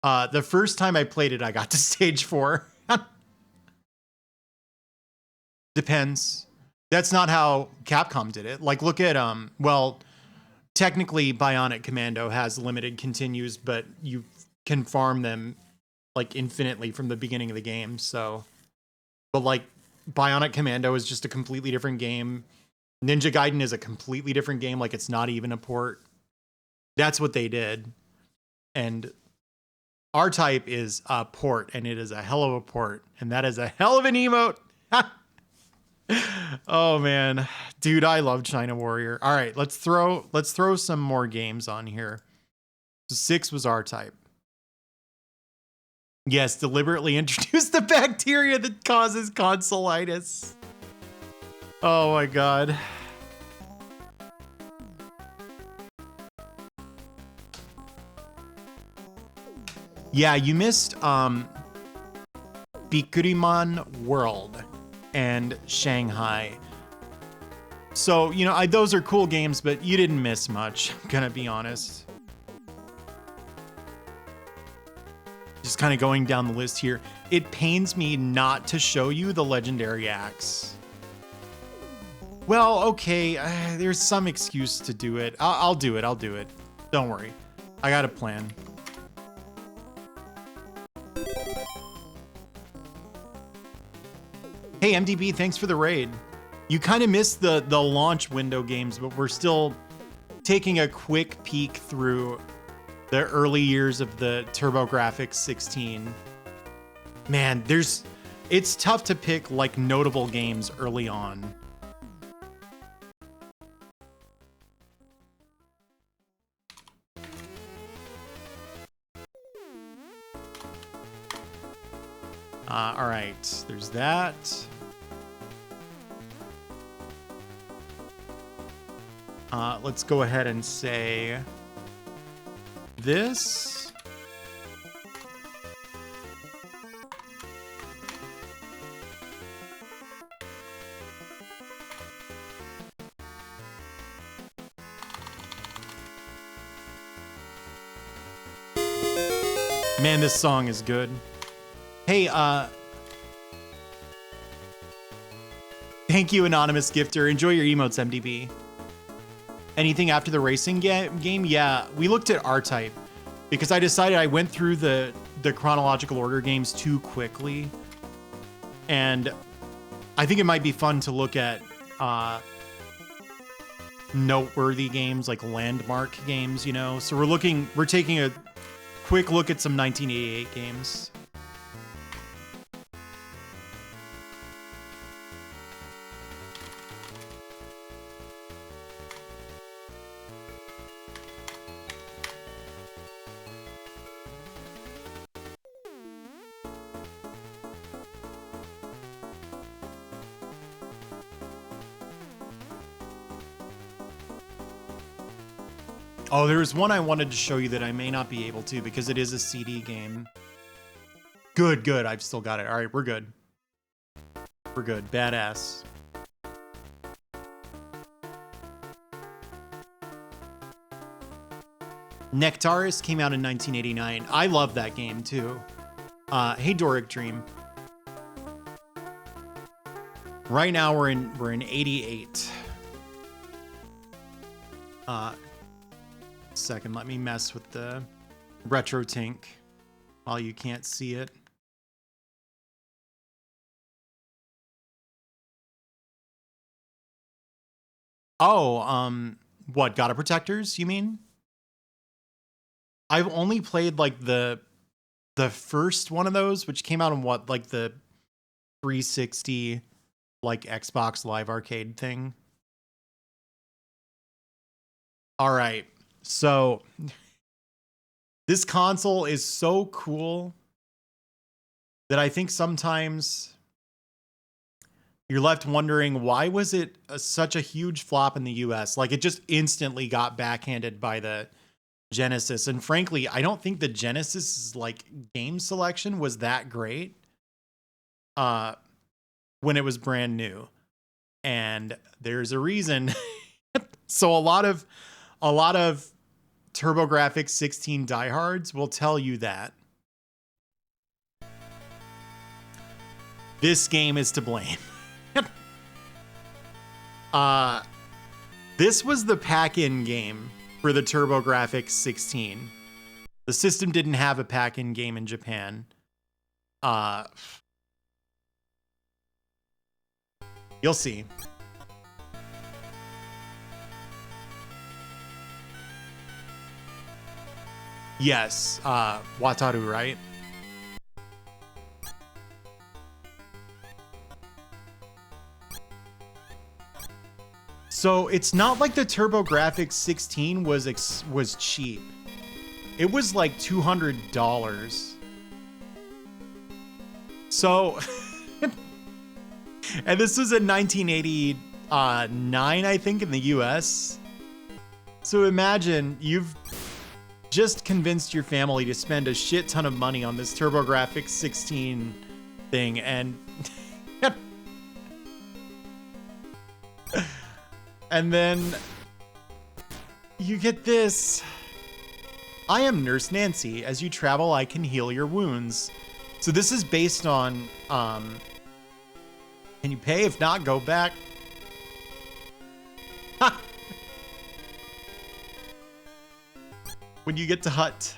The first time I played it, I got to stage 4. Depends. That's not how Capcom did it. Like, look at well, technically Bionic Commando has limited continues, but you can farm them like infinitely from the beginning of the game. So, but like Bionic Commando is just a completely different game. Ninja Gaiden is a completely different game. Like, it's not even a port. That's what they did. And R-Type is a port, and it is a hell of a port, and that is a hell of an emote. Oh man, dude, I love China Warrior. All right, let's throw some more games on here. So 6 was R-Type. Yes, deliberately introduce the bacteria that causes consolitis. Oh my god. Yeah, you missed Bikuriman World and Shanghai. So, you know, those are cool games, but you didn't miss much, I'm gonna be honest. Just kind of going down the list here. It pains me not to show you the legendary axe. Well, okay, there's some excuse to do it. I'll do it. I'll do it. Don't worry. I got a plan. Hey, MDB, thanks for the raid. You kind of missed the launch window games, but we're still taking a quick peek through the early years of the TurboGrafx 16. Man, it's tough to pick like notable games early on. All right, there's that. Let's go ahead and say this. Man, this song is good. Hey, thank you, Anonymous Gifter. Enjoy your emotes, MDB. Anything after the racing game? Yeah, we looked at R-Type because I decided I went through the chronological order games too quickly. And I think it might be fun to look at noteworthy games, like landmark games, you know? So we're taking a quick look at some 1988 games. Oh, there's one I wanted to show you that I may not be able to because it is a CD game. Good. I've still got it. All right, we're good. We're good. Badass. Nectaris came out in 1989. I love that game too. Hey, Doric Dream. Right now we're in 88. Second, let me mess with the RetroTink while you can't see it. Oh, what, Gotta Protectors, you mean? I've only played like the first one of those, which came out on what, like the 360 like Xbox Live Arcade thing. All right. So this console is so cool that I think sometimes you're left wondering, why was it such a huge flop in the US? Like, it just instantly got backhanded by the Genesis. And frankly, I don't think the Genesis like game selection was that great when it was brand new. And there's a reason. So a lot of TurboGrafx 16 diehards will tell you that this game is to blame. This was the pack-in game for the TurboGrafx 16. The system didn't have a pack-in game in Japan. You'll see. Yes, Wataru, right? So it's not like the TurboGrafx 16 was cheap. It was like $200. So, and this was in 1989, I think, in the US. So imagine you've just convinced your family to spend a shit ton of money on this TurboGrafx 16 thing, and and then you get this. I am Nurse Nancy. As you travel, I can heal your wounds. So this is based on, can you pay? If not, go back. Ha! When you get to Hut.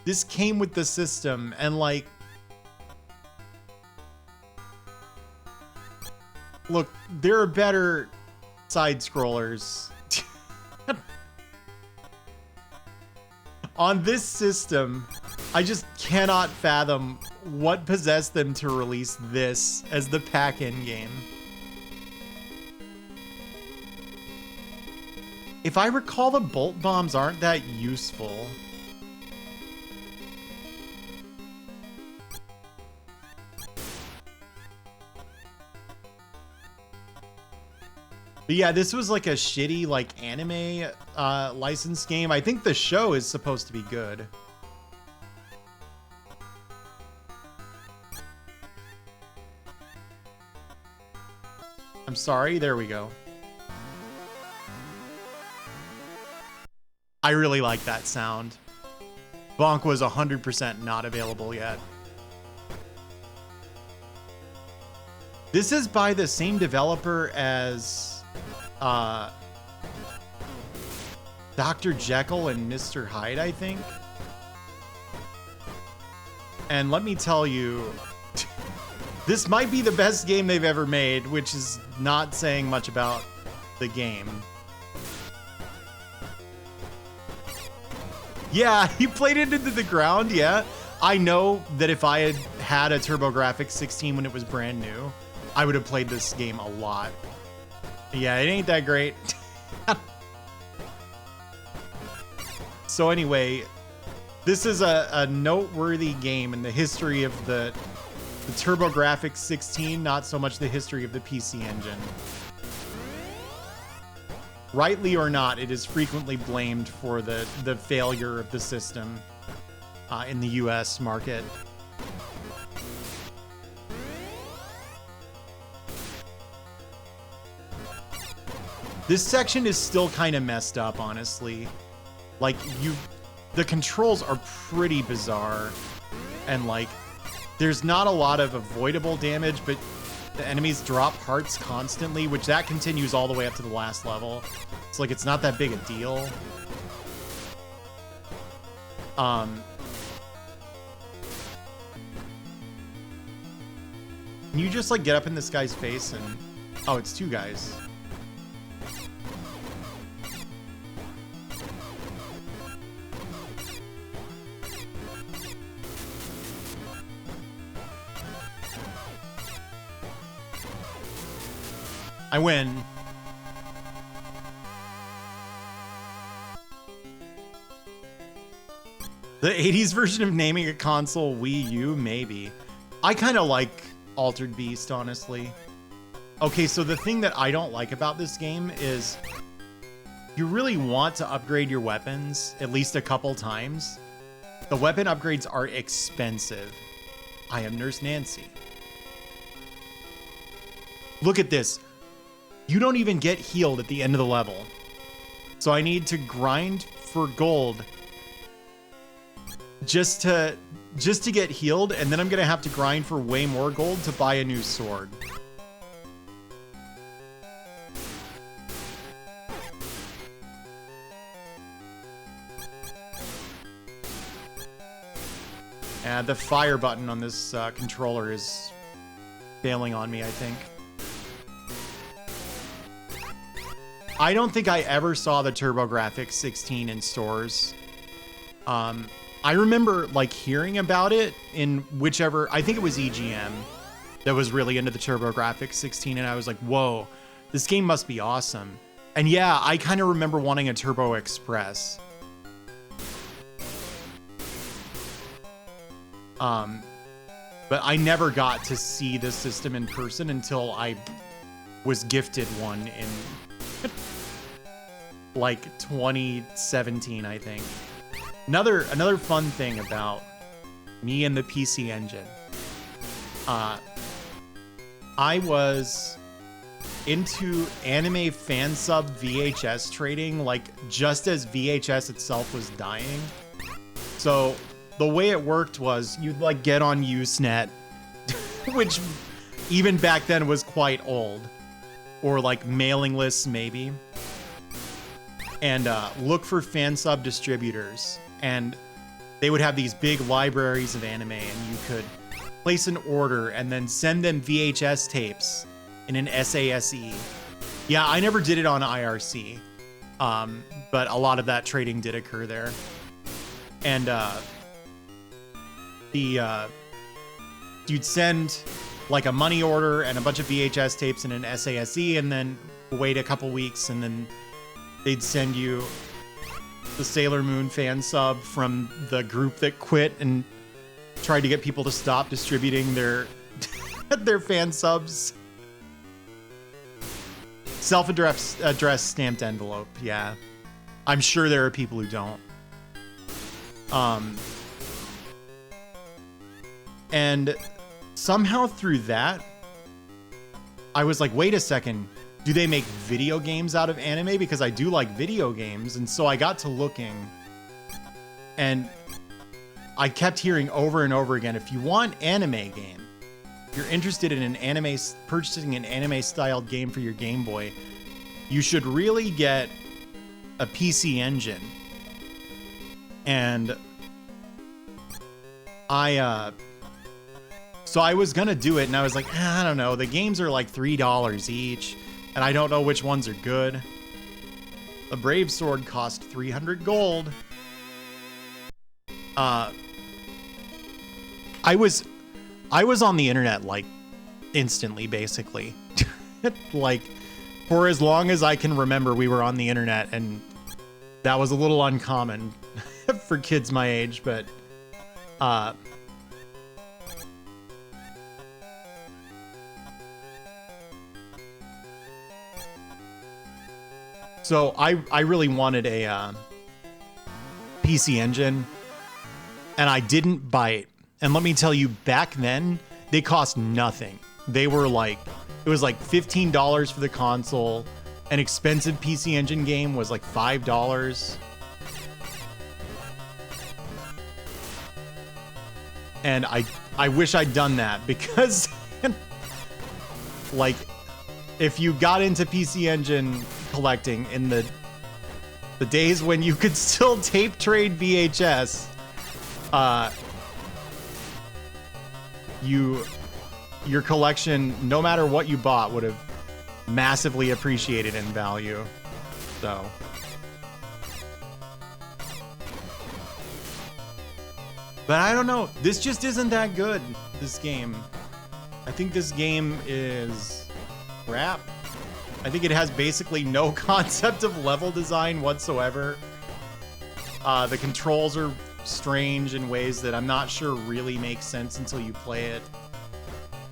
This came with the system, and like, look, there are better side scrollers. On this system, I just cannot fathom what possessed them to release this as the pack-in game. If I recall, the bolt bombs aren't that useful. But yeah, this was like a shitty like anime licensed game. I think the show is supposed to be good. I'm sorry, there we go. I really like that sound. Bonk was 100% not available yet. This is by the same developer as Dr. Jekyll and Mr. Hyde, I think. And let me tell you, this might be the best game they've ever made, which is not saying much about the game. Yeah, he played it into the ground, yeah. I know that if I had had a TurboGrafx 16 when it was brand new, I would have played this game a lot. Yeah, it ain't that great. So anyway, this is a noteworthy game in the history of the TurboGrafx 16, not so much the history of the PC Engine. Rightly or not, it is frequently blamed for the failure of the system in the US market. This section is still kind of messed up, honestly. Like, the controls are pretty bizarre. And like, there's not a lot of avoidable damage, but the enemies drop hearts constantly, which that continues all the way up to the last level. It's like, it's not that big a deal. Can you just like get up in this guy's face and... Oh, it's two guys. I win. The 80s version of naming a console Wii U, maybe. I kind of like Altered Beast, honestly. Okay, so the thing that I don't like about this game is you really want to upgrade your weapons at least a couple times. The weapon upgrades are expensive. I am Nurse Nancy. Look at this. You don't even get healed at the end of the level. So I need to grind for gold just to get healed, and then I'm gonna have to grind for way more gold to buy a new sword. And the fire button on this controller is failing on me, I think. I don't think I ever saw the TurboGrafx 16 in stores. I remember like hearing about it in whichever, I think it was EGM that was really into the TurboGrafx 16, and I was like, whoa, this game must be awesome. And yeah, I kind of remember wanting a Turbo Express. But I never got to see the system in person until I was gifted one in like 2017, I think. Another fun thing about me and the PC Engine. I was into anime fan sub VHS trading, like just as VHS itself was dying. So the way it worked was you'd like get on Usenet, which even back then was quite old, or like mailing lists maybe, and look for fan sub distributors, and they would have these big libraries of anime, and you could place an order and then send them VHS tapes in an SASE. Yeah, I never did it on IRC, but a lot of that trading did occur there. And you'd send like a money order and a bunch of VHS tapes in an SASE, and then wait a couple weeks, and then they'd send you the Sailor Moon fan sub from the group that quit and tried to get people to stop distributing their their fan subs. Self-addressed stamped envelope, yeah. I'm sure there are people who don't. And somehow through that, I was like, wait a second, do they make video games out of anime? Because I do like video games. And so I got to looking, and I kept hearing over and over again, if you want anime game, if you're interested in purchasing an anime styled game for your Game Boy, you should really get a PC Engine. And so I was gonna do it, and I was like, I don't know, the games are like $3 each, and I don't know which ones are good. The Brave Sword cost 300 gold. I was on the internet like instantly, basically. Like for as long as I can remember, we were on the internet, and that was a little uncommon for kids my age, but so I really wanted a PC Engine, and I didn't bite. And let me tell you, back then, they cost nothing. They were like, it was like $15 for the console. An expensive PC Engine game was like $5. And I wish I'd done that, because like, if you got into PC Engine collecting in the days when you could still tape trade VHS, your collection, no matter what you bought, would have massively appreciated in value. So but I don't know, this just isn't that good, this game. I think this game is crap. I think it has basically no concept of level design whatsoever. The controls are strange in ways that I'm not sure really make sense until you play it.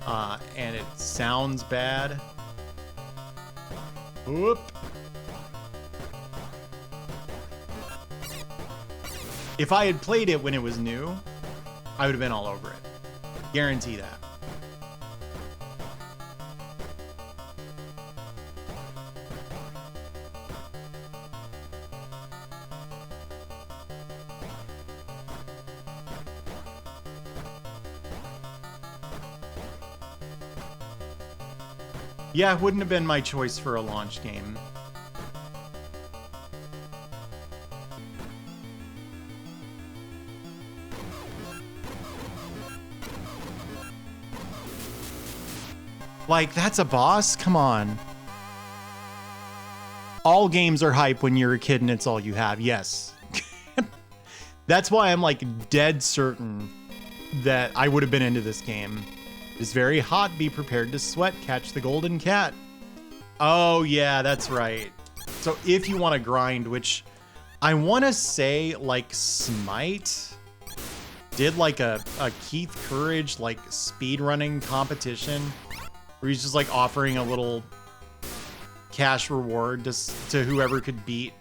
And it sounds bad. Whoop. If I had played it when it was new, I would have been all over it. Guarantee that. Yeah, it wouldn't have been my choice for a launch game. Like, that's a boss? Come on. All games are hype when you're a kid and it's all you have. Yes. That's why I'm like dead certain that I would have been into this game. It's very hot. Be prepared to sweat. Catch the golden cat. Oh, yeah, that's right. So if you want to grind, which I want to say like Smite did like a Keith Courage like speedrunning competition where he's just like offering a little cash reward to whoever could beat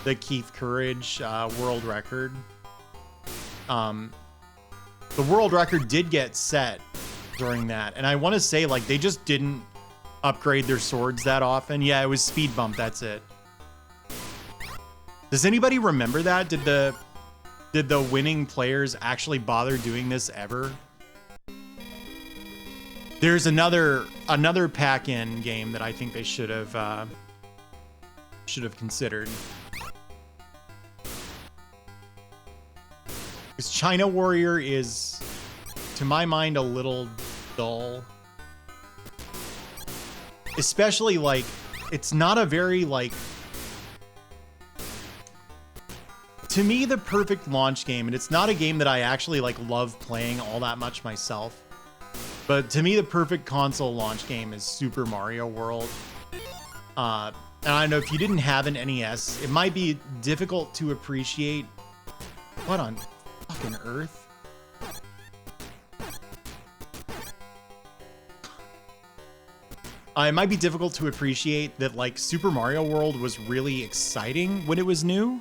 the Keith Courage world record. The world record did get set during that, and I want to say like they just didn't upgrade their swords that often. Yeah, it was speed bump, that's it. Does anybody remember that? Did the winning players actually bother doing this ever? There's another pack-in game that I think they should have considered. Because China Warrior is, to my mind, a little dull. Especially, like, it's not a very, like... To me, the perfect launch game, and it's not a game that I actually, like, love playing all that much myself, but to me, the perfect console launch game is Super Mario World. And I don't know, if you didn't have an NES, it might be difficult to appreciate... What on fucking earth? It might be difficult to appreciate that, like, Super Mario World was really exciting when it was new.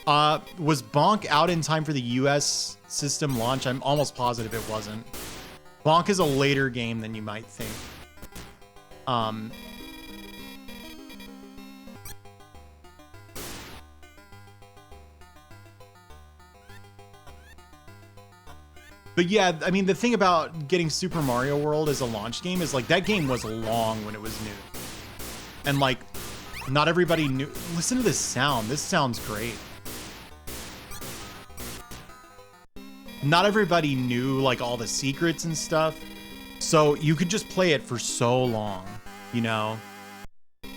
Was Bonk out in time for the US system launch? I'm almost positive it wasn't. Bonk is a later game than you might think. But yeah, I mean, the thing about getting Super Mario World as a launch game is, like, that game was long when it was new. And, like, not everybody knew. Listen to this sound. This sounds great. Not everybody knew, like, all the secrets and stuff. So you could just play it for so long, you know? And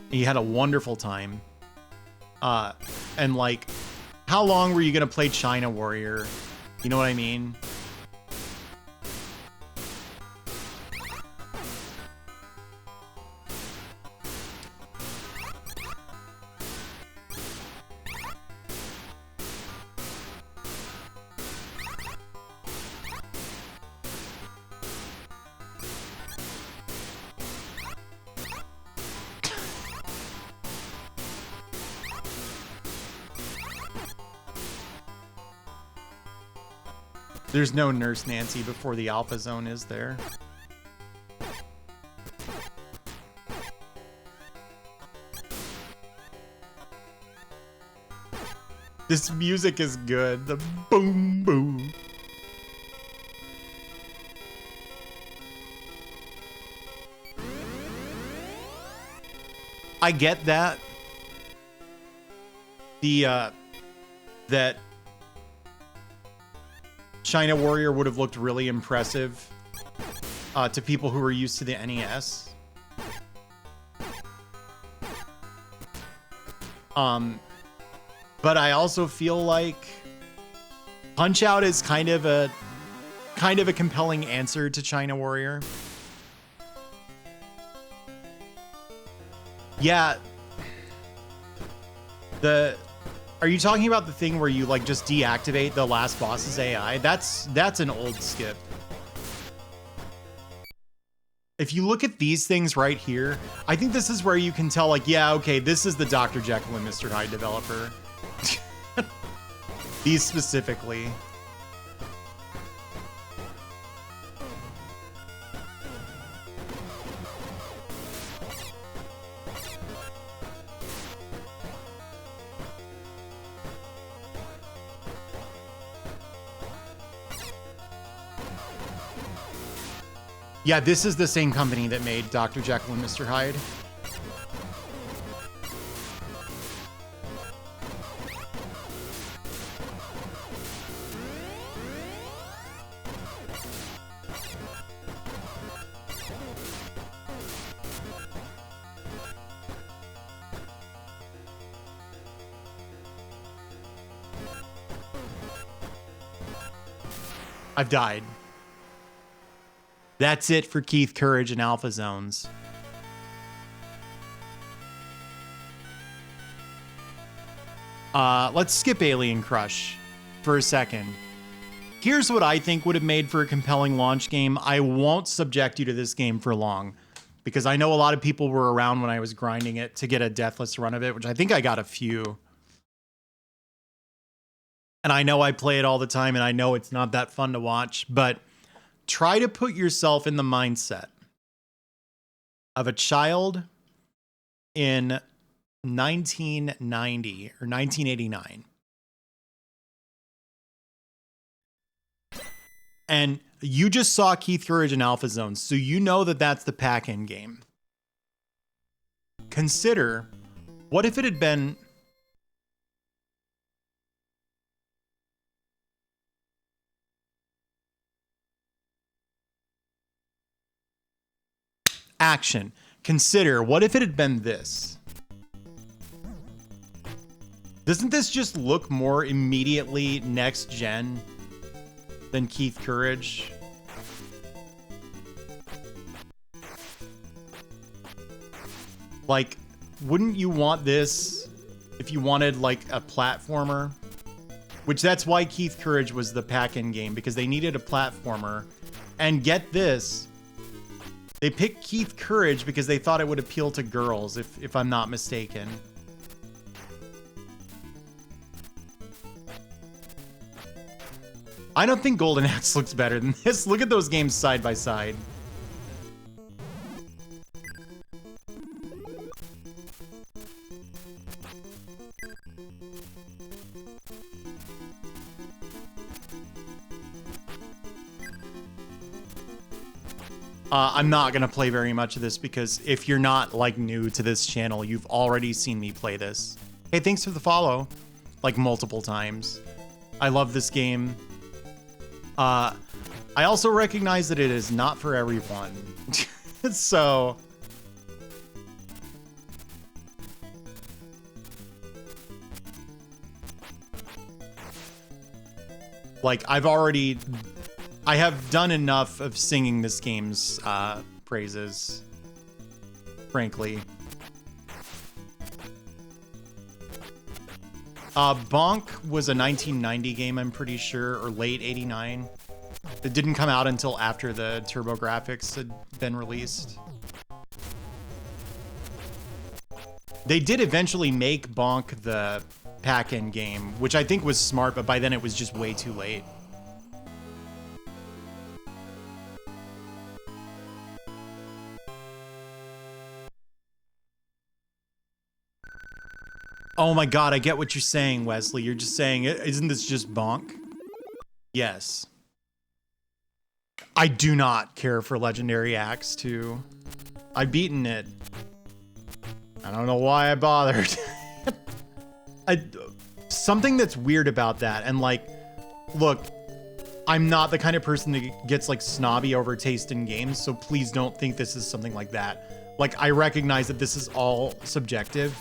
you had a wonderful time. And, like, how long were you going to play China Warrior? You know what I mean? There's no Nurse Nancy before the Alpha Zone, is there? This music is good. The boom boom. I get that. That China Warrior would have looked really impressive to people who were used to the NES. But I also feel like Punch-Out is kind of a compelling answer to China Warrior. Yeah. Are you talking about the thing where you, like, just deactivate the last boss's AI? That's an old skip. If you look at these things right here, I think this is where you can tell, like, yeah, okay, this is the Dr. Jekyll and Mr. Hyde developer. These specifically. Yeah, this is the same company that made Dr. Jekyll and Mr. Hyde. I've died. That's it for Keith Courage and Alpha Zones. Let's skip Alien Crush for a second. Here's what I think would have made for a compelling launch game. I won't subject you to this game for long, because I know a lot of people were around when I was grinding it to get a deathless run of it, which I think I got a few. And I know I play it all the time, and I know it's not that fun to watch, but try to put yourself in the mindset of a child in 1990 or 1989. And you just saw Keith Courage in Alpha Zone, so you know that that's the pack-in game. Consider, what if it had been... Action. Consider, what if it had been this? Doesn't this just look more immediately next gen than Keith Courage? Like, wouldn't you want this if you wanted like a platformer? Which that's why Keith Courage was the pack-in game, because they needed a platformer. And get this, they picked Keith Courage because they thought it would appeal to girls, if I'm not mistaken. I don't think Golden Axe looks better than this. Look at those games side by side. I'm not going to play very much of this because if you're not like new to this channel, you've already seen me play this. Hey, thanks for the follow. Like multiple times. I love this game. I also recognize that it is not for everyone. So... like, I have done enough of singing this game's praises, frankly. Bonk was a 1990 game, I'm pretty sure, or late 89. It didn't come out until after the TurboGrafx had been released. They did eventually make Bonk the pack-in game, which I think was smart, but by then it was just way too late. Oh my god, I get what you're saying, Wesley. You're just saying, isn't this just Bonk? Yes. I do not care for Legendary Axe 2. I've beaten it. I don't know why I bothered. Something that's weird about that, and like, look, I'm not the kind of person that gets like snobby over taste in games, so please don't think this is something like that. Like, I recognize that this is all subjective.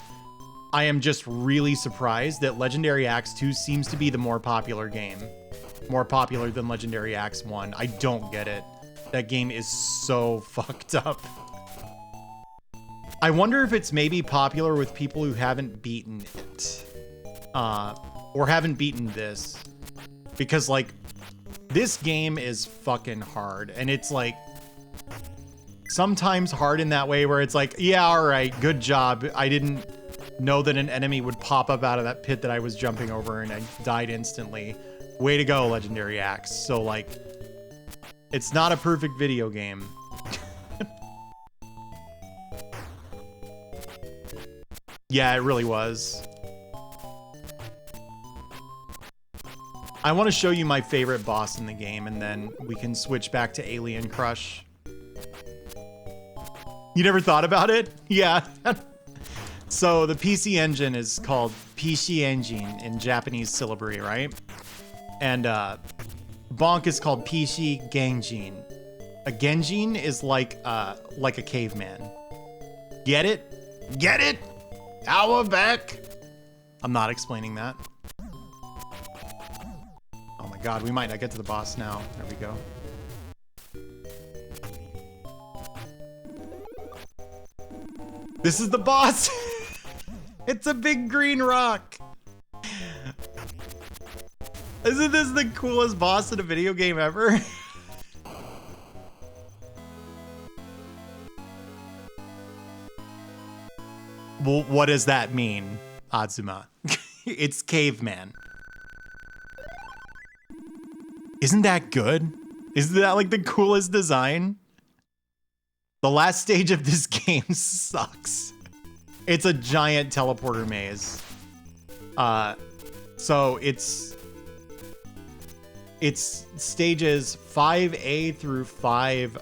I am just really surprised that Legendary Axe 2 seems to be the more popular game. More popular than Legendary Axe 1. I don't get it. That game is so fucked up. I wonder if it's maybe popular with people who haven't beaten it. Or haven't beaten this. Because, like, this game is fucking hard. And it's, like, sometimes hard in that way where it's like, yeah, alright, good job. I didn't know that an enemy would pop up out of that pit that I was jumping over and I died instantly. Way to go, Legendary Axe. So, like, it's not a perfect video game. Yeah, it really was. I want to show you my favorite boss in the game, and then we can switch back to Alien Crush. You never thought about it? Yeah. So the PC Engine is called PC Engine in Japanese syllabary, right? And Bonk is called PC Genjin. A Genjin is like a caveman. Get it? Get it? Hour back. I'm not explaining that. Oh my god, we might not get to the boss now. There we go. This is the boss. It's a big green rock. Isn't this the coolest boss in a video game ever? Well, what does that mean, Azuma? It's caveman. Isn't that good? Isn't that like the coolest design? The last stage of this game sucks. It's a giant teleporter maze. So it's stages 5A through 5Q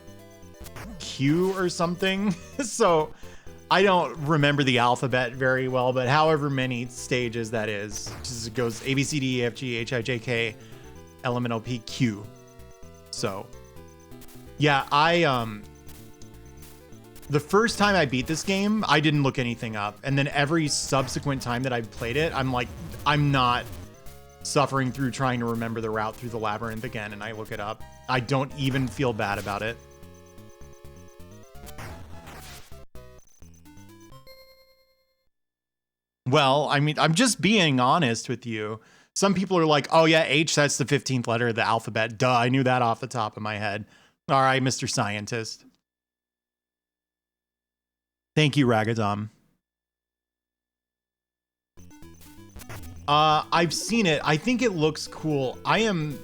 or something. So I don't remember the alphabet very well, but however many stages that is, it goes A, B, C, D, E, F, G, H, I, J, K, L, M, N, O, P, Q. So yeah, the first time I beat this game, I didn't look anything up. And then every subsequent time that I played it, I'm like, I'm not suffering through trying to remember the route through the labyrinth again. And I look it up. I don't even feel bad about it. Well, I mean, I'm just being honest with you. Some people are like, oh yeah, H, that's the 15th letter of the alphabet. Duh, I knew that off the top of my head. All right, Mr. Scientist. Thank you, Ragadom. I've seen it. I think it looks cool. I am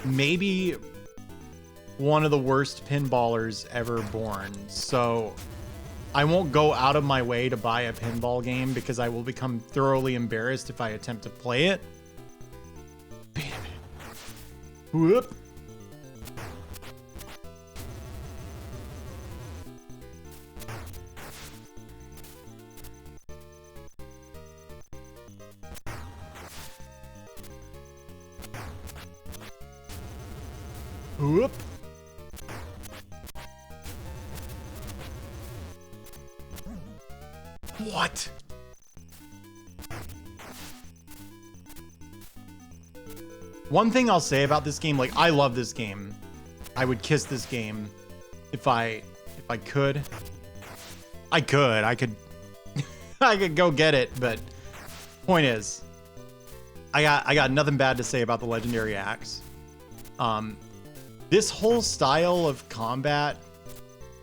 maybe one of the worst pinballers ever born. So I won't go out of my way to buy a pinball game because I will become thoroughly embarrassed if I attempt to play it. Whoop. Whoop. What? One thing I'll say about this game, like, I love this game. I would kiss this game if I could. I could I could go get it, but point is, I got nothing bad to say about the legendary axe. This whole style of combat,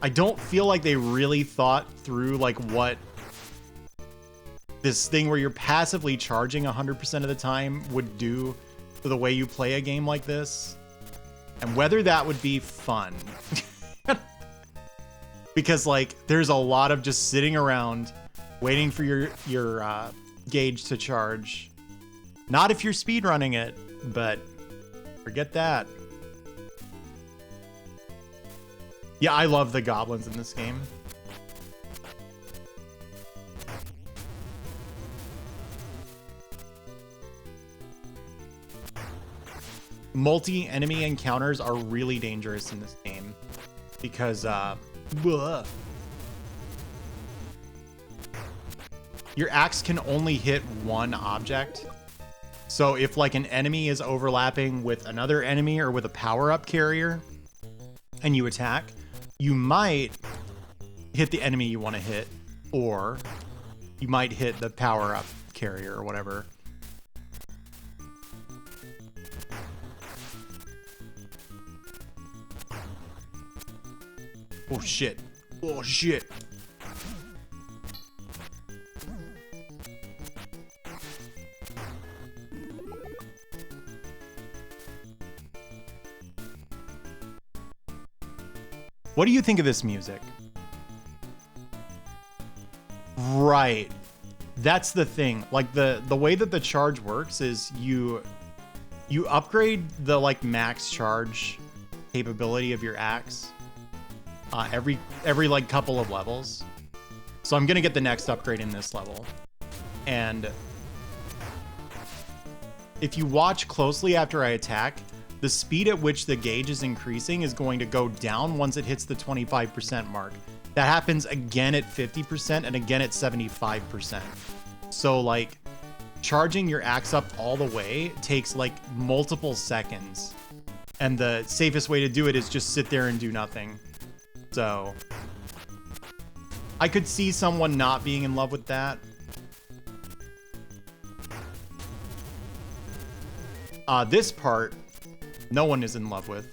I don't feel like they really thought through like what this thing where you're passively charging 100% of the time would do for the way you play a game like this, and whether that would be fun. Because like there's a lot of just sitting around waiting for your gauge to charge. Not if you're speedrunning it, but forget that. Yeah, I love the goblins in this game. Multi-enemy encounters are really dangerous in this game because your axe can only hit one object. So if like an enemy is overlapping with another enemy or with a power-up carrier and you attack, you might hit the enemy you want to hit, or you might hit the power-up carrier or whatever. Oh shit. Oh shit. What do you think of this music? Right. That's the thing. Like the way that the charge works is you upgrade the like max charge capability of your axe every like couple of levels. So I'm gonna get the next upgrade in this level. And if you watch closely after I attack, the speed at which the gauge is increasing is going to go down once it hits the 25% mark. That happens again at 50% and again at 75%. So like charging your axe up all the way takes like multiple seconds. And the safest way to do it is just sit there and do nothing. So I could see someone not being in love with that. This part, no one is in love with.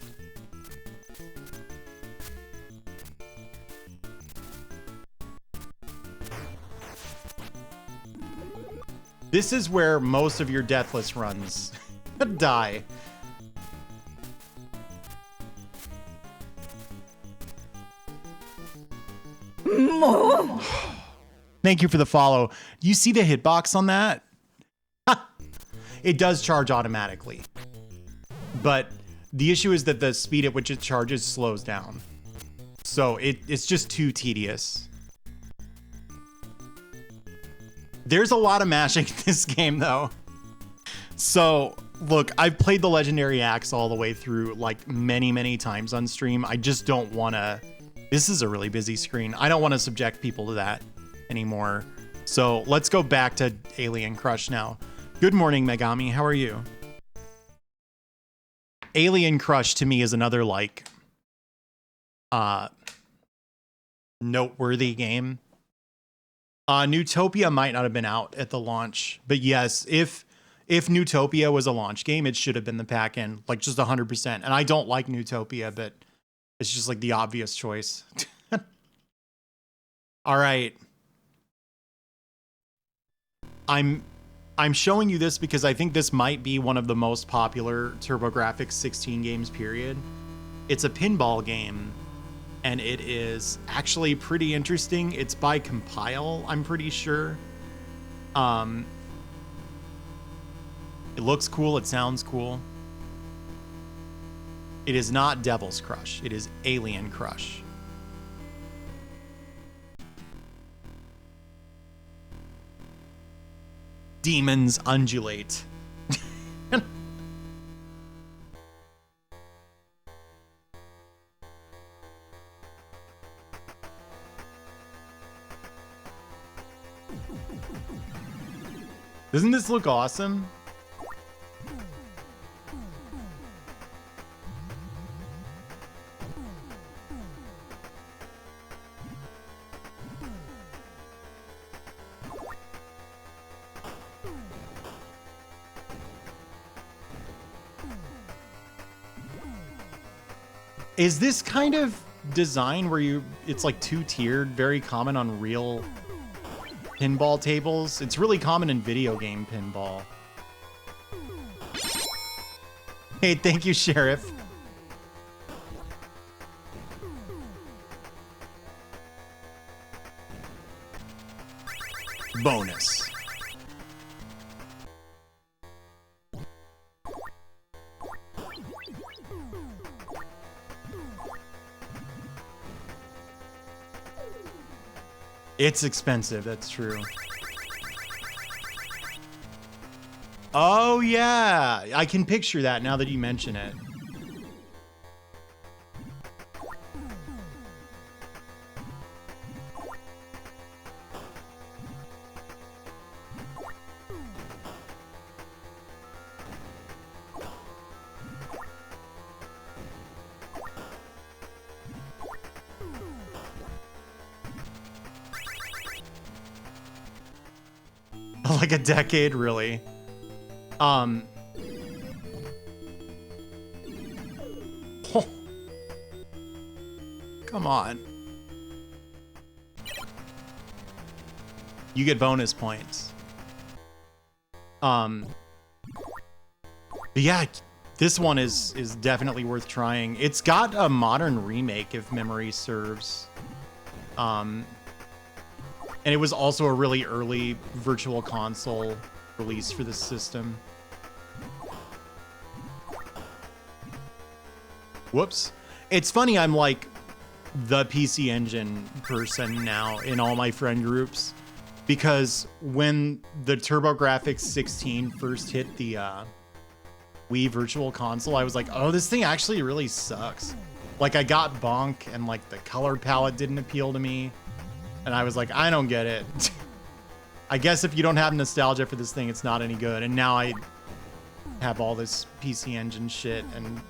This is where most of your deathless runs die. Thank you for the follow. Do you see the hitbox on that? It does charge automatically. But the issue is that the speed at which it charges slows down. So it's just too tedious. There's a lot of mashing in this game, though. So, look, I've played the Legendary Axe all the way through, like, many, many times on stream. I just don't want to... This is a really busy screen. I don't want to subject people to that anymore. So, let's go back to Alien Crush now. Good morning, Megami. How are you? Alien Crush, to me, is another, like, noteworthy game. Newtopia might not have been out at the launch, but yes, if Newtopia was a launch game, it should have been the pack-in, like just 100%. And I don't like Newtopia, but it's just like the obvious choice. All right. I'm showing you this because I think this might be one of the most popular TurboGrafx 16 games, period. It's a pinball game, and it is actually pretty interesting. It's by Compile, I'm pretty sure. It looks cool. It sounds cool. It is not Devil's Crush. It is Alien Crush. Demons undulate. Doesn't this look awesome? Is this kind of design where it's like two-tiered, very common on real pinball tables? It's really common in video game pinball. Hey, thank you, Sheriff. Bonus. It's expensive, that's true. Oh, yeah. I can picture that now that you mention it. Like a decade, really. Oh. Come on. You get bonus points. But yeah, this one is definitely worth trying. It's got a modern remake, if memory serves. And it was also a really early virtual console release for the system. Whoops. It's funny, I'm like the PC Engine person now in all my friend groups, because when the TurboGrafx 16 first hit the Wii Virtual Console, I was like, oh, this thing actually really sucks. Like, I got bonk and like the color palette didn't appeal to me. And I was like, I don't get it. I guess if you don't have nostalgia for this thing, it's not any good. And now I have all this PC Engine shit and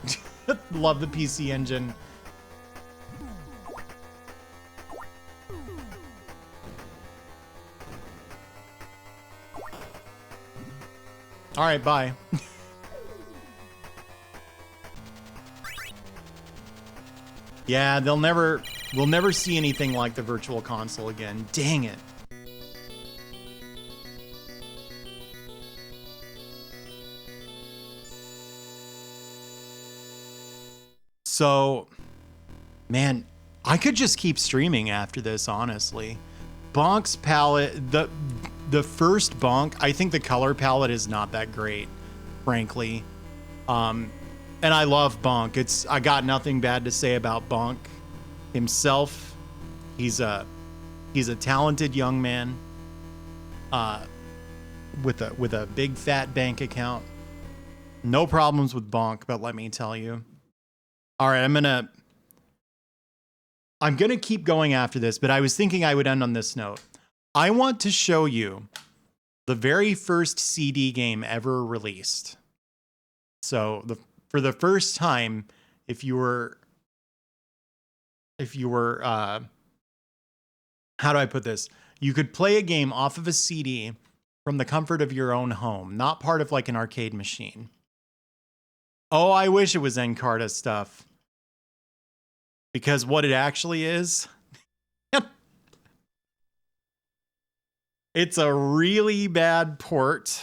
love the PC Engine. All right, bye. Yeah, we'll never see anything like the Virtual Console again. Dang it. So, man, I could just keep streaming after this, honestly. Bonk's palette, the first Bonk, I think the color palette is not that great, frankly. And I love Bonk. I got nothing bad to say about Bonk himself. He's a talented young man with a big fat bank account. No problems with Bonk, but let me tell you. All right, I'm gonna keep going after this, but I was thinking I would end on this note. I want to show you the very first CD game ever released. So for the first time, if you were how do I put this? You could play a game off of a CD from the comfort of your own home, not part of like an arcade machine. Oh, I wish it was Encarta stuff. Because what it actually is, it's a really bad port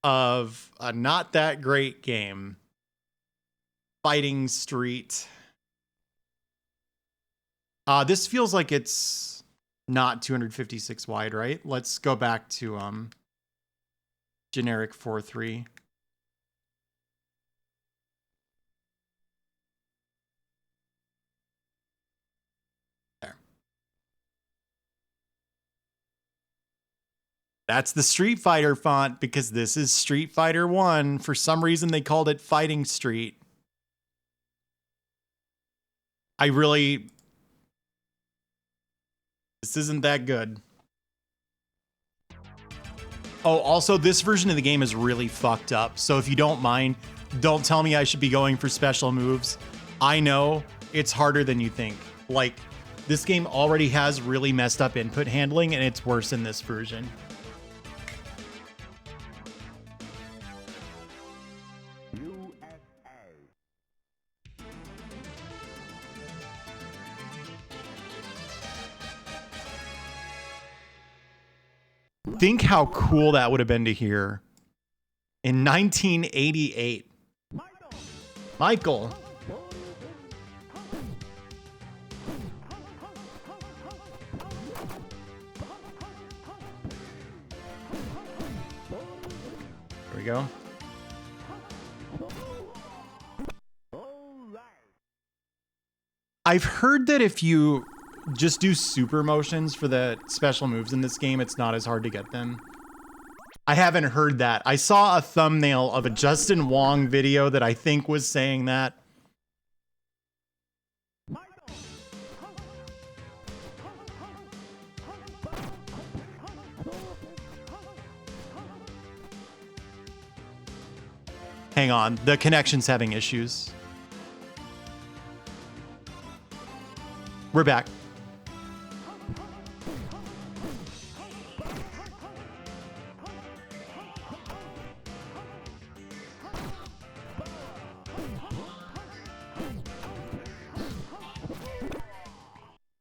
of a not that great game, Fighting Street. This feels like it's not 256 wide, right? Let's go back to generic 4.3. That's the Street Fighter font because this is Street Fighter 1. For some reason, they called it Fighting Street. This isn't that good. Oh, also, this version of the game is really fucked up. So if you don't mind, don't tell me I should be going for special moves. I know it's harder than you think. Like, this game already has really messed up input handling, and it's worse in this version. Think how cool that would have been to hear in 1988. Michael. Here we go. I've heard that if you just do super motions for the special moves in this game, it's not as hard to get them. I haven't heard that. I saw a thumbnail of a Justin Wong video that I think was saying that. Hang on, the connection's having issues. We're back.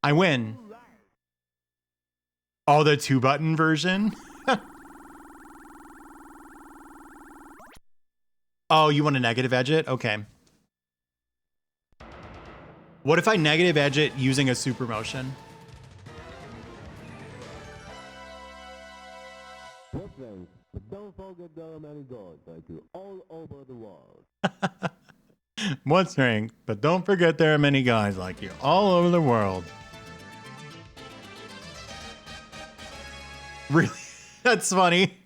I win. Oh, the 2-button version? Oh, you want to negative edge it? Okay. What if I negative edge it using a super motion? Don't forget there are many gods like you all over the world. What's ranked? But don't forget there are many guys like you all over the world. Really? That's funny.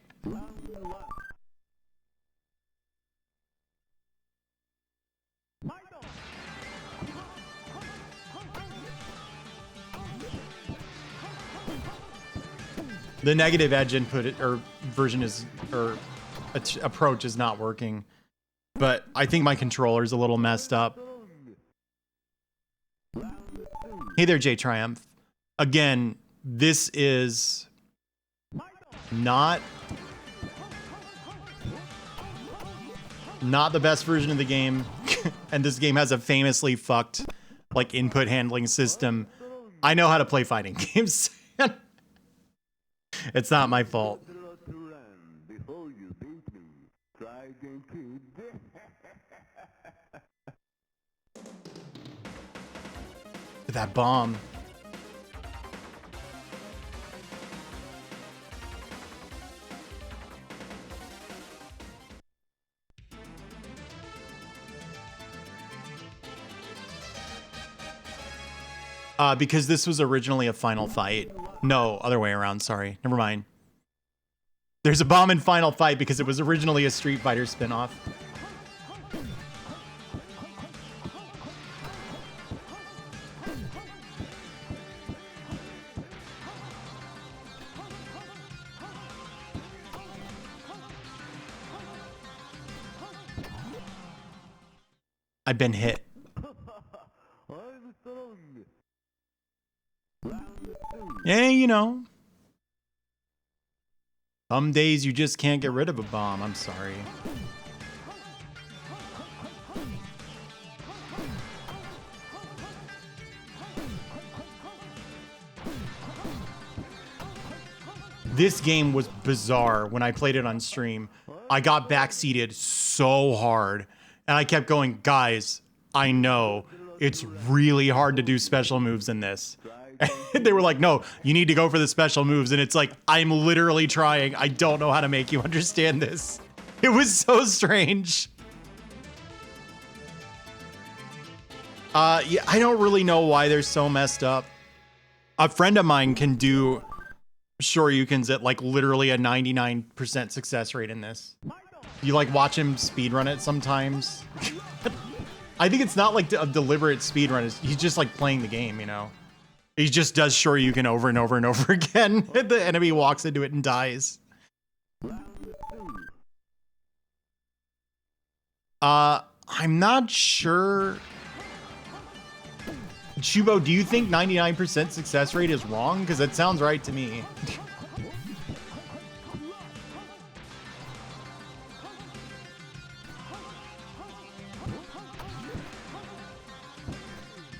The negative edge input or version is, or approach is not working, but I think my controller is a little messed up. Hey there, J Triumph. Again, this is not the best version of the game, and this game has a famously fucked like input handling system. I know how to play fighting games. It's not my fault. that bomb. Because this was originally a final fight. No, other way around, sorry. Never mind. There's a bomb in Final Fight because it was originally a Street Fighter spinoff. I've been hit. I'm strong. Yeah, you know. Some days you just can't get rid of a bomb. I'm sorry. This game was bizarre when I played it on stream. I got backseated so hard. And I kept going, guys, I know it's really hard to do special moves in this. And they were like, no, you need to go for the special moves. And it's like, I'm literally trying. I don't know how to make you understand this. It was so strange. Yeah, I don't really know why they're so messed up. A friend of mine can do Shoryukens at like literally a 99% success rate in this. You like watch him speedrun it sometimes. I think it's not like a deliberate speedrun. He's just like playing the game, you know? He just does Shoryuken over and over and over again. The enemy walks into it and dies. I'm not sure. Chubo, do you think 99% success rate is wrong? Because it sounds right to me.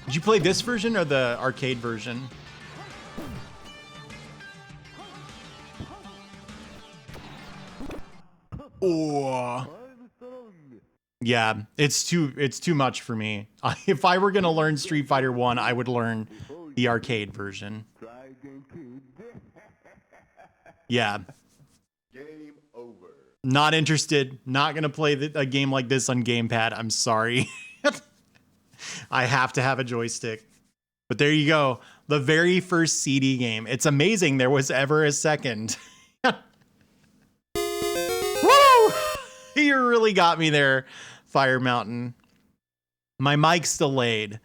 Did you play this version or the arcade version? Oh. Yeah, it's too much for me. If I were gonna learn Street Fighter 1, I would learn the arcade version. Yeah. Game over. Not interested. Not gonna play a game like this on gamepad. I'm sorry. I have to have a joystick. But there you go. The very first CD game. It's amazing there was ever a second. Woo! You really got me there, Fire Mountain. My mic's delayed,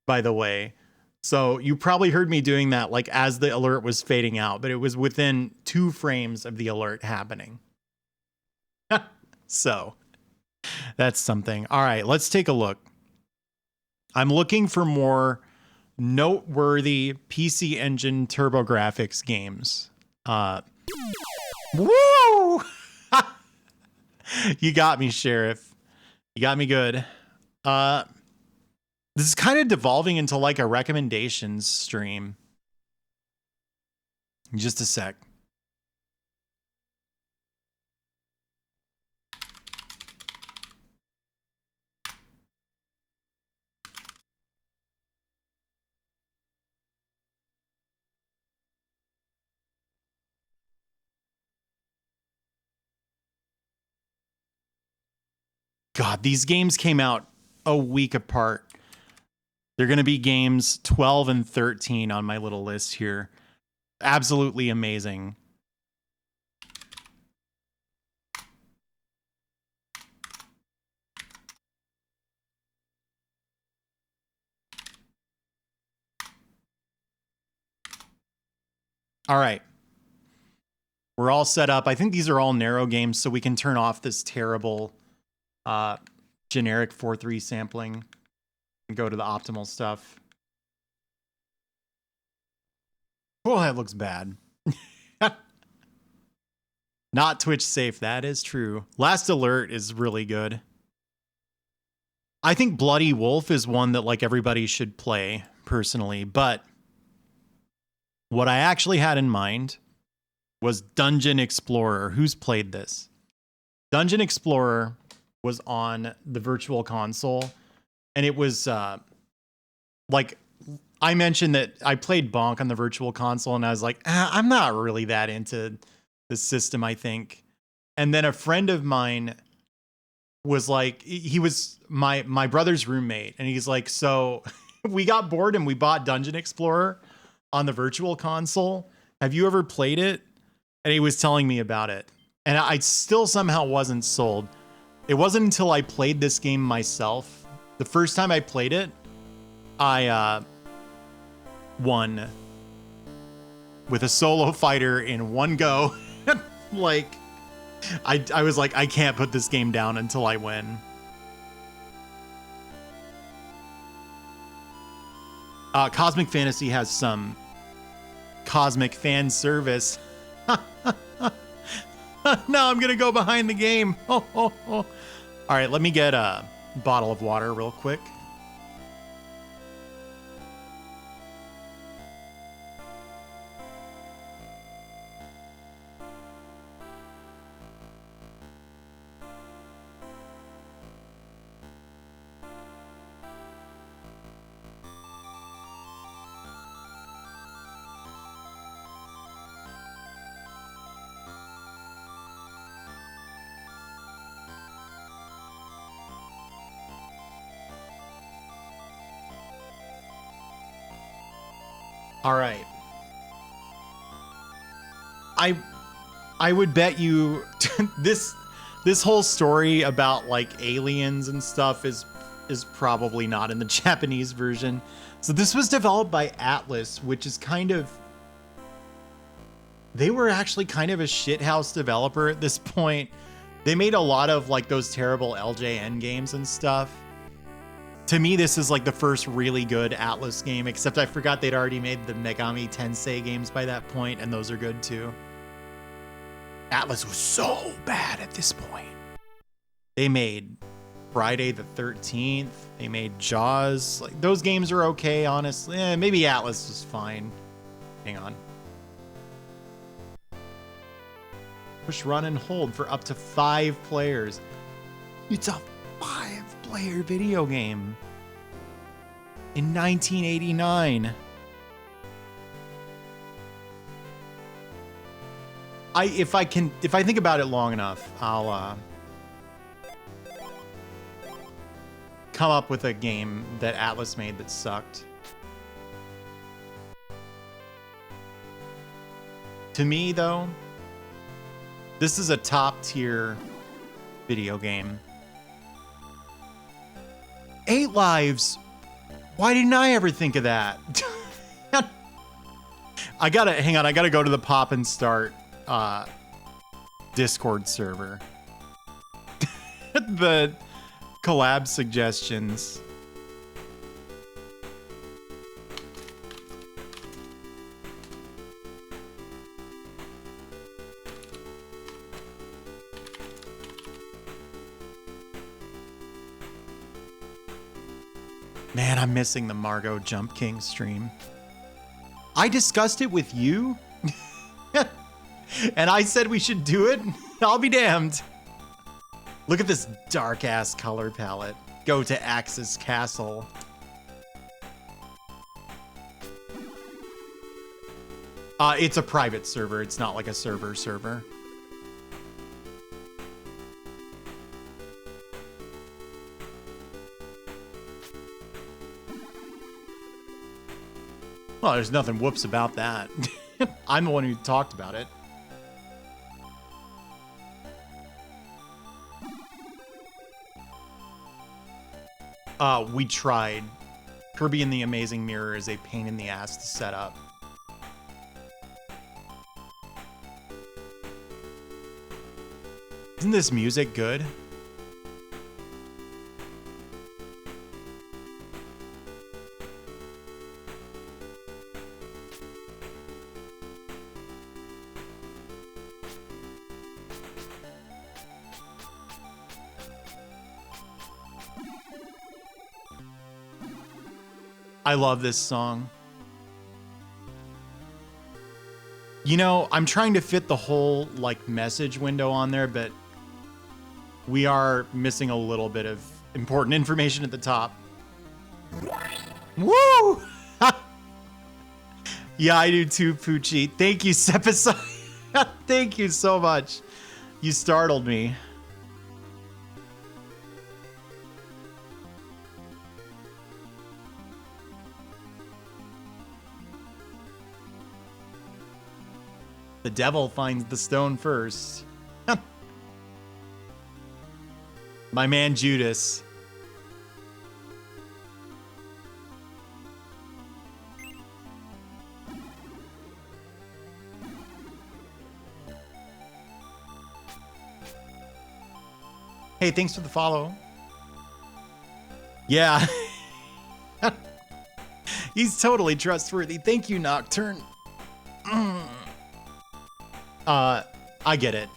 by the way. So you probably heard me doing that like as the alert was fading out, but it was within 2 frames of the alert happening. So that's something. All right, let's take a look. I'm looking for more noteworthy PC Engine TurboGrafx games. Woo! You got me, Sheriff. You got me good. This is kind of devolving into like a recommendations stream. Just a sec. God, these games came out a week apart. They're going to be games 12 and 13 on my little list here. Absolutely amazing. All right. We're all set up. I think these are all narrow games, so we can turn off this terrible generic 4:3 sampling and go to the optimal stuff. Oh, that looks bad. Not Twitch safe. That is true. Last Alert is really good. I think Bloody Wolf is one that like everybody should play personally, but what I actually had in mind was Dungeon Explorer. Who's played this? Dungeon Explorer was on the Virtual Console, and it was like I mentioned that I played Bonk on the Virtual Console, and I was like, I'm not really that into the system, I think. And then a friend of mine was like, he was my brother's roommate, and he's like, so we got bored and we bought Dungeon Explorer on the Virtual Console. Have you ever played it? And he was telling me about it, and I still somehow wasn't sold. It wasn't until I played this game myself. The first time I played it, I won with a solo fighter in one go. Like, I was like, I can't put this game down until I win. Cosmic Fantasy has some cosmic fan service. No, I'm gonna go behind the game. All right, let me get a bottle of water real quick. All right. I would bet you this whole story about like aliens and stuff is probably not in the Japanese version. So this was developed by Atlus, which is kind of, they were actually kind of a shithouse developer at this point. They made a lot of like those terrible LJN games and stuff. To me, this is like the first really good Atlus game, except I forgot they'd already made the Megami Tensei games by that point, and those are good too. Atlus was so bad at this point. They made Friday the 13th. They made Jaws. Like, those games are okay, honestly. Maybe Atlus was fine. Hang on. Push, run, and hold for up to 5 players. It's a 5-player video game in 1989. If I think about it long enough, I'll come up with a game that Atlus made that sucked. To me, though, this is a top tier video game. 8 Lives. Why didn't I ever think of that? I gotta go to the Pop and Start Discord server. The collab suggestions. Man, I'm missing the Margot Jump King stream. I discussed it with you? And I said we should do it? I'll be damned. Look at this dark-ass color palette. Go to Axis Castle. It's a private server. It's not like a server. Well, there's nothing whoops about that. I'm the one who talked about it. We tried. Kirby and the Amazing Mirror is a pain in the ass to set up. Isn't this music good? I love this song. You know, I'm trying to fit the whole like message window on there, but we are missing a little bit of important information at the top. Woo! Yeah, I do too, Poochie. Thank you, Sepasai. Thank you so much. You startled me. The devil finds the stone first. My man Judas. Hey, thanks for the follow. Yeah. He's totally trustworthy. Thank you, Nocturne. I get it.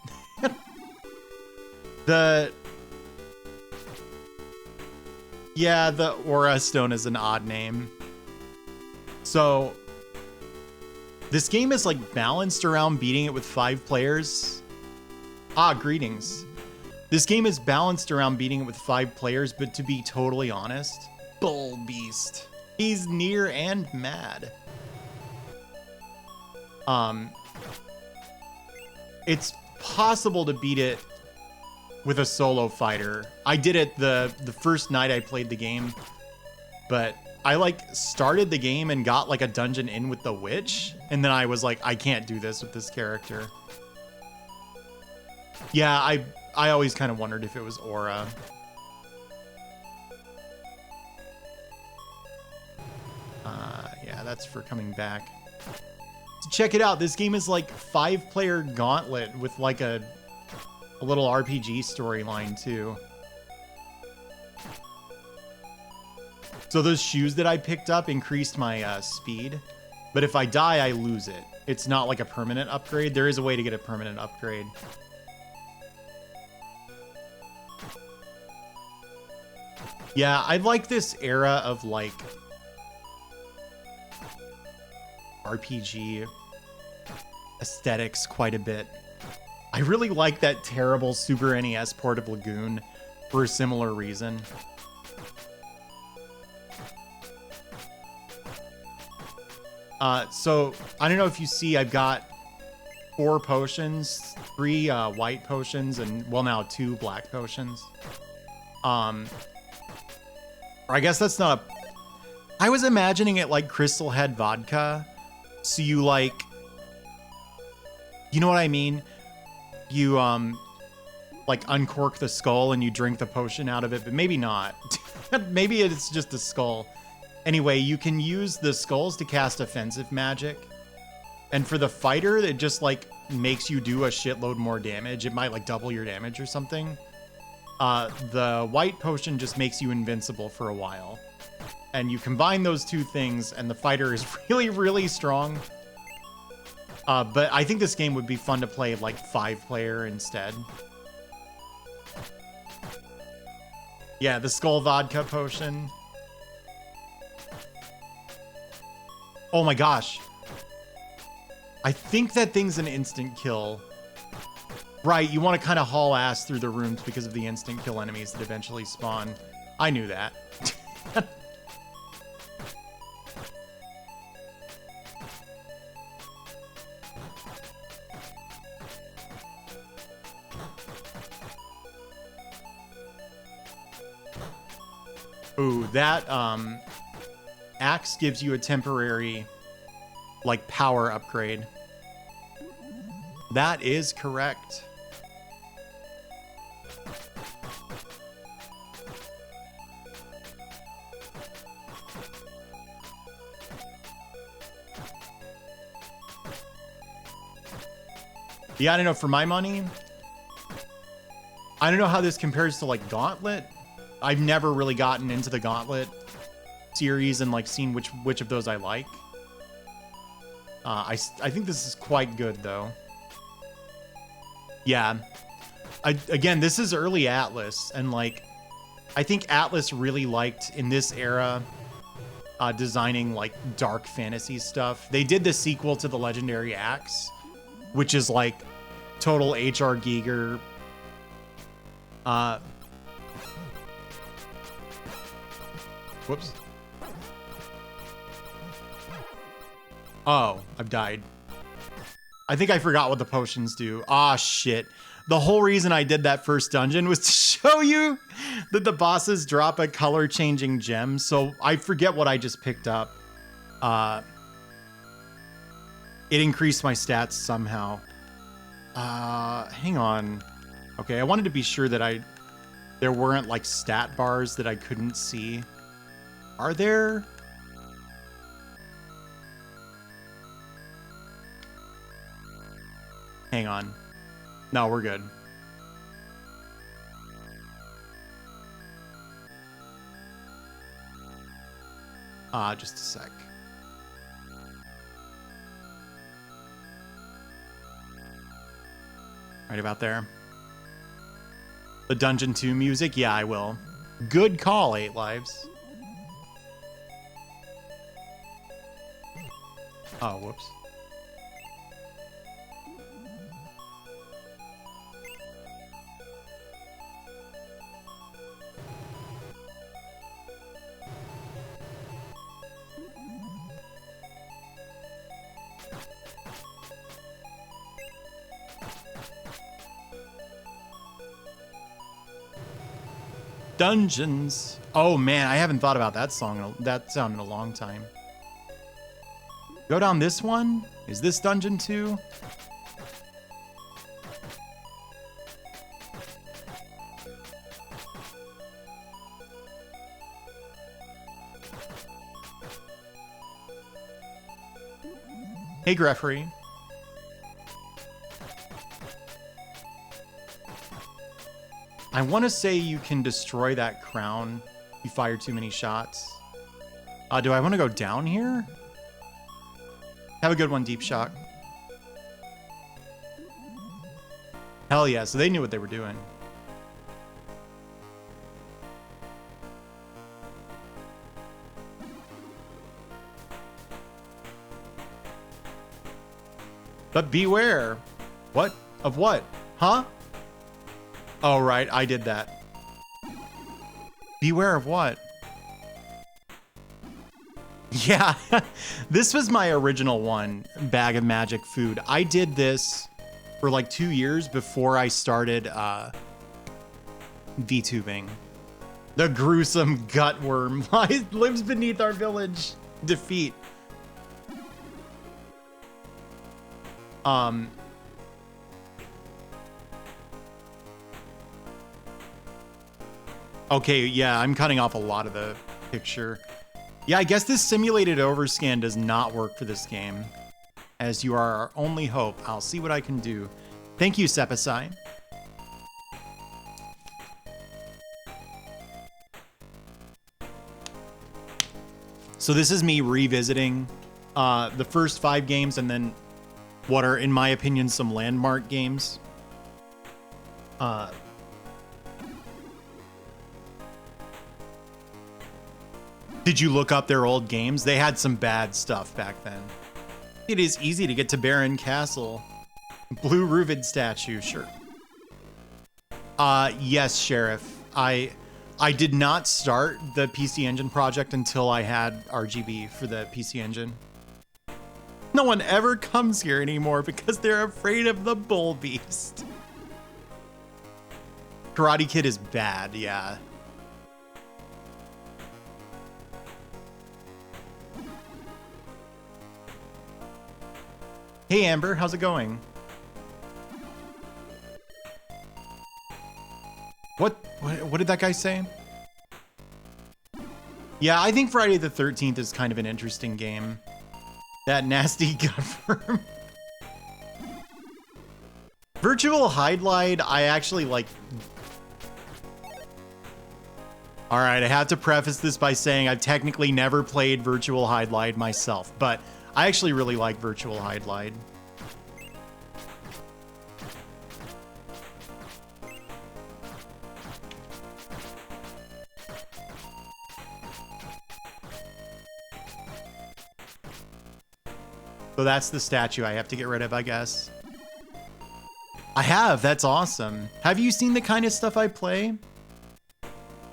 Yeah, the Aura Stone is an odd name. So this game is like balanced around beating it with 5 players. Greetings. This game is balanced around beating it with 5 players, but to be totally honest, Bull Beast. He's near and mad. It's possible to beat it with a solo fighter. I did it the first night I played the game, but I like started the game and got like a dungeon in with the witch, and then I was like, I can't do this with this character. Yeah, I always kind of wondered if it was Aura. Yeah, that's for coming back. So check it out. This game is like 5-player gauntlet with like a little RPG storyline too. So those shoes that I picked up increased my speed, but if I die, I lose it. It's not like a permanent upgrade. There is a way to get a permanent upgrade. Yeah, I like this era of like RPG aesthetics quite a bit. I really like that terrible Super NES port of Lagoon for a similar reason. So I don't know if you see, I've got 4 potions, 3 white potions, and well now 2 black potions. Or I guess that's not a... I was imagining it like Crystal Head vodka. So you like... You know what I mean? You, like uncork the skull and you drink the potion out of it, but maybe not. Maybe it's just a skull. Anyway, you can use the skulls to cast offensive magic. And for the fighter, it just like makes you do a shitload more damage. It might like double your damage or something. The white potion just makes you invincible for a while. And you combine those 2 things and the fighter is really, really strong. But I think this game would be fun to play like 5-player instead. Yeah, the Skull Vodka potion. Oh my gosh. I think that thing's an instant kill. Right, you want to kind of haul ass through the rooms because of the instant kill enemies that eventually spawn. I knew that. Ooh, that axe gives you a temporary like power upgrade. That is correct. Yeah, I don't know, for my money, I don't know how this compares to like Gauntlet. I've never really gotten into the Gauntlet series and like seen which of those I like. I think this is quite good though. Yeah. Again, this is early Atlas, and like I think Atlas really liked in this era designing like dark fantasy stuff. They did the sequel to the Legendary Axe, which is like total H.R. Giger. Whoops. Oh, I've died. I think I forgot what the potions do. Ah, shit. The whole reason I did that first dungeon was to show you that the bosses drop a color-changing gem, so I forget what I just picked up. It increased my stats somehow. Hang on. Okay, I wanted to be sure that there weren't like stat bars that I couldn't see. Are there? Hang on. No, we're good. Just a sec. Right about there. The Dungeon 2 music? Yeah, I will. Good call, 8 Lives. Oh, whoops. Dungeons. Oh man, I haven't thought about that sound in a long time. Go down this one? Is this Dungeon 2? Hey, Greffery. I want to say you can destroy that crown if you fire too many shots. Do I want to go down here? Have a good one, Deep Shock. Hell yeah, so they knew what they were doing. But beware. What? Of what? Huh? Oh, right, I did that. Beware of what? Yeah, this was my original one, Bag of Magic Food. I did this for like 2 years before I started VTubing. The gruesome gut worm lives beneath our village. Defeat. Okay, yeah, I'm cutting off a lot of the picture. Yeah, I guess this simulated overscan does not work for this game. As you are our only hope. I'll see what I can do. Thank you, Sepasai. So this is me revisiting the first 5 games and then what are, in my opinion, some landmark games. Did you look up their old games? They had some bad stuff back then. It is easy to get to Baron Castle. Blue Ruvid statue, sure. Yes, Sheriff. I did not start the PC Engine project until I had RGB for the PC Engine. No one ever comes here anymore because they're afraid of the Bull Beast. Karate Kid is bad, yeah. Hey Amber, how's it going? What did that guy say? Yeah, I think Friday the 13th is kind of an interesting game. That nasty gut worm. Virtual Hide-Light, I actually like. All right, I have to preface this by saying I've technically never played Virtual Hide-Light myself, but I actually really like Virtual Hide-Light. So that's the statue I have to get rid of, I guess. I have, that's awesome. Have you seen the kind of stuff I play?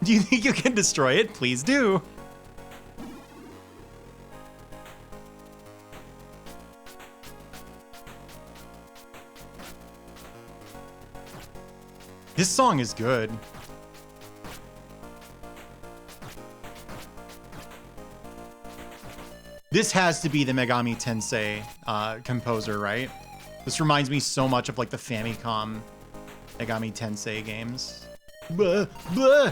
Do you think you can destroy it? Please do. This song is good. This has to be the Megami Tensei composer, right? This reminds me so much of like the Famicom Megami Tensei games. Blah, blah.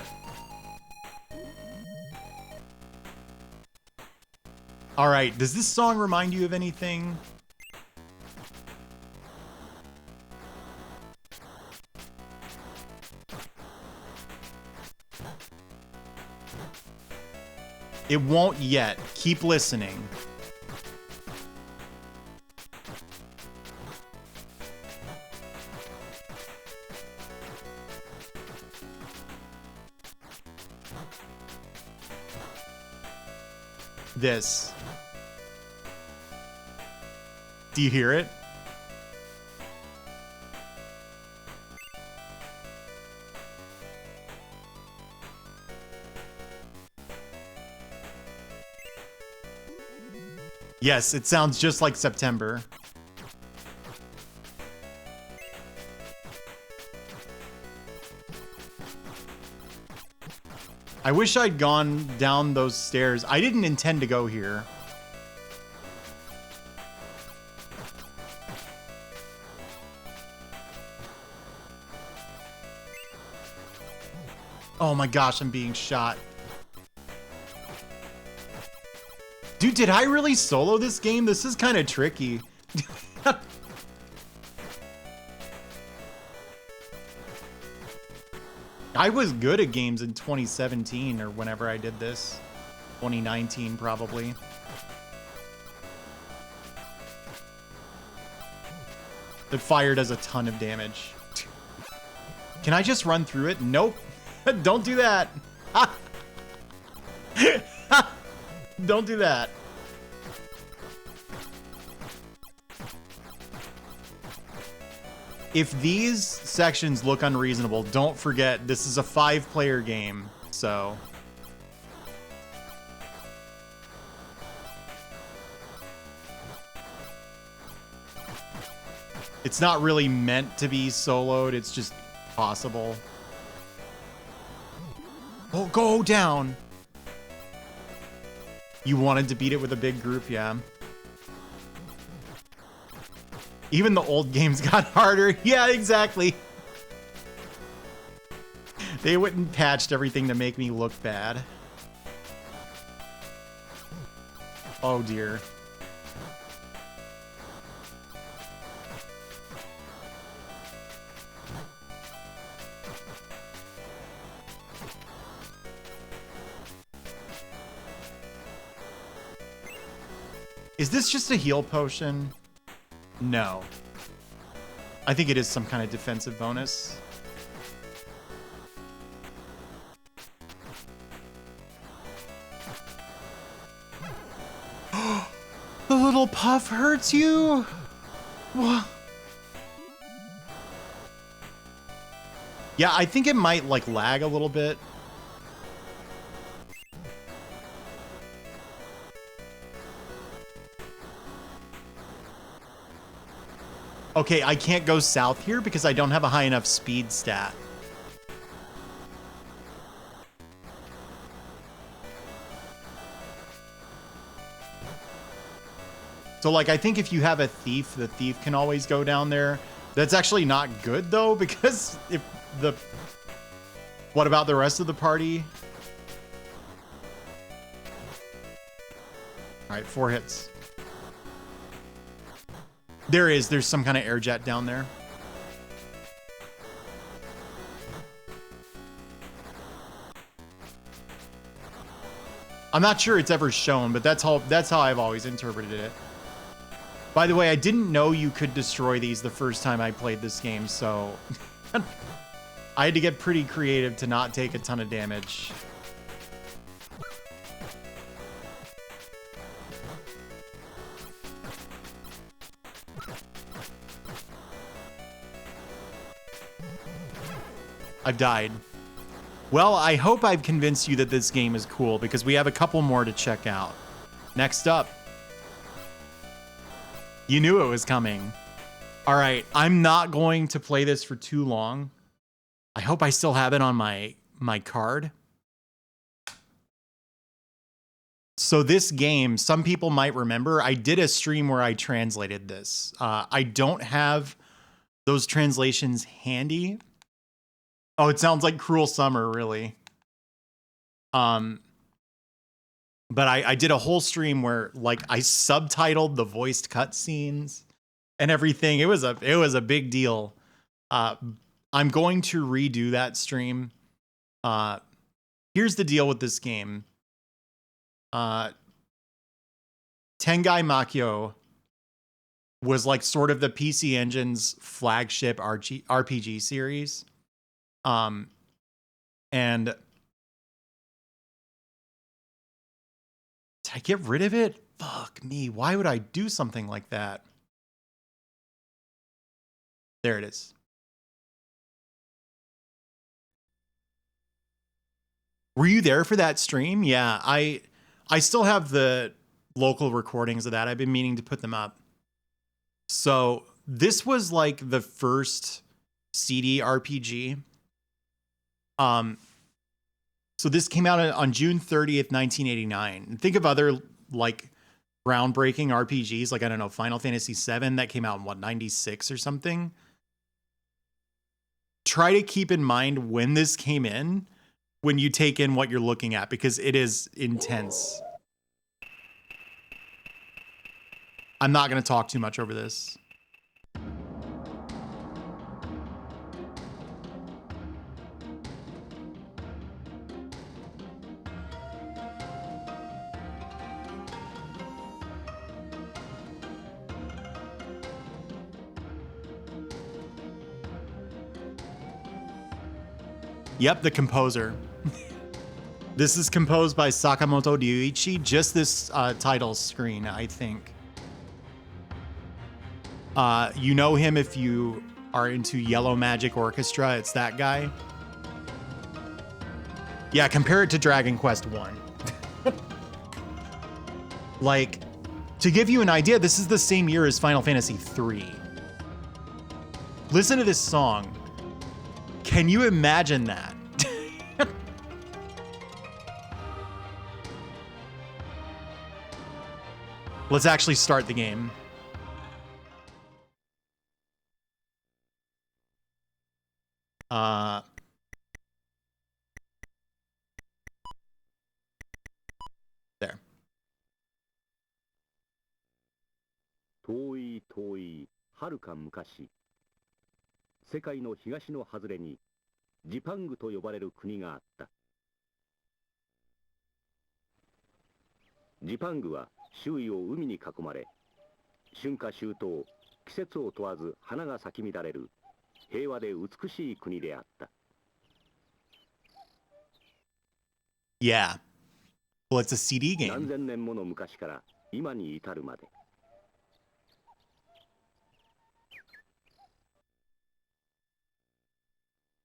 All right, does this song remind you of anything? It won't yet. Keep listening. This. Do you hear it? Yes, it sounds just like September. I wish I'd gone down those stairs. I didn't intend to go here. Oh my gosh, I'm being shot. Dude, did I really solo this game? This is kind of tricky. I was good at games in 2017 or whenever I did this. 2019, probably. The fire does a ton of damage. Can I just run through it? Nope. Don't do that. Don't do that. If these sections look unreasonable, don't forget this is a 5-player game, so... It's not really meant to be soloed, it's just possible. Oh, go down! You wanted to beat it with a big group, yeah. Even the old games got harder. Yeah, exactly. They went and patched everything to make me look bad. Oh dear. Is this just a heal potion? No. I think it is some kind of defensive bonus. The little puff hurts you? What? Yeah, I think it might like lag a little bit. Okay, I can't go south here because I don't have a high enough speed stat. So, like, I think if you have a thief, the thief can always go down there. That's actually not good, though, because if the... What about the rest of the party? All right, 4 hits. There's some kind of air jet down there. I'm not sure it's ever shown, but that's how I've always interpreted it. By the way, I didn't know you could destroy these the first time I played this game, so I had to get pretty creative to not take a ton of damage. I've died. Well, I hope I've convinced you that this game is cool because we have a couple more to check out. Next up. You knew it was coming. All right, I'm not going to play this for too long. I hope I still have it on my card. So this game, some people might remember, I did a stream where I translated this. I don't have those translations handy. Oh, it sounds like Cruel Summer, really. But I did a whole stream where like I subtitled the voiced cutscenes and everything. It was a big deal. I'm going to redo that stream. Here's the deal with this game. Tengai Makyo was like sort of the PC Engine's flagship RPG series. And did I get rid of it? Fuck me. Why would I do something like that? There it is. Were you there for that stream? Yeah, I still have the local recordings of that. I've been meaning to put them up. So this was like the first CD RPG. So this came out on June 30th, 1989. And think of other like groundbreaking RPGs, like I don't know, Final Fantasy VII that came out in what, 96 or something. Try to keep in mind when this came in, when you take in what you're looking at, because it is intense. I'm not going to talk too much over this. Yep, the composer. This is composed by Sakamoto Ryuichi. Just this title screen, I think. You know him if you are into Yellow Magic Orchestra. It's that guy. Yeah, compare it to Dragon Quest 1. Like, to give you an idea, this is the same year as Final Fantasy 3. Listen to this song. Can you imagine that? Let's actually start the game. There. 遠い遠い遥か昔、世界の東の外れにジパングと呼ばれる国があった。ジパングは周囲を海に囲まれ、春夏秋冬、季節を問わず花が咲き乱れる平和で美しい国であった。Yeah. Well, it's a CD game. 何千年もの昔から今に至るまで。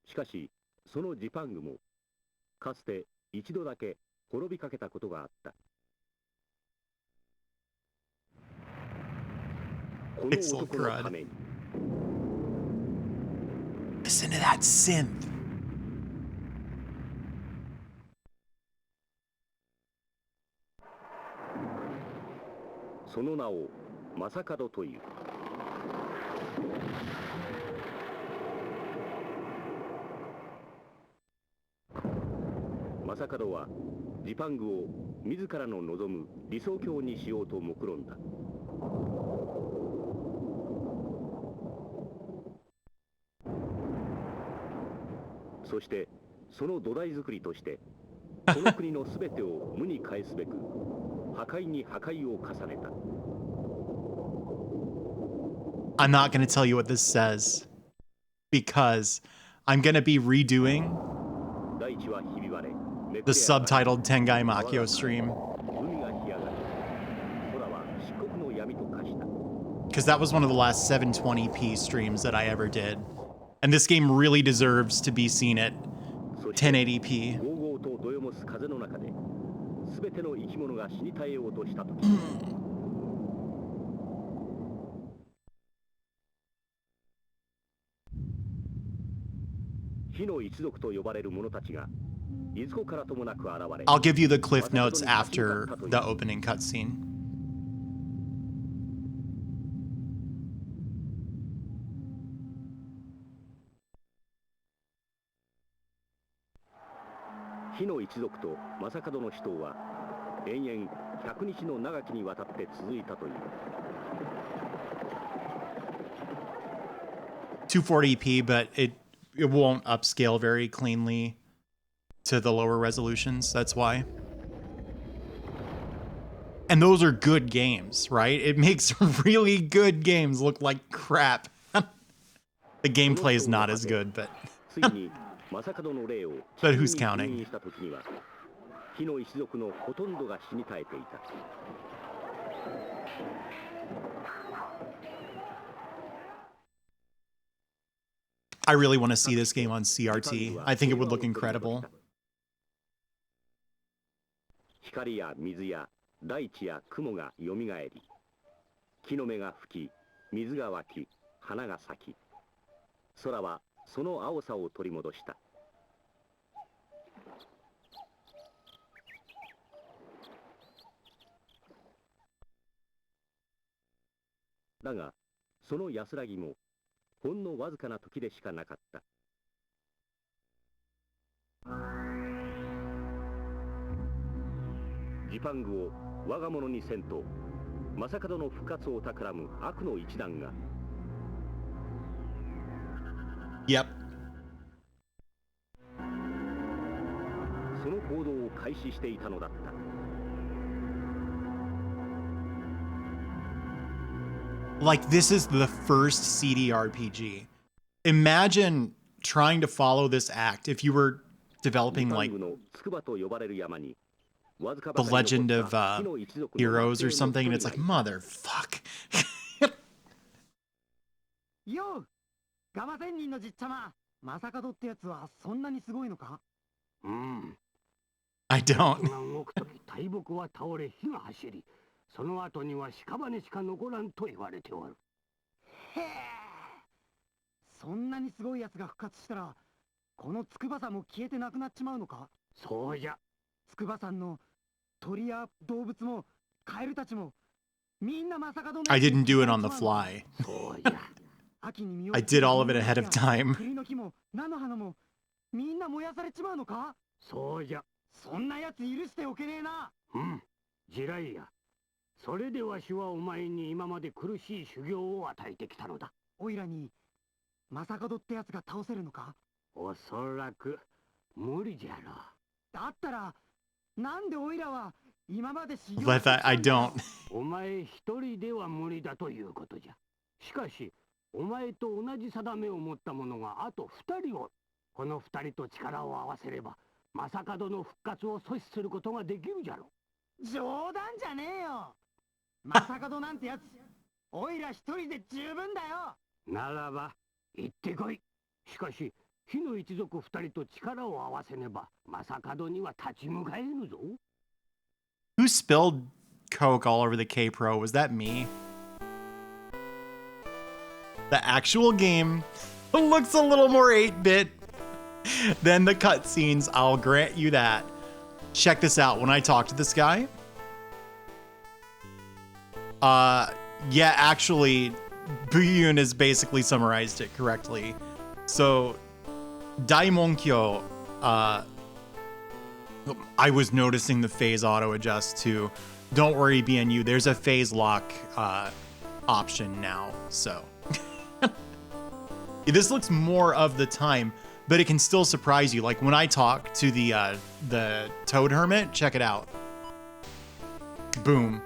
しかし、そのジパングもかつて一度だけ滅びかけたことがあった。この男のために。Listen to that synth. その名を正門という。正門はジパングを自らの望む理想郷にしようと目論んだ。そしてその土台作りとしてこの国のすべてを無に返すべく破壊に破壊を重ねた。I'm not going to tell you what this says because I'm going to be redoing the subtitled Tengai Makyo stream. Because that was one of the last 720p streams that I ever did. And this game really deserves to be seen at 1080p. 火の一族と呼ばれる者たちがいずこからともなく現れ、 I'll give you the cliff notes after the opening cutscene. 火の一族と正門の死闘は延々100日の長きにわたって続いたという。 240p, but it won't upscale very cleanly to the lower resolutions. That's why. And those are good games, right? It makes really good games look like crap. The gameplay is not as good, but ついに正門の霊を But who's 地球に counting? 封印した時には火の一族のほとんどが死に絶えていた。 I really want to see this game on CRT. I think it would look incredible. 光や水や大地や雲がよみがえり、木の芽が吹き、水が湧き、花が咲き、空はその青さを取り戻した。だが、その安らぎもほんのわずかな時でしかなかった。ジパングを我が物にせんと、正門の復活を企む悪の一団が。 Yep. その行動を開始していたのだった。 Like, this is the first CD RPG. Imagine trying to follow this act if you were developing, like, The Legend of Heroes or something, and it's like, motherfuck. よう、ガマ仙人のじっちゃま、正門ってやつはそんなにすごいのか？うん。 I don't. が動くとき大木は倒れ火が走り、その後には屍しか残らんと言われておる。へえ。そんなにすごいやつが復活したら、この筑波山も消えてなくなっちまうのか？そうじゃ。筑波山の鳥や動物もカエルたちもみんな正門の。I didn't do it on the fly. そうじゃ。 I did all of it ahead of time. 栗の木も菜の花もみんな燃やされちまうのか？そうじゃ。そんなやつ許しておけねえな。うん。地雷や。それでわしはお前に今まで苦しい修行を与えてきたのだ。おいらに正門ってやつが倒せるのか？おそらく無理じゃろう。だったらなんでおいらは今まで修行 But that I don't. お前一人では無理だということじゃ。しかしお前と同じ定めを持った者があと二人を、この二人と力を合わせれば正門の復活を阻止することができるじゃろ。冗談じゃねえよ。正門なんてやつ、おいら一人で十分だよ。ならば行ってこい。しかし火の一族二人と力を合わせねば正門には立ち向かえぬぞ。Who spilled Coke all over the K Pro? Was that me? The actual game looks a little more 8-bit than the cutscenes. I'll grant you that. Check this out. When I talk to this guy, yeah, actually, Buyun has basically summarized it correctly. So, Daimonkyo, I was noticing the phase auto adjust too. Don't worry, BNU. There's a phase lock option now. So, this looks more of the time, but it can still surprise you. Like when I talk to the Toad Hermit, check it out. Boom.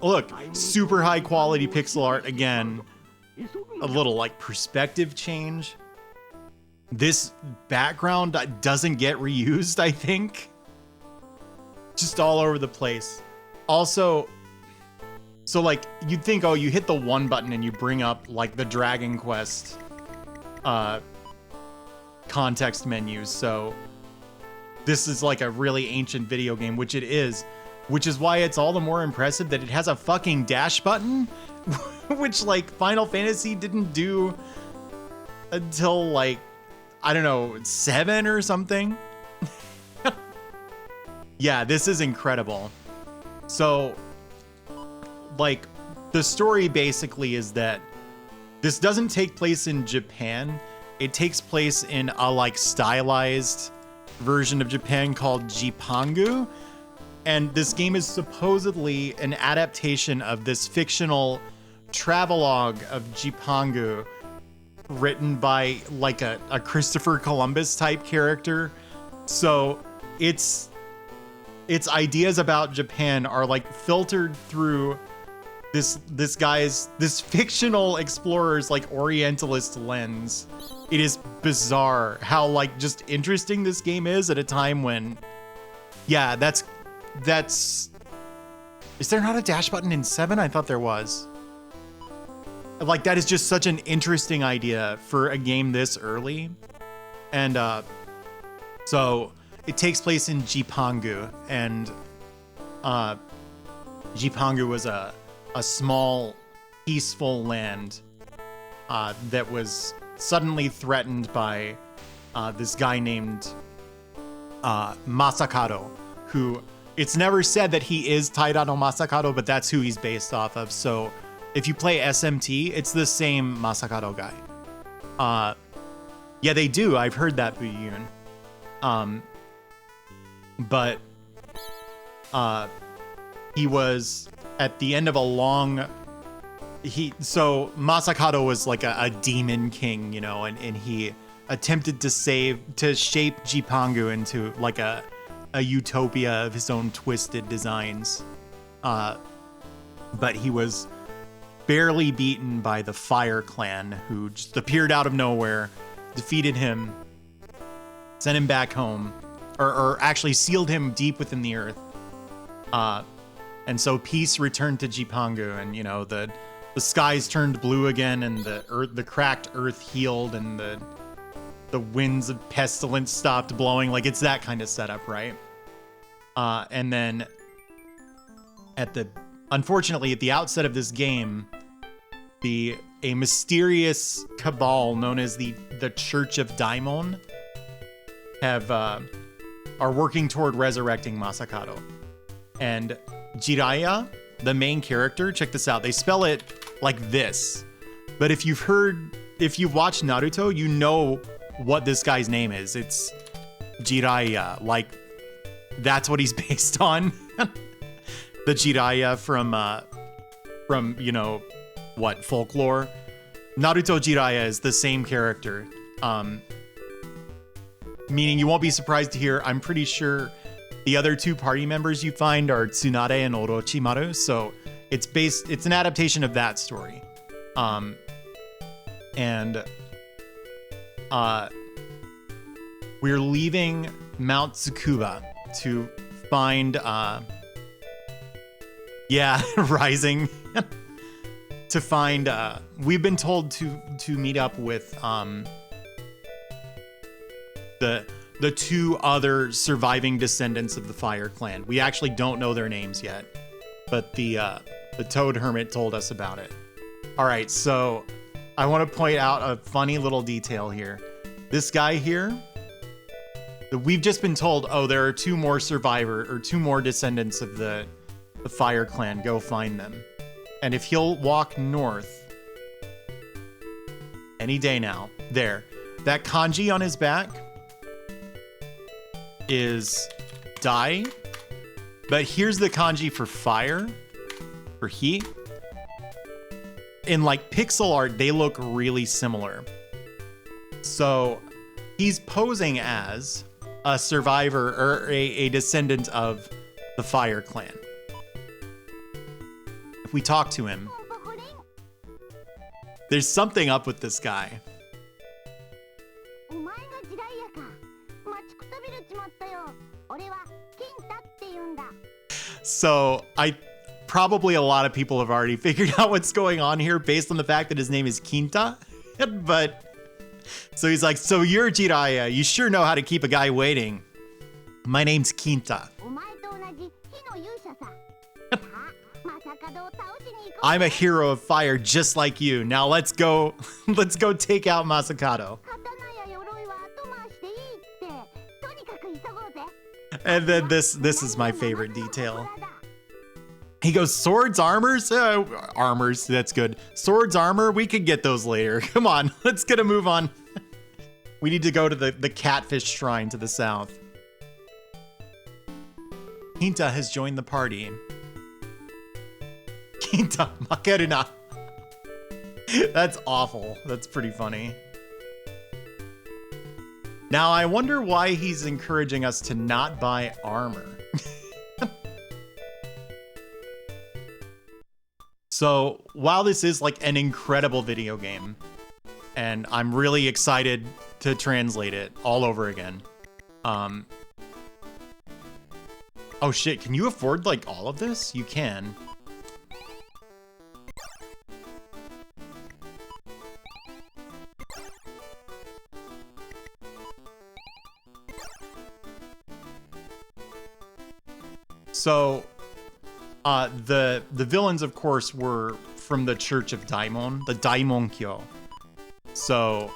Look, super high quality pixel art again. A little like perspective change. This background doesn't get reused, I think. Just all over the place. Also, so like you'd think, oh, you hit the one button and you bring up like the Dragon Quest context menus. So this is like a really ancient video game, which it is, which is why it's all the more impressive that it has a fucking dash button, which like Final Fantasy didn't do until like, I don't know, 7 or something. Yeah, this is incredible. So, like, the story basically is that this doesn't take place in Japan. It takes place in a like stylized version of Japan called Jipangu. And this game is supposedly an adaptation of this fictional travelogue of Jipangu written by like a Christopher Columbus type character. So its ideas about Japan are like filtered through this fictional explorer's like Orientalist lens. It is bizarre how like just interesting this game is at a time when, yeah, that's is there not a dash button in 7? I thought there was. Like, that is just such an interesting idea for a game this early. And so it takes place in Jipangu, and Jipangu was a small, peaceful land that was suddenly threatened by this guy named Masakado, who, it's never said that he is Taira no Masakado, but that's who he's based off of. So if you play SMT, it's the same Masakado guy. Yeah, they do. I've heard that, Buyun. But he was at the end of a long... So Masakado was like a demon king, you know, and he attempted to shape Jipangu into like a utopia of his own twisted designs. But he was barely beaten by the Fire Clan, who just appeared out of nowhere, defeated him, sent him back home, or actually sealed him deep within the earth. And so peace returned to Jipangu, and you know the skies turned blue again, and the cracked earth healed, and the winds of pestilence stopped blowing. Like, it's that kind of setup, right? And then unfortunately at the outset of this game, a mysterious cabal known as the Church of Daimon are working toward resurrecting Masakado. And Jiraiya, the main character, check this out. They spell it like this. But if you've watched Naruto, you know what this guy's name is. It's Jiraiya. Like, that's what he's based on. The Jiraiya from you know what, folklore. Naruto Jiraiya is the same character. Meaning you won't be surprised to hear, I'm pretty sure the other two party members you find are Tsunade and Orochimaru. So it's an adaptation of that story. And we're leaving Mount Tsukuba to find Rising. To find we've been told to meet up with the two other surviving descendants of the Fire Clan. We actually don't know their names yet, but the Toad Hermit told us about it. All right, so I want to point out a funny little detail here. This guy here, we've just been told, oh, there are two more descendants of the Fire Clan. Go find them. And if he'll walk north any day now, there, that kanji on his back is Dai, but here's the kanji for fire, for heat. In like pixel art, they look really similar. So he's posing as a survivor or a descendant of the Fire Clan. If we talk to him, there's something up with this guy. So probably a lot of people have already figured out what's going on here based on the fact that his name is Kinta. But so he's like, so you're Jiraiya, you sure know how to keep a guy waiting. My name's Kinta. I'm a hero of fire just like you. Now let's go. Let's go take out Masakado. And then this is my favorite detail. He goes, swords, armors? Armors, that's good. Swords, armor, we could get those later. Come on, let's get a move on. We need to go to the catfish shrine to the south. Quinta has joined the party. Quinta, makeruna. That's awful. That's pretty funny. Now, I wonder why he's encouraging us to not buy armor. So, while this is like an incredible video game, and I'm really excited to translate it all over again. Oh shit, can you afford like all of this? You can. So, the villains, of course, were from the Church of Daimon, the Daimonkyo. So,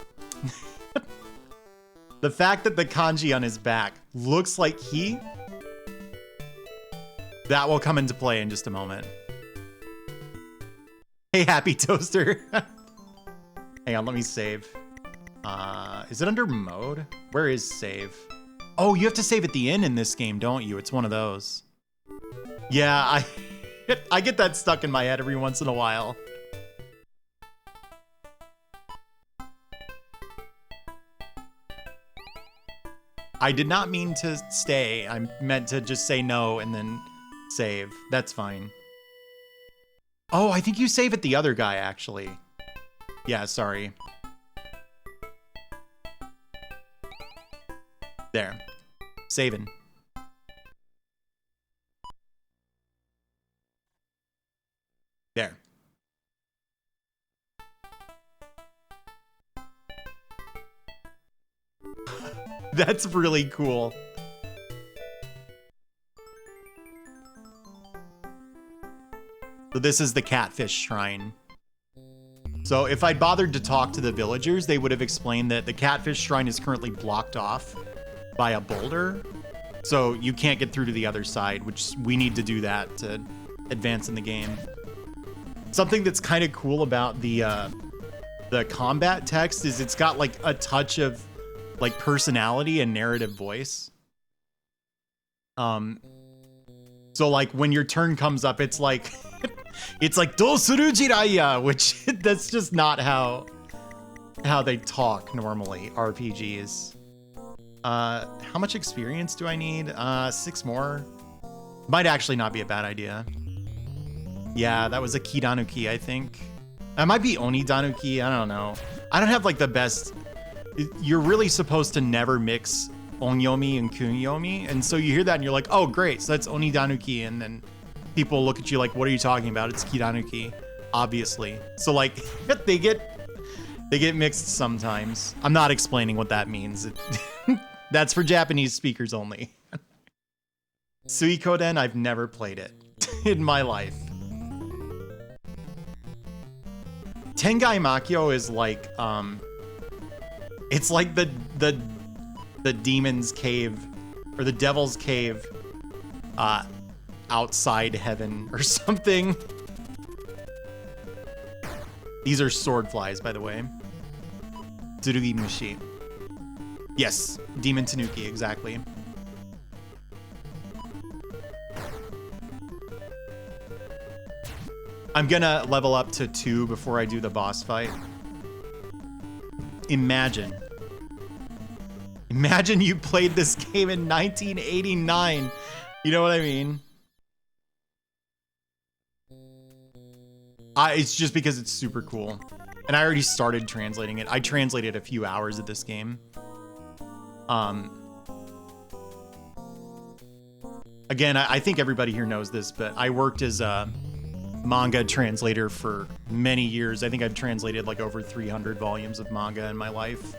the fact that the kanji on his back looks like he, that will come into play in just a moment. Hey, Happy Toaster. Hang on, let me save. Is it under mode? Where is save? Oh, you have to save at the end in this game, don't you? It's one of those. Yeah, I get that stuck in my head every once in a while. I did not mean to stay. I meant to just say no and then save. That's fine. Oh, I think you save at the other guy, actually. Yeah, sorry. There. Saving. There. That's really cool. So this is the catfish shrine. So if I'd bothered to talk to the villagers, they would have explained that the catfish shrine is currently blocked off by a boulder. So you can't get through to the other side, which we need to do that to advance in the game. Something that's kind of cool about the combat text is it's got like a touch of like personality and narrative voice. So like when your turn comes up, it's like it's like Dosuru Jiraiya, which that's just not how they talk normally, RPGs. How much experience do I need? 6 more. Might actually not be a bad idea. Yeah, that was a Kidanuki, I think. That might be Onidanuki, I don't know. I don't have like the best... You're really supposed to never mix Onyomi and Kunyomi, and so you hear that and you're like, oh great, so that's Onidanuki, and then people look at you like, what are you talking about? It's Kidanuki, obviously. So like, they get mixed sometimes. I'm not explaining what that means. That's for Japanese speakers only. Suikoden, I've never played it in my life. Tengai Makyo is like, it's like the demon's cave, or the devil's cave, outside heaven or something. These are sword flies, by the way. Tsurugi Mushi. Yes, Demon Tanuki, exactly. I'm gonna level up to 2 before I do the boss fight. Imagine you played this game in 1989. You know what I mean? It's just because it's super cool. And I already started translating it. I translated a few hours of this game. Again, I think everybody here knows this, but I worked as a manga translator for many years. I think I've translated like over 300 volumes of manga in my life.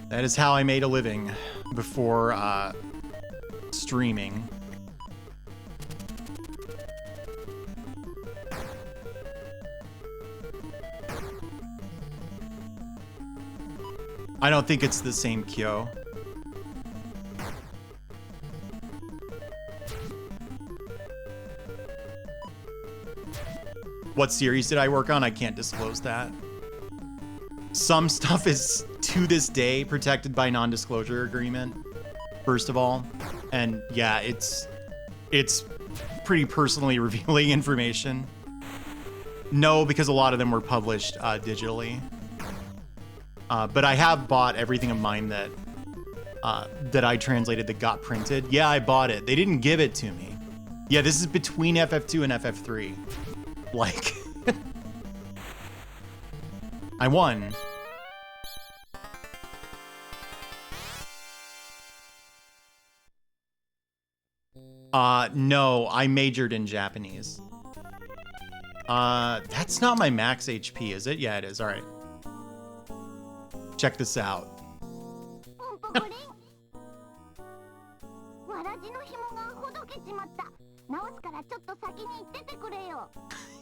That is how I made a living before streaming. I don't think it's the same Kyo. What series did I work on? I can't disclose that. Some stuff is, to this day, protected by non-disclosure agreement, first of all. And yeah, it's pretty personally revealing information. No, because a lot of them were published digitally. But I have bought everything of mine that I translated that got printed. Yeah, I bought it. They didn't give it to me. Yeah, this is between FF2 and FF3. Like, I won. No, I majored in Japanese. That's not my max HP, is it? Yeah, it is. All right. Check this out.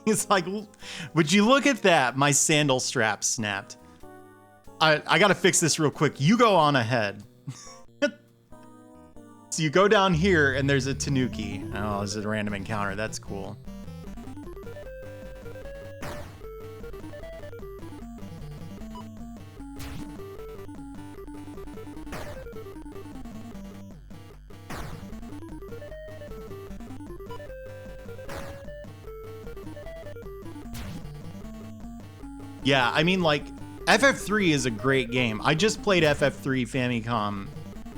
He's like, would you look at that? My sandal strap snapped. I gotta fix this real quick. You go on ahead. So you go down here and there's a Tanuki. Oh, this is a random encounter. That's cool. Yeah, I mean, like, FF3 is a great game. I just played FF3 Famicom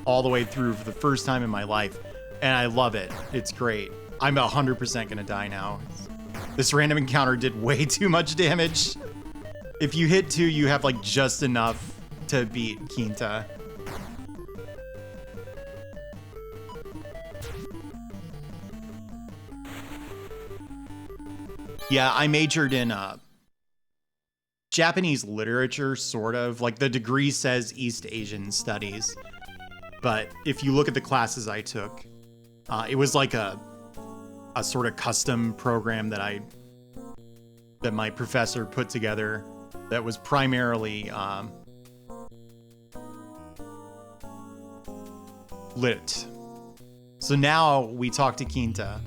all the way through for the first time in my life, and I love it. It's great. I'm 100% gonna die now. This random encounter did way too much damage. If you hit 2, you have, like, just enough to beat Quinta. Yeah, I majored in, Japanese literature, sort of. Like, the degree says East Asian Studies. But if you look at the classes I took, it was like a sort of custom program that my professor put together that was primarily lit. So now we talk to Quinta.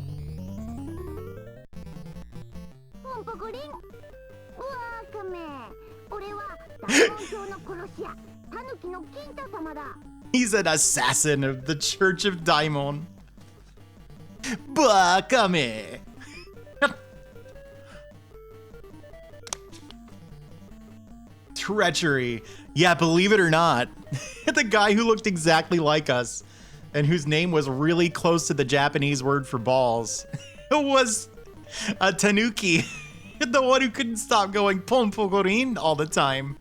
He's an assassin of the Church of Daimon. Bakame. Treachery. Yeah, believe it or not, the guy who looked exactly like us and whose name was really close to the Japanese word for balls was a Tanuki. The one who couldn't stop going Pompogorin all the time.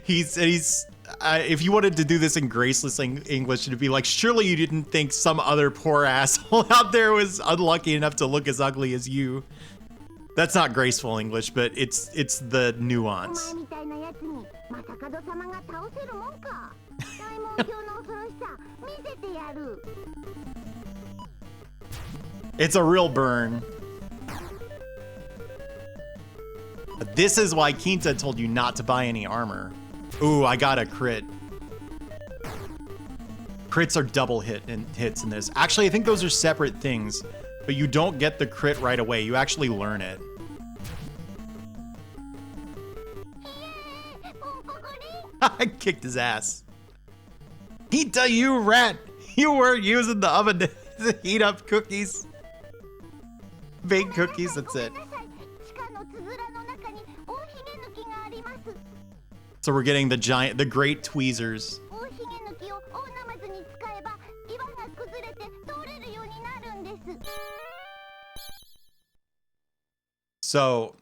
He's if you wanted to do this in graceless English, it'd be like, surely you didn't think some other poor asshole out there was unlucky enough to look as ugly as you. That's not graceful English, but it's the nuance. It's a real burn. This is why Quinta told you not to buy any armor. Ooh, I got a crit. Crits are double hits in this. Actually, I think those are separate things, but you don't get the crit right away. You actually learn it. I kicked his ass. Quinta, you rat! You weren't using the oven to heat up cookies. Baked cookies, that's it. So we're getting the great tweezers. So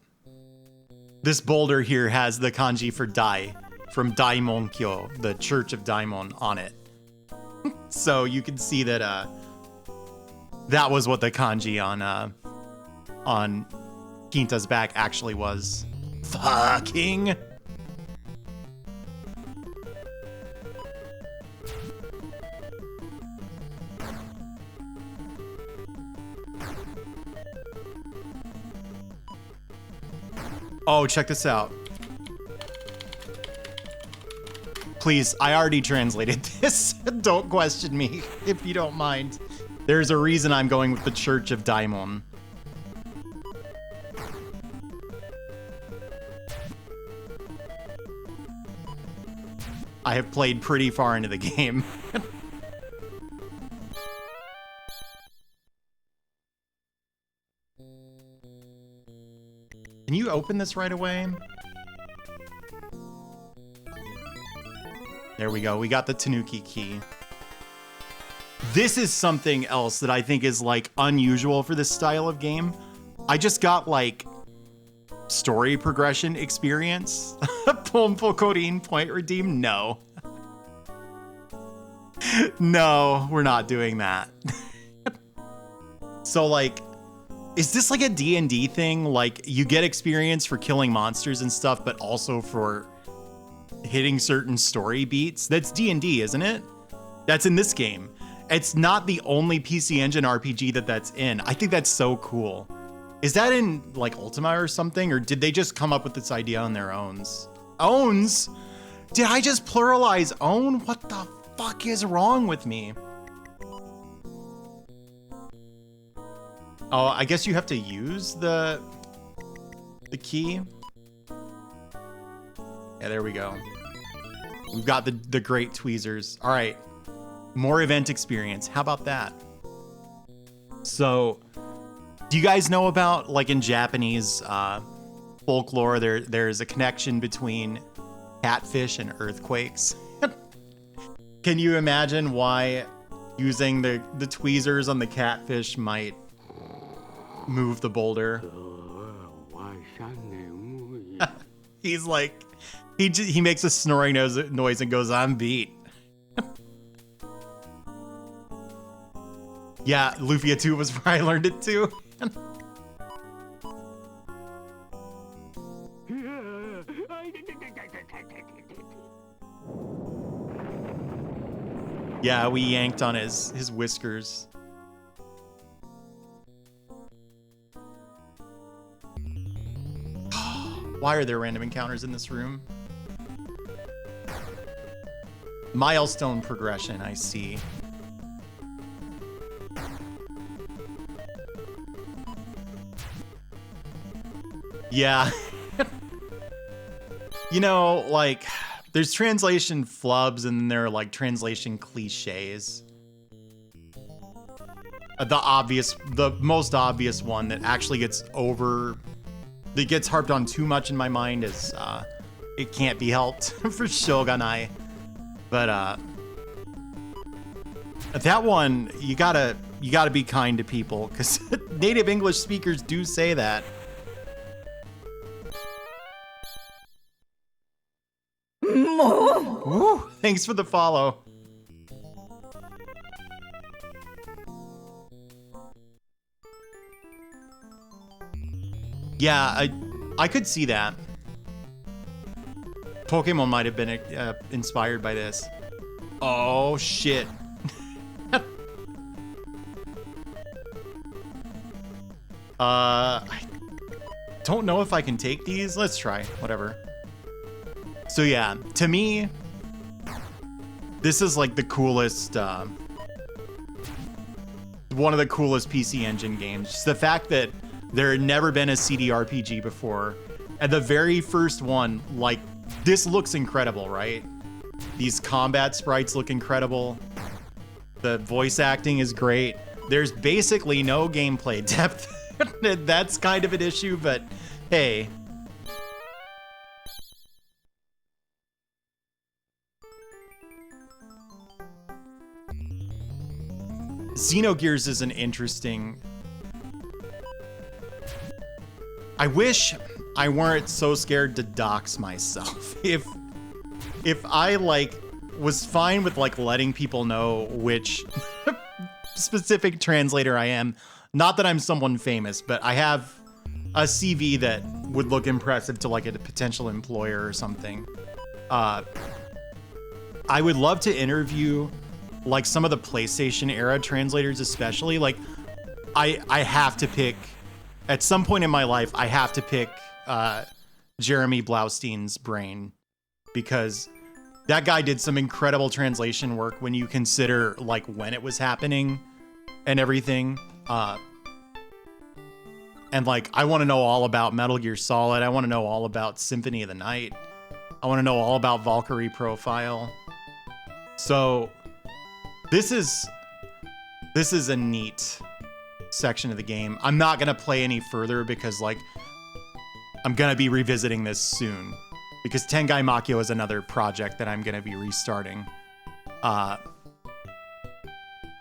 this boulder here has the kanji for Dai from Daimonkyo, the Church of Daimon, on it. So you can see that that was what the kanji on Quinta's back actually was. Fucking. Oh, check this out. Please, I already translated this. Don't question me, if you don't mind. There's a reason I'm going with the Church of Daimon. I have played pretty far into the game. Can you open this right away? There we go. We got the Tanuki key. This is something else that I think is like unusual for this style of game. I just got like story progression experience. Pompo Korin point redeem? No. No, we're not doing that. So like, is this like a D&D thing? Like you get experience for killing monsters and stuff, but also for hitting certain story beats? That's D&D, isn't it? That's in this game. It's not the only PC Engine RPG that's in. I think that's so cool. Is that in like Ultima or something? Or did they just come up with this idea on their own? Owns? Did I just pluralize own? What the fuck is wrong with me? Oh, I guess you have to use the key. Yeah, there we go. We've got the great tweezers. All right, more event experience. How about that? So, do you guys know about, like in Japanese folklore, there's a connection between catfish and earthquakes? Can you imagine why using the tweezers on the catfish might move the boulder? He's like, he makes a snoring noise and goes on beat. Yeah, Lufia 2 was where I learned it too. Yeah, we yanked on his whiskers. Why are there random encounters in this room? Milestone progression, I see. Yeah. You know, like, there's translation flubs and then there are like translation cliches. The most obvious one that actually gets harped on too much in my mind is it can't be helped for Shogunai. But that one, you gotta be kind to people because native English speakers do say that. Woo, thanks for the follow. Yeah, I could see that. Pokemon might have been inspired by this. Oh, shit. I don't know if I can take these. Let's try, whatever. So yeah, to me, this is like the coolest, one of the coolest PC Engine games. Just the fact that there had never been a CD RPG before. And the very first one, like, this looks incredible, right? These combat sprites look incredible. The voice acting is great. There's basically no gameplay depth. That's kind of an issue, but hey. Xenogears is an interesting... I wish I weren't so scared to dox myself. If I like was fine with like letting people know which specific translator I am, not that I'm someone famous, but I have a CV that would look impressive to like a potential employer or something. I would love to interview like some of the PlayStation era translators, especially. Like I have to pick at some point in my life, I have to pick Jeremy Blaustein's brain, because that guy did some incredible translation work when you consider like when it was happening and everything. And like, I want to know all about Metal Gear Solid. I want to know all about Symphony of the Night. I want to know all about Valkyrie Profile. So this is a neat section of the game. I'm not going to play any further because like, I'm going to be revisiting this soon, because Tengai Makyo is another project that I'm going to be restarting.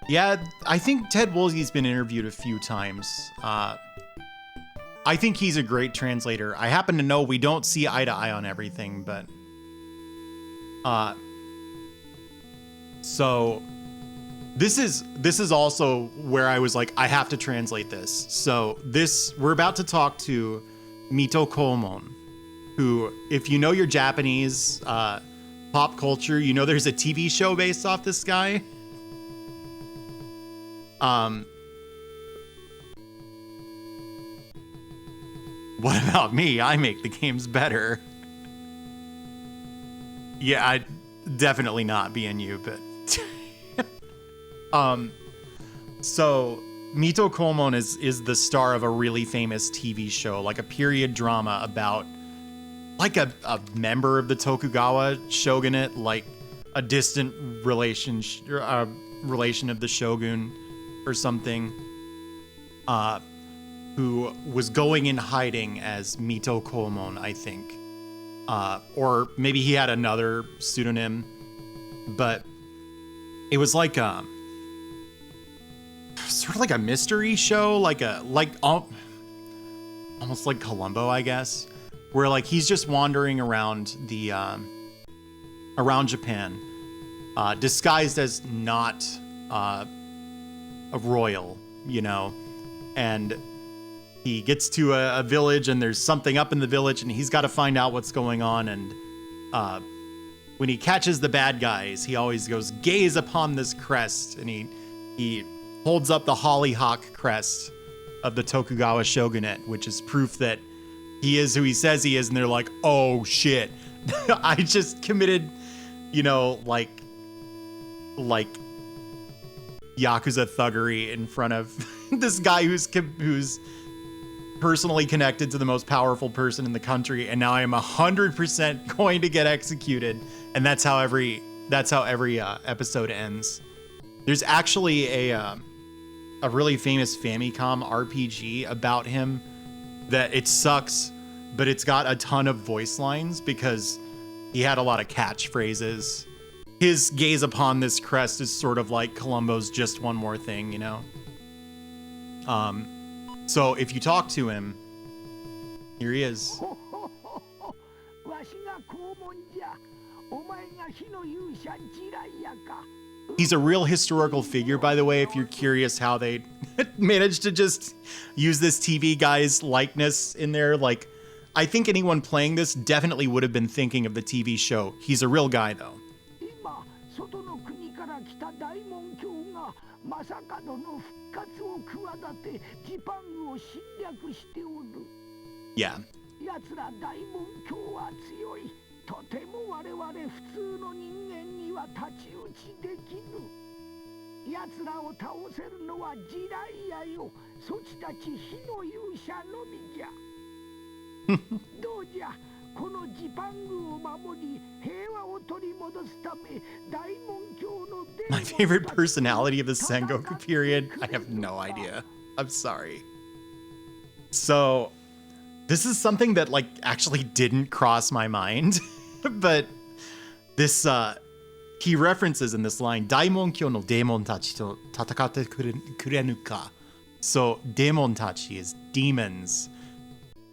Yeah, I think Ted Woolsey's been interviewed a few times. I think he's a great translator. I happen to know we don't see eye to eye on everything, but so this is also where I was like, I have to translate this. So we're about to talk to Mito Komon, who, if you know your Japanese pop culture, you know there's a TV show based off this guy. What about me? I make the games better. Yeah, I'd definitely not being you, but so Mito Komon is the star of a really famous TV show, like a period drama about like a member of the Tokugawa shogunate, like a distant relation of the shogun or something, who was going in hiding as Mito Komon, I think. Or maybe he had another pseudonym, but it was like sort of like a mystery show, almost like Columbo, I guess, where like he's just wandering around around Japan, disguised as not a royal, you know, and he gets to a village and there's something up in the village and he's got to find out what's going on. And when he catches the bad guys, he always goes, "Gaze upon this crest," and he holds up the hollyhock crest of the Tokugawa shogunate, which is proof that he is who he says he is. And they're like, "Oh shit, I just committed, you know, like Yakuza thuggery in front of this guy who's personally connected to the most powerful person in the country, and now I am 100% going to get executed." And that's how every episode ends. There's actually a really famous Famicom RPG about him that it sucks, but it's got a ton of voice lines because he had a lot of catchphrases. His "gaze upon this crest" is sort of like Columbo's "just one more thing," you know? So if you talk to him, here he is. He's a real historical figure, by the way, if you're curious how they managed to just use this TV guy's likeness in there. Like, I think anyone playing this definitely would have been thinking of the TV show. He's a real guy, though. Yeah. My favorite personality of the Sengoku period? I have no idea. I'm sorry. So, this is something that like actually didn't cross my mind, but this he references in this line, "Daimon-kyo no demon tachi to tatakatte kurenu ka." So, demon tachi is demons.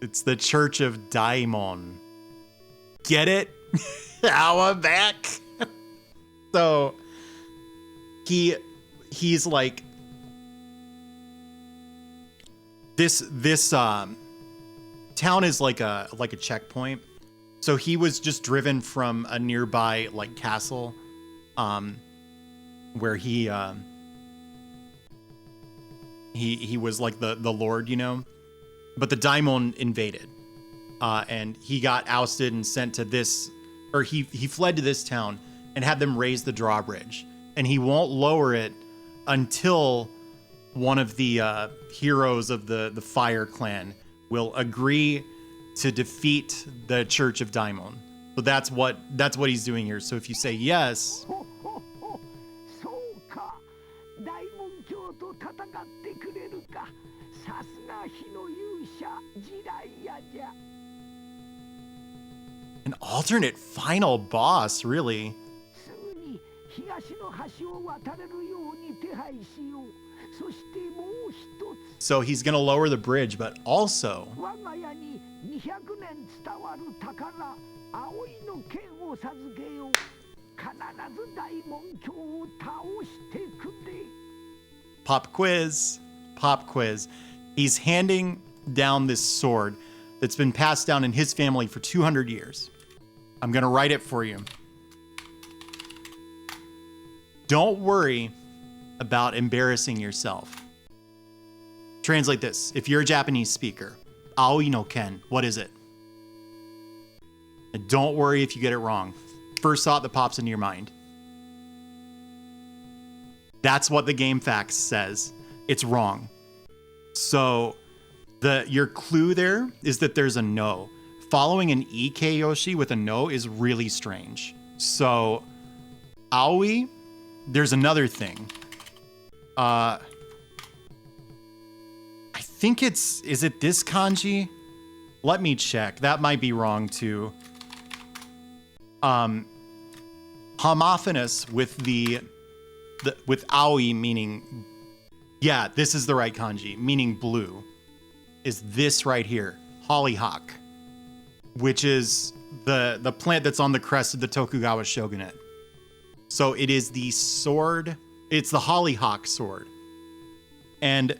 It's the Church of Daimon. Get it? Now I'm back. So he's like this town is like a checkpoint. So he was just driven from a nearby like castle, where he was like the lord, you know, but the daimon invaded, and he got ousted and sent to this, or he fled to this town and had them raise the drawbridge, and he won't lower it until one of the heroes of the Fire Clan will agree to defeat the Church of Daimon. So that's what he's doing here. So if you say yes, そうか。大門教と戦ってくれるか。さすが火の勇者ジライアじゃ。 an alternate final boss, really. すぐに東の橋を渡れるように手配しよう。そしてもう一つ。 So he's gonna lower the bridge, but also 我が家に200年伝わる宝、葵の剣を授けよう。必ず大門教を倒してくれ。 pop quiz. He's handing down this sword that's been passed down in his family for 200 years. I'm gonna write it for you. Don't worry about embarrassing yourself. Translate this. If you're a Japanese speaker, Aoi no Ken, what is it? And don't worry if you get it wrong. First thought that pops into your mind. That's what the Game Facts says. It's wrong. So your clue there is that there's a no. Following an EK Yoshi with a no is really strange. So Aoi, there's another thing. I think is it this kanji? Let me check. That might be wrong too. Homophonous with with Aoi meaning, yeah, this is the right kanji, meaning blue, is this right here, hollyhock, which is the plant that's on the crest of the Tokugawa shogunate. So it is the sword, it's the hollyhock sword. And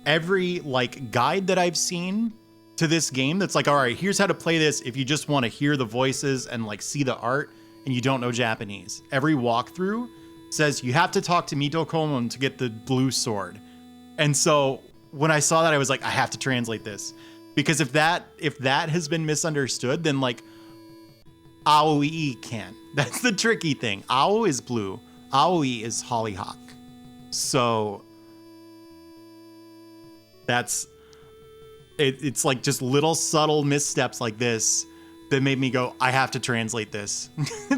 every guide that I've seen to this game that's like, all right, here's how to play this if you just want to hear the voices and see the art and you don't know Japanese. Every walkthrough says you have to talk to Mito Komon to get the blue sword. And so when I saw that, I was like, I have to translate this, because if that has been misunderstood, then Aoi can. That's the tricky thing. Ao is blue. Aoi is hollyhock. So that's it's just little subtle missteps like this that made me go, I have to translate this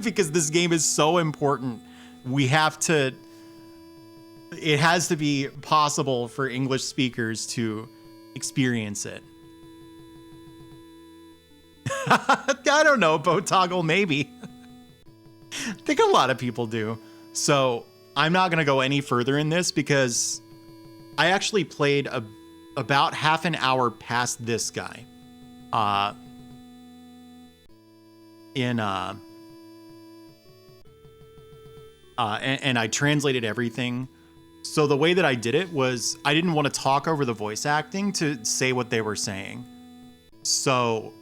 because this game is so important. It has to be possible for English speakers to experience it. I don't know, Botoggle, maybe. I think a lot of people do. So I'm not going to go any further in this because I actually played about half an hour past this guy. And I translated everything. So the way that I did it was I didn't want to talk over the voice acting to say what they were saying. So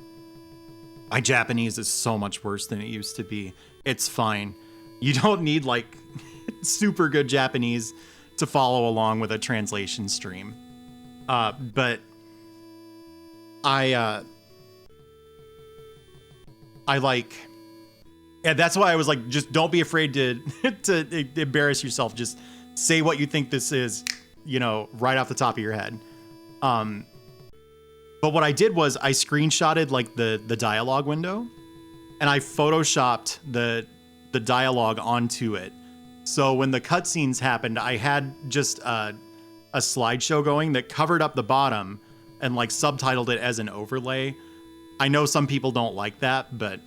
my Japanese is so much worse than it used to be. It's fine. You don't need super good Japanese to follow along with a translation stream. But yeah, that's why I was like, just don't be afraid to embarrass yourself. Just say what you think this is, right off the top of your head. But what I did was I screenshotted the dialogue window and I photoshopped the dialogue onto it. So when the cutscenes happened, I had just a slideshow going that covered up the bottom and subtitled it as an overlay. I know some people don't like that, but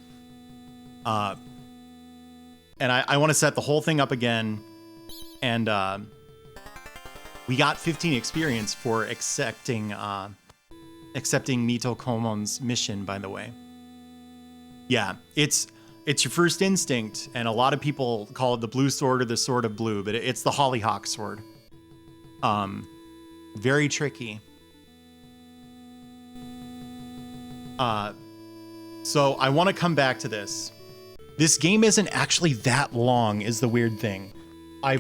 and I want to set the whole thing up again. And we got 15 experience for accepting Mito Komon's mission, by the way. Yeah, it's your first instinct, and a lot of people call it the blue sword or the sword of blue, but it's the hollyhock sword. Very tricky. So I want to come back to this. This game isn't actually that long, is the weird thing. I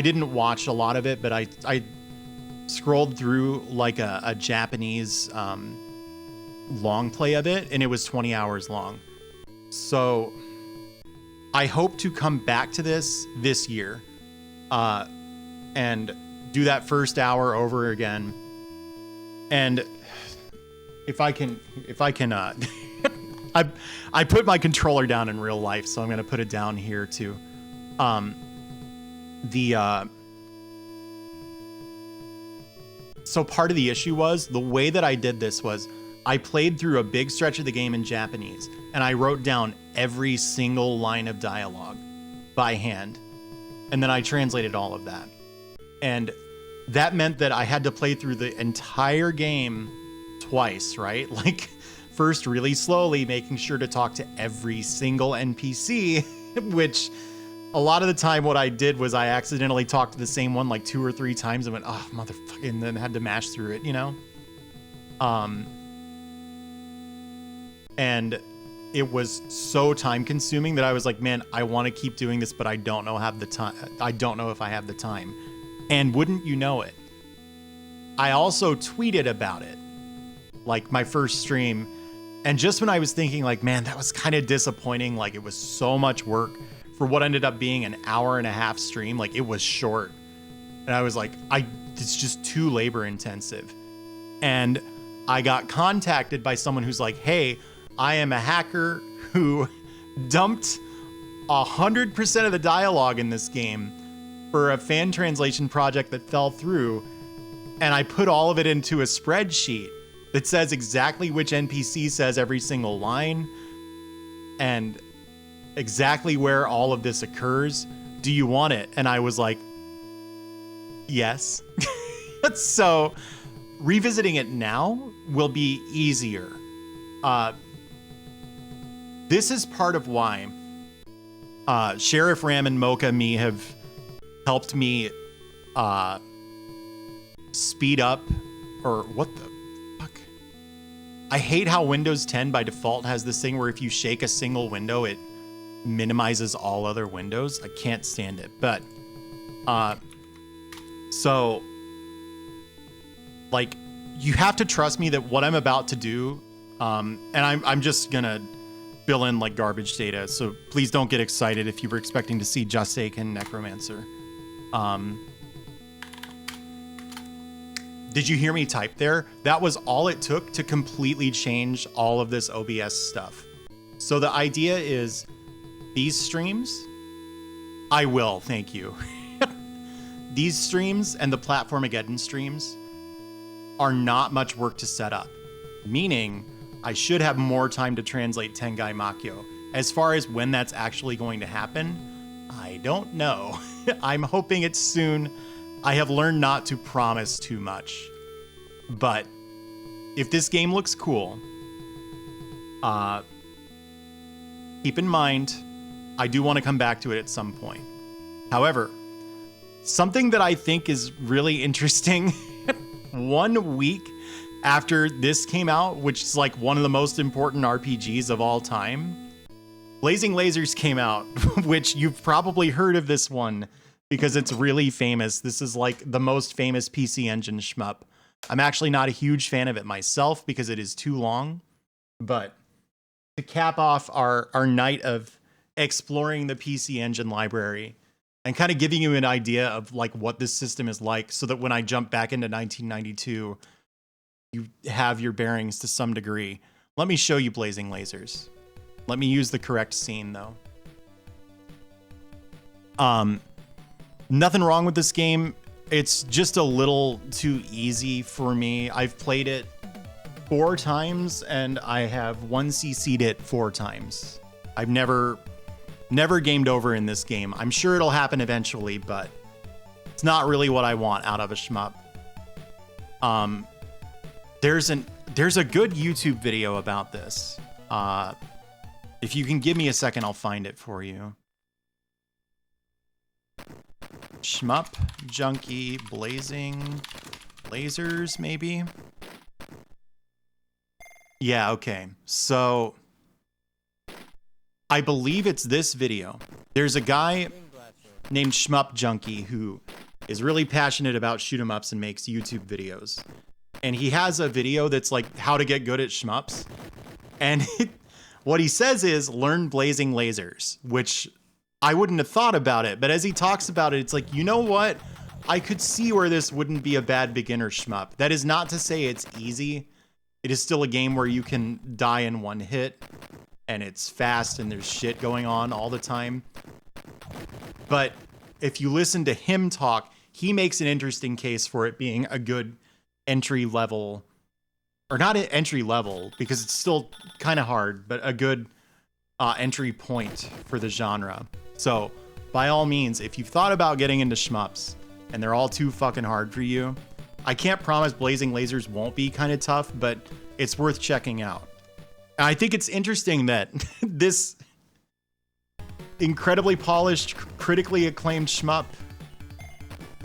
didn't watch a lot of it, but I scrolled through a Japanese long play of it, and it was 20 hours long. So I hope to come back to this year, and do that first hour over again. And if I can, I put my controller down in real life, so I'm gonna put it down here too. So part of the issue was the way that I did this was I played through a big stretch of the game in Japanese, and I wrote down every single line of dialogue by hand, and then I translated all of that. And that meant that I had to play through the entire game twice, right? Like, first really slowly, making sure to talk to every single NPC, which a lot of the time what I did was I accidentally talked to the same one like 2 or 3 times and went, oh, motherfucker, and then had to mash through it, you know? And it was so time consuming that I was like, man, I want to keep doing this, but I don't know have the time. I don't know if I have the time. And wouldn't you know it, I also tweeted about it, like my first stream. And just when I was thinking like, man, that was kind of disappointing. Like it was so much work for what ended up being an 1.5 hour stream. Like it was short. And I was like, it's just too labor intensive. And I got contacted by someone who's like, hey, I am a hacker who dumped 100% of the dialogue in this game for a fan translation project that fell through. And I put all of it into a spreadsheet that says exactly which NPC says every single line and exactly where all of this occurs. Do you want it? And I was like, yes. So revisiting it now will be easier. This is part of why Sheriff Ram and Mocha Me have helped me speed up, or what the fuck? I hate how Windows 10 by default has this thing where if you shake a single window, it minimizes all other windows. I can't stand it. But so like you have to trust me that what I'm about to do, and I'm just gonna fill in like garbage data, so please don't get excited if you were expecting to see Jaseiken Necromancer. Did you hear me type there? That was all it took to completely change all of this OBS stuff. So the idea is these streams, I will, thank you. These streams and the Platformageddon streams are not much work to set up, meaning I should have more time to translate Tengai Makyo. As far as when that's actually going to happen, I don't know. I'm hoping it's soon. I have learned not to promise too much. But if this game looks cool, keep in mind, I do want to come back to it at some point. However, something that I think is really interesting, 1 week after this came out, which is like one of the most important RPGs of all time, Blazing Lasers came out, which you've probably heard of this one because it's really famous. This is like the most famous PC Engine shmup. I'm actually not a huge fan of it myself because it is too long, but to cap off our night of exploring the PC Engine library and kind of giving you an idea of like what this system is like so that when I jump back into 1992, you have your bearings to some degree. Let me show you Blazing Lasers. Let me use the correct scene though. Nothing wrong with this game. It's just a little too easy for me. I've played it 4 times and I have 1cc'd it 4 times. I've never gamed over in this game. I'm sure it'll happen eventually, but it's not really what I want out of a shmup. There's a good YouTube video about this. If you can give me a second, I'll find it for you. Shmup Junkie Blazing Lasers, maybe? Yeah, okay. So I believe it's this video. There's a guy named Shmup Junkie who is really passionate about shoot 'em ups and makes YouTube videos. and he has a video that's like how to get good at shmups. And what he says is learn blazing lasers, which I wouldn't have thought about it. But as he talks about it, it's like, you know what? I could see where this wouldn't be a bad beginner shmup. That is not to say it's easy. It is still a game where you can die in one hit, and it's fast and there's shit going on all the time. But if you listen to him talk, he makes an interesting case for it being a good entry level, or not an entry level because it's still kind of hard, but a good entry point for the genre. So by all means, if you've thought about getting into shmups and they're all too fucking hard for you, I can't promise Blazing Lasers won't be kind of tough, but it's worth checking out. And I think it's interesting that this incredibly polished, critically acclaimed shmup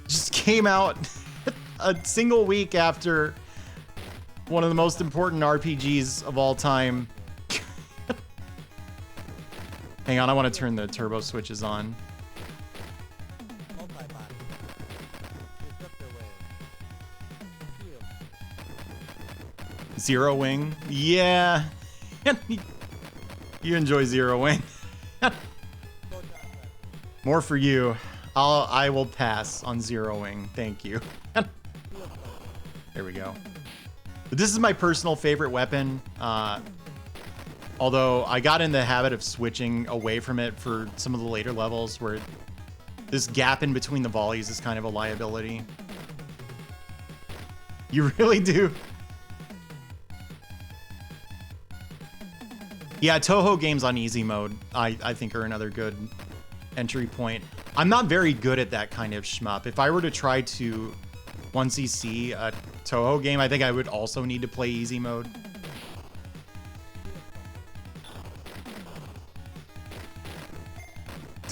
just came out a single week after one of the most important RPGs of all time. Hang on, I want to turn the turbo switches on. Zero Wing? Yeah. You enjoy Zero Wing. More for you. I will pass on Zero Wing. Thank you. There we go. But this is my personal favorite weapon. Although I got in the habit of switching away from it for some of the later levels where this gap in between the volleys is kind of a liability. You really do. Yeah, Toho games on easy mode, I think are another good entry point. I'm not very good at that kind of shmup. If I were to try to 1cc a Toho game, I think I would also need to play easy mode.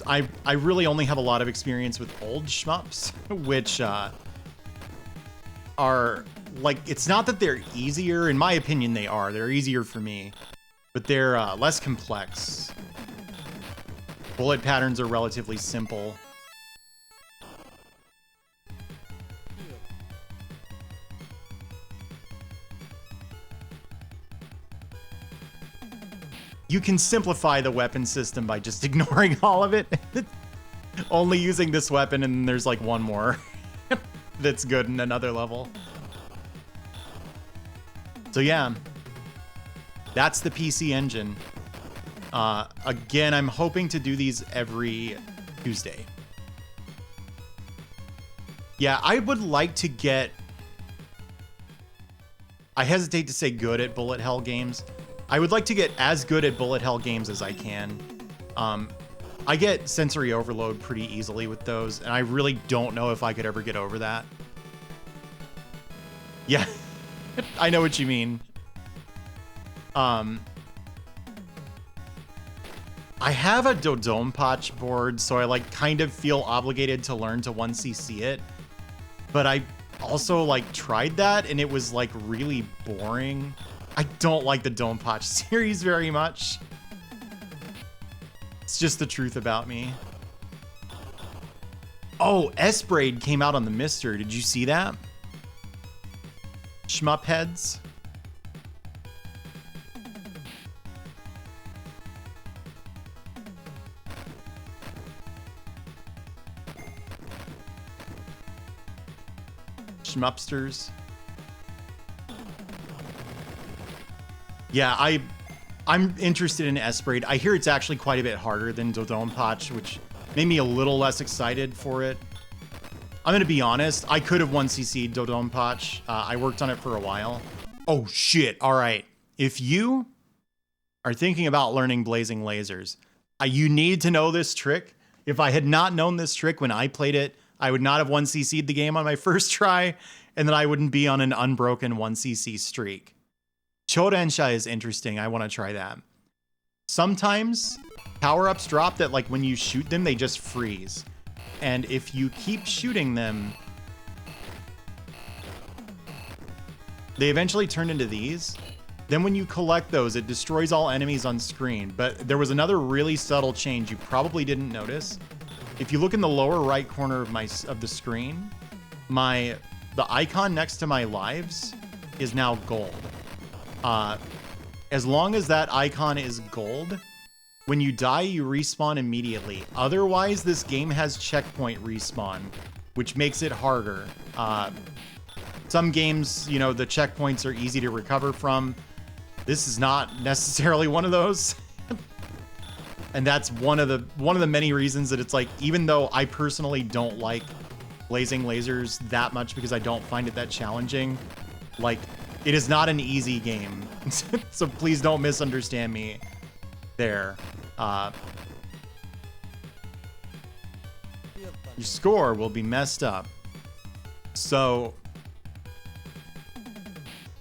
I really only have a lot of experience with old shmups, which are like, it's not that they're easier. In my opinion, they are. They're easier for me, but they're less complex. Bullet patterns are relatively simple. You can simplify the weapon system by just ignoring all of it. Only using this weapon, and there's like one more that's good in another level. So yeah, that's the PC Engine. Again, I'm hoping to do these every Tuesday. Yeah, I would like to get... I hesitate to say good at bullet hell games. I would like to get as good at bullet hell games as I can. I get sensory overload pretty easily with those, and I really don't know if I could ever get over that. Yeah, I know what you mean. I have a Dodonpachi board, so I like kind of feel obligated to learn to 1cc it. But I also like tried that, and it was like really boring. I don't like the Dodonpachi series very much. It's just the truth about me. Oh, S-Braid came out on the Mister. Did you see that? Shmup heads. Shmupsters. Yeah, I'm interested in S-Braid. I hear it's actually quite a bit harder than Dodonpachi, which made me a little less excited for it. I'm gonna be honest, I could have 1cc'd Dodonpachi. I worked on it for a while. Oh shit, all right. If you are thinking about learning Blazing Lasers, you need to know this trick. If I had not known this trick when I played it, I would not have 1cc'd the game on my first try, and then I wouldn't be on an unbroken 1cc streak. Chodensha is interesting. I want to try that. Sometimes power-ups drop that, like, when you shoot them, they just freeze. And if you keep shooting them, they eventually turn into these. Then when you collect those, it destroys all enemies on screen. But there was another really subtle change you probably didn't notice. If you look in the lower right corner of the screen, the icon next to my lives is now gold. As long as that icon is gold, when you die, you respawn immediately. Otherwise, this game has checkpoint respawn, which makes it harder. Some games, you know, the checkpoints are easy to recover from. This is not necessarily one of those. And that's one of the many reasons that it's like, even though I personally don't like blazing lasers that much because I don't find it that challenging, like, it is not an easy game. So please don't misunderstand me there. Your score will be messed up. So,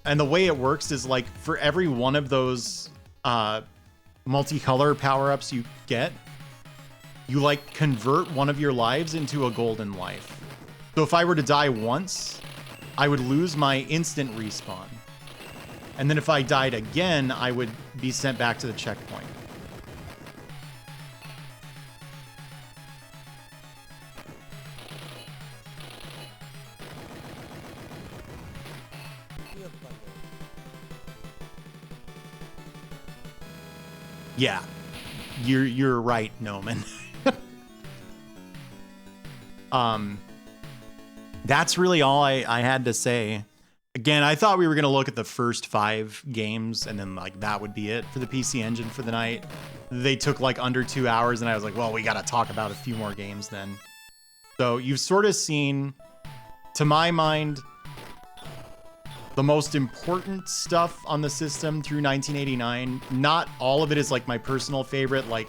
and the way it works is like for every one of those multicolor power-ups you get, you like convert one of your lives into a golden life. So if I were to die once, I would lose my instant respawn. And then if I died again, I would be sent back to the checkpoint. Yeah, you're right, Noman. That's really all I had to say. Again, I thought we were gonna look at the first 5 games and then like that would be it for the PC Engine for the night. They took like under 2 hours, and I was like, well, we gotta talk about a few more games then. So you've sort of seen, to my mind, the most important stuff on the system through 1989. Not all of it is like my personal favorite. Like,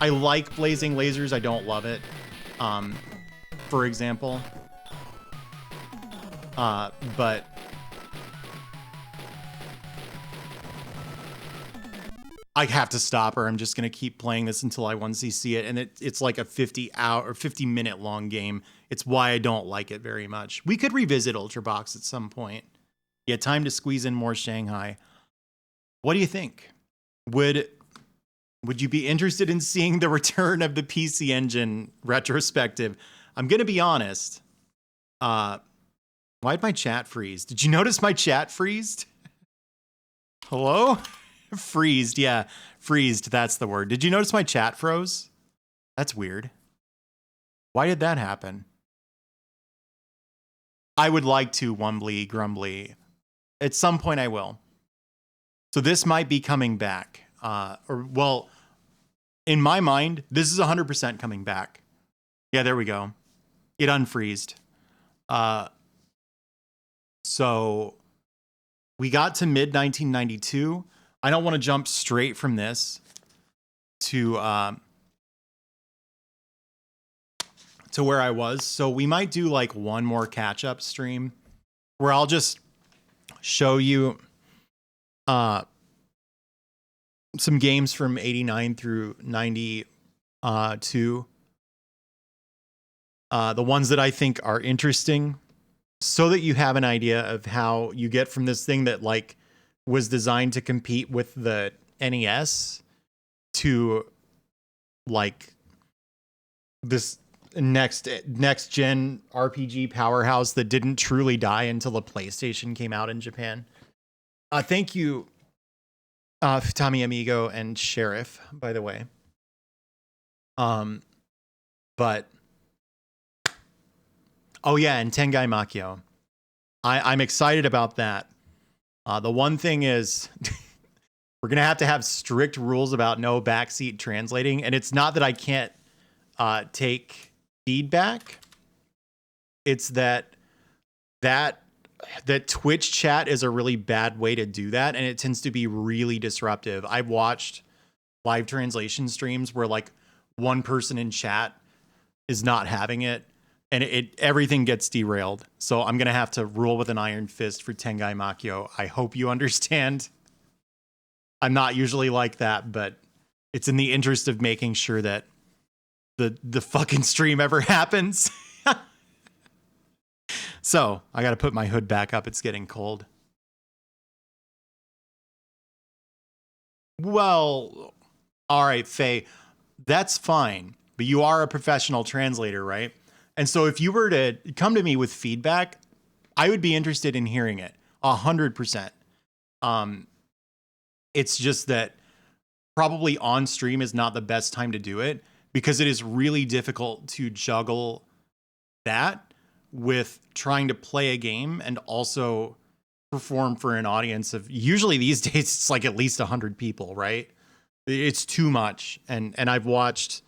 I like Blazing Lasers. I don't love it. For example. But I have to stop, or I'm just going to keep playing this until I 1cc it. And it's like a 50-minute long game. It's why I don't like it very much. We could revisit Ultrabox at some point. Yeah, time to squeeze in more Shanghai. What do you think? Would you be interested in seeing the return of the PC Engine retrospective? I'm going to be honest. Why'd my chat freeze? Did you notice my chat freezed? Hello? Freezed, yeah. Freezed, that's the word. Did you notice my chat froze? That's weird. Why did that happen? I would like to Wumbly Grumbly. At some point I will. So this might be coming back. Well, in my mind, this is 100% coming back. Yeah, there we go. It unfreezed. So we got to mid 1992. I don't want to jump straight from this to where I was. So we might do like one more catch up stream where I'll just show you some games from 89 through 92. The ones that I think are interesting, so that you have an idea of how you get from this thing that like was designed to compete with the NES to like this next gen RPG powerhouse that didn't truly die until the PlayStation came out in Japan. Thank you, Futami Amigo and Sheriff, by the way. But oh yeah, and Tengai Makio. I'm excited about that. The one thing is we're going to have strict rules about no backseat translating. And it's not that I can't take feedback. It's that Twitch chat is a really bad way to do that. And it tends to be really disruptive. I've watched live translation streams where like one person in chat is not having it. And everything gets derailed. So I'm going to have to rule with an iron fist for Tengai Makio. I hope you understand. I'm not usually like that, but it's in the interest of making sure that the fucking stream ever happens. So I got to put my hood back up. It's getting cold. Well, all right, Faye, that's fine. But you are a professional translator, right? And so if you were to come to me with feedback, I would be interested in hearing it 100%. It's just that probably on stream is not the best time to do it because it is really difficult to juggle that with trying to play a game and also perform for an audience of, usually these days it's like at least 100 people, right? It's too much. And I've watched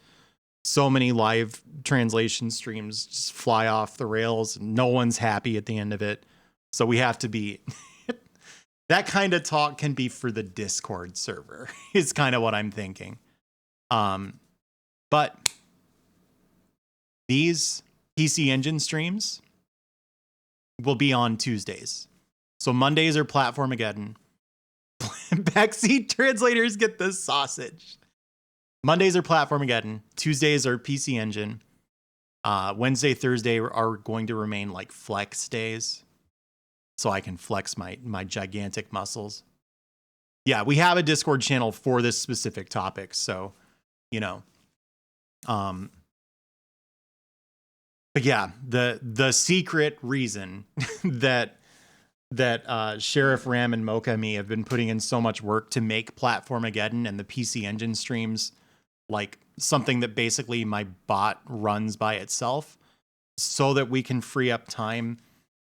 so many live translation streams just fly off the rails and no one's happy at the end of it. So we have to be that kind of talk can be for the Discord server is kind of what I'm thinking. But these PC Engine streams will be on Tuesdays. So Mondays are Platformageddon. Backseat translators get the sausage. Mondays are Platformageddon. Tuesdays are PC Engine. Wednesday, Thursday are going to remain like flex days. So I can flex my gigantic muscles. Yeah, we have a Discord channel for this specific topic. So, you know. But yeah, the secret reason that Sheriff Ram and Mocha and me have been putting in so much work to make Platformageddon and the PC Engine streams like something that basically my bot runs by itself so that we can free up time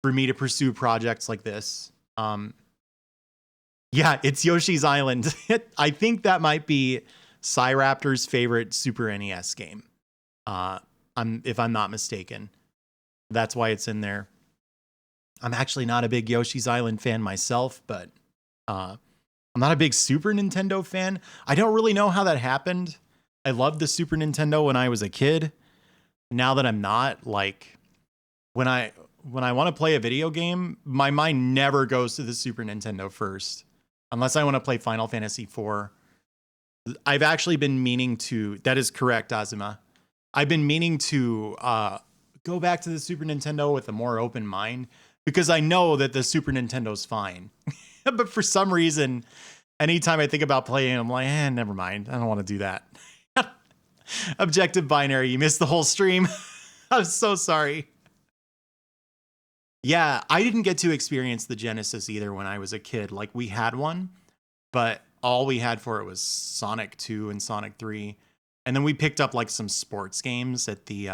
for me to pursue projects like this. Yeah, it's Yoshi's Island. I think that might be Cyraptor's favorite Super NES game. If I'm not mistaken. That's why it's in there. I'm actually not a big Yoshi's Island fan myself, but I'm not a big Super Nintendo fan. I don't really know how that happened. I loved the Super Nintendo when I was a kid. Now that I'm not, like, when I want to play a video game, my mind never goes to the Super Nintendo first, unless I want to play Final Fantasy IV. I've actually been meaning to, that is correct, Azuma. I've been meaning to go back to the Super Nintendo with a more open mind because I know that the Super Nintendo's fine. But for some reason, anytime I think about playing, I'm like, never mind. I don't want to do that. Objective Binary, you missed the whole stream. I'm so sorry. Yeah, I didn't get to experience the Genesis either when I was a kid. Like, we had one, but all we had for it was Sonic 2 and Sonic 3. And then we picked up like some sports games at the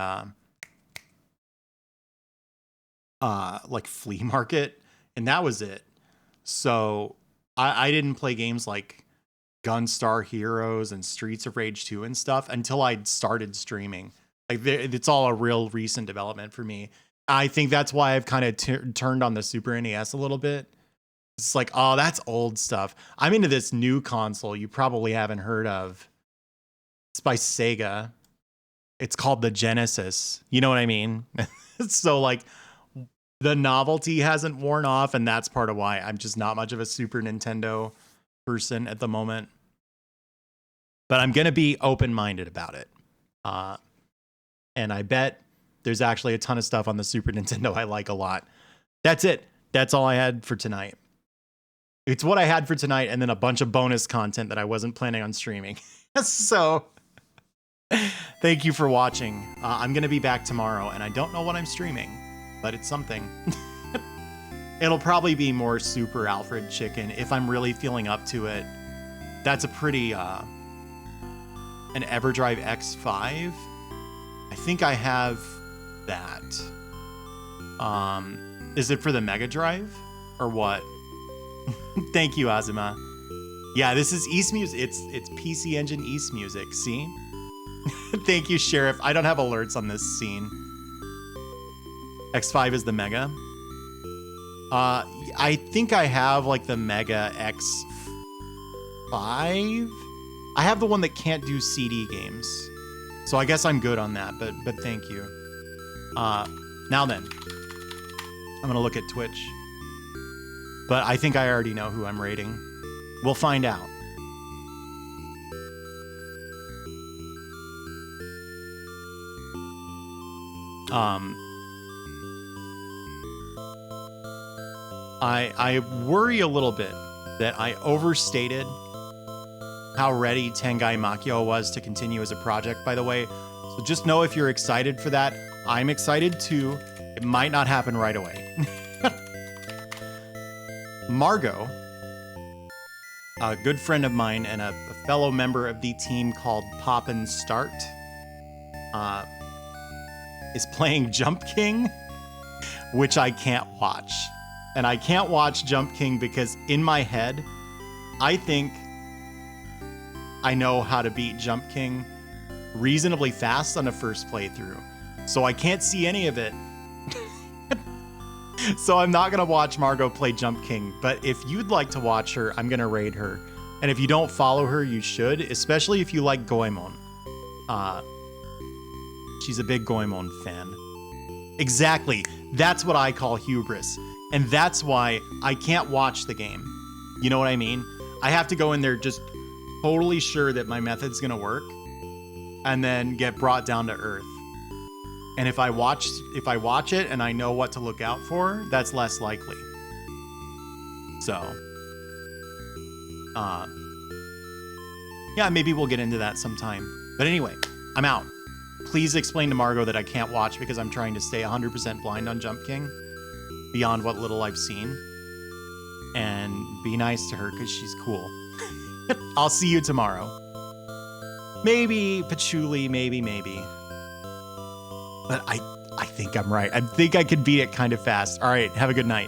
like flea market, and that was it. So I didn't play games like Gunstar Heroes and Streets of Rage 2 and stuff until I started streaming. Like, it's all a real recent development for me. I think that's why I've kind of turned on the Super NES a little bit. It's like, oh, that's old stuff. I'm into this new console you probably haven't heard of. It's by Sega. It's called the Genesis. You know what I mean? So, like, the novelty hasn't worn off, and that's part of why I'm just not much of a Super Nintendo person at the moment. But I'm going to be open-minded about it. And I bet there's actually a ton of stuff on the Super Nintendo I like a lot. That's it. That's all I had for tonight. It's what I had for tonight, and then a bunch of bonus content that I wasn't planning on streaming. So, thank you for watching. I'm going to be back tomorrow, and I don't know what I'm streaming, but it's something. It'll probably be more Super Alfred Chicken if I'm really feeling up to it. That's a pretty, an EverDrive X5. I think I have that. Is it for the Mega Drive or what? Thank you, Azuma. Yeah, this is East Music. It's PC Engine East Music. See? Thank you, Sheriff. I don't have alerts on this scene. X5 is the Mega. I think I have like the Mega X5. I have the one that can't do CD games. So I guess I'm good on that, but thank you. Now then, I'm gonna look at Twitch. But I think I already know who I'm rating. We'll find out. I worry a little bit that I overstated how ready Tengai Makyo was to continue as a project, by the way. So just know if you're excited for that, I'm excited too. It might not happen right away. Margot, a good friend of mine and a fellow member of the team called Pop and Start, is playing Jump King, which I can't watch. And I can't watch Jump King because in my head, I think I know how to beat Jump King reasonably fast on a first playthrough. So I can't see any of it. So I'm not going to watch Margot play Jump King. But if you'd like to watch her, I'm going to raid her. And if you don't follow her, you should, especially if you like Goemon. She's a big Goemon fan. Exactly. That's what I call hubris. And that's why I can't watch the game. You know what I mean? I have to go in there just totally sure that my method's going to work and then get brought down to earth. And if I watch it and I know what to look out for, that's less likely. So, yeah, maybe we'll get into that sometime. But anyway, I'm out. Please explain to Margot that I can't watch because I'm trying to stay 100% blind on Jump King beyond what little I've seen. And be nice to her because she's cool. I'll see you tomorrow. Maybe patchouli, maybe. But I think I'm right. I think I can beat it kind of fast. All right, have a good night.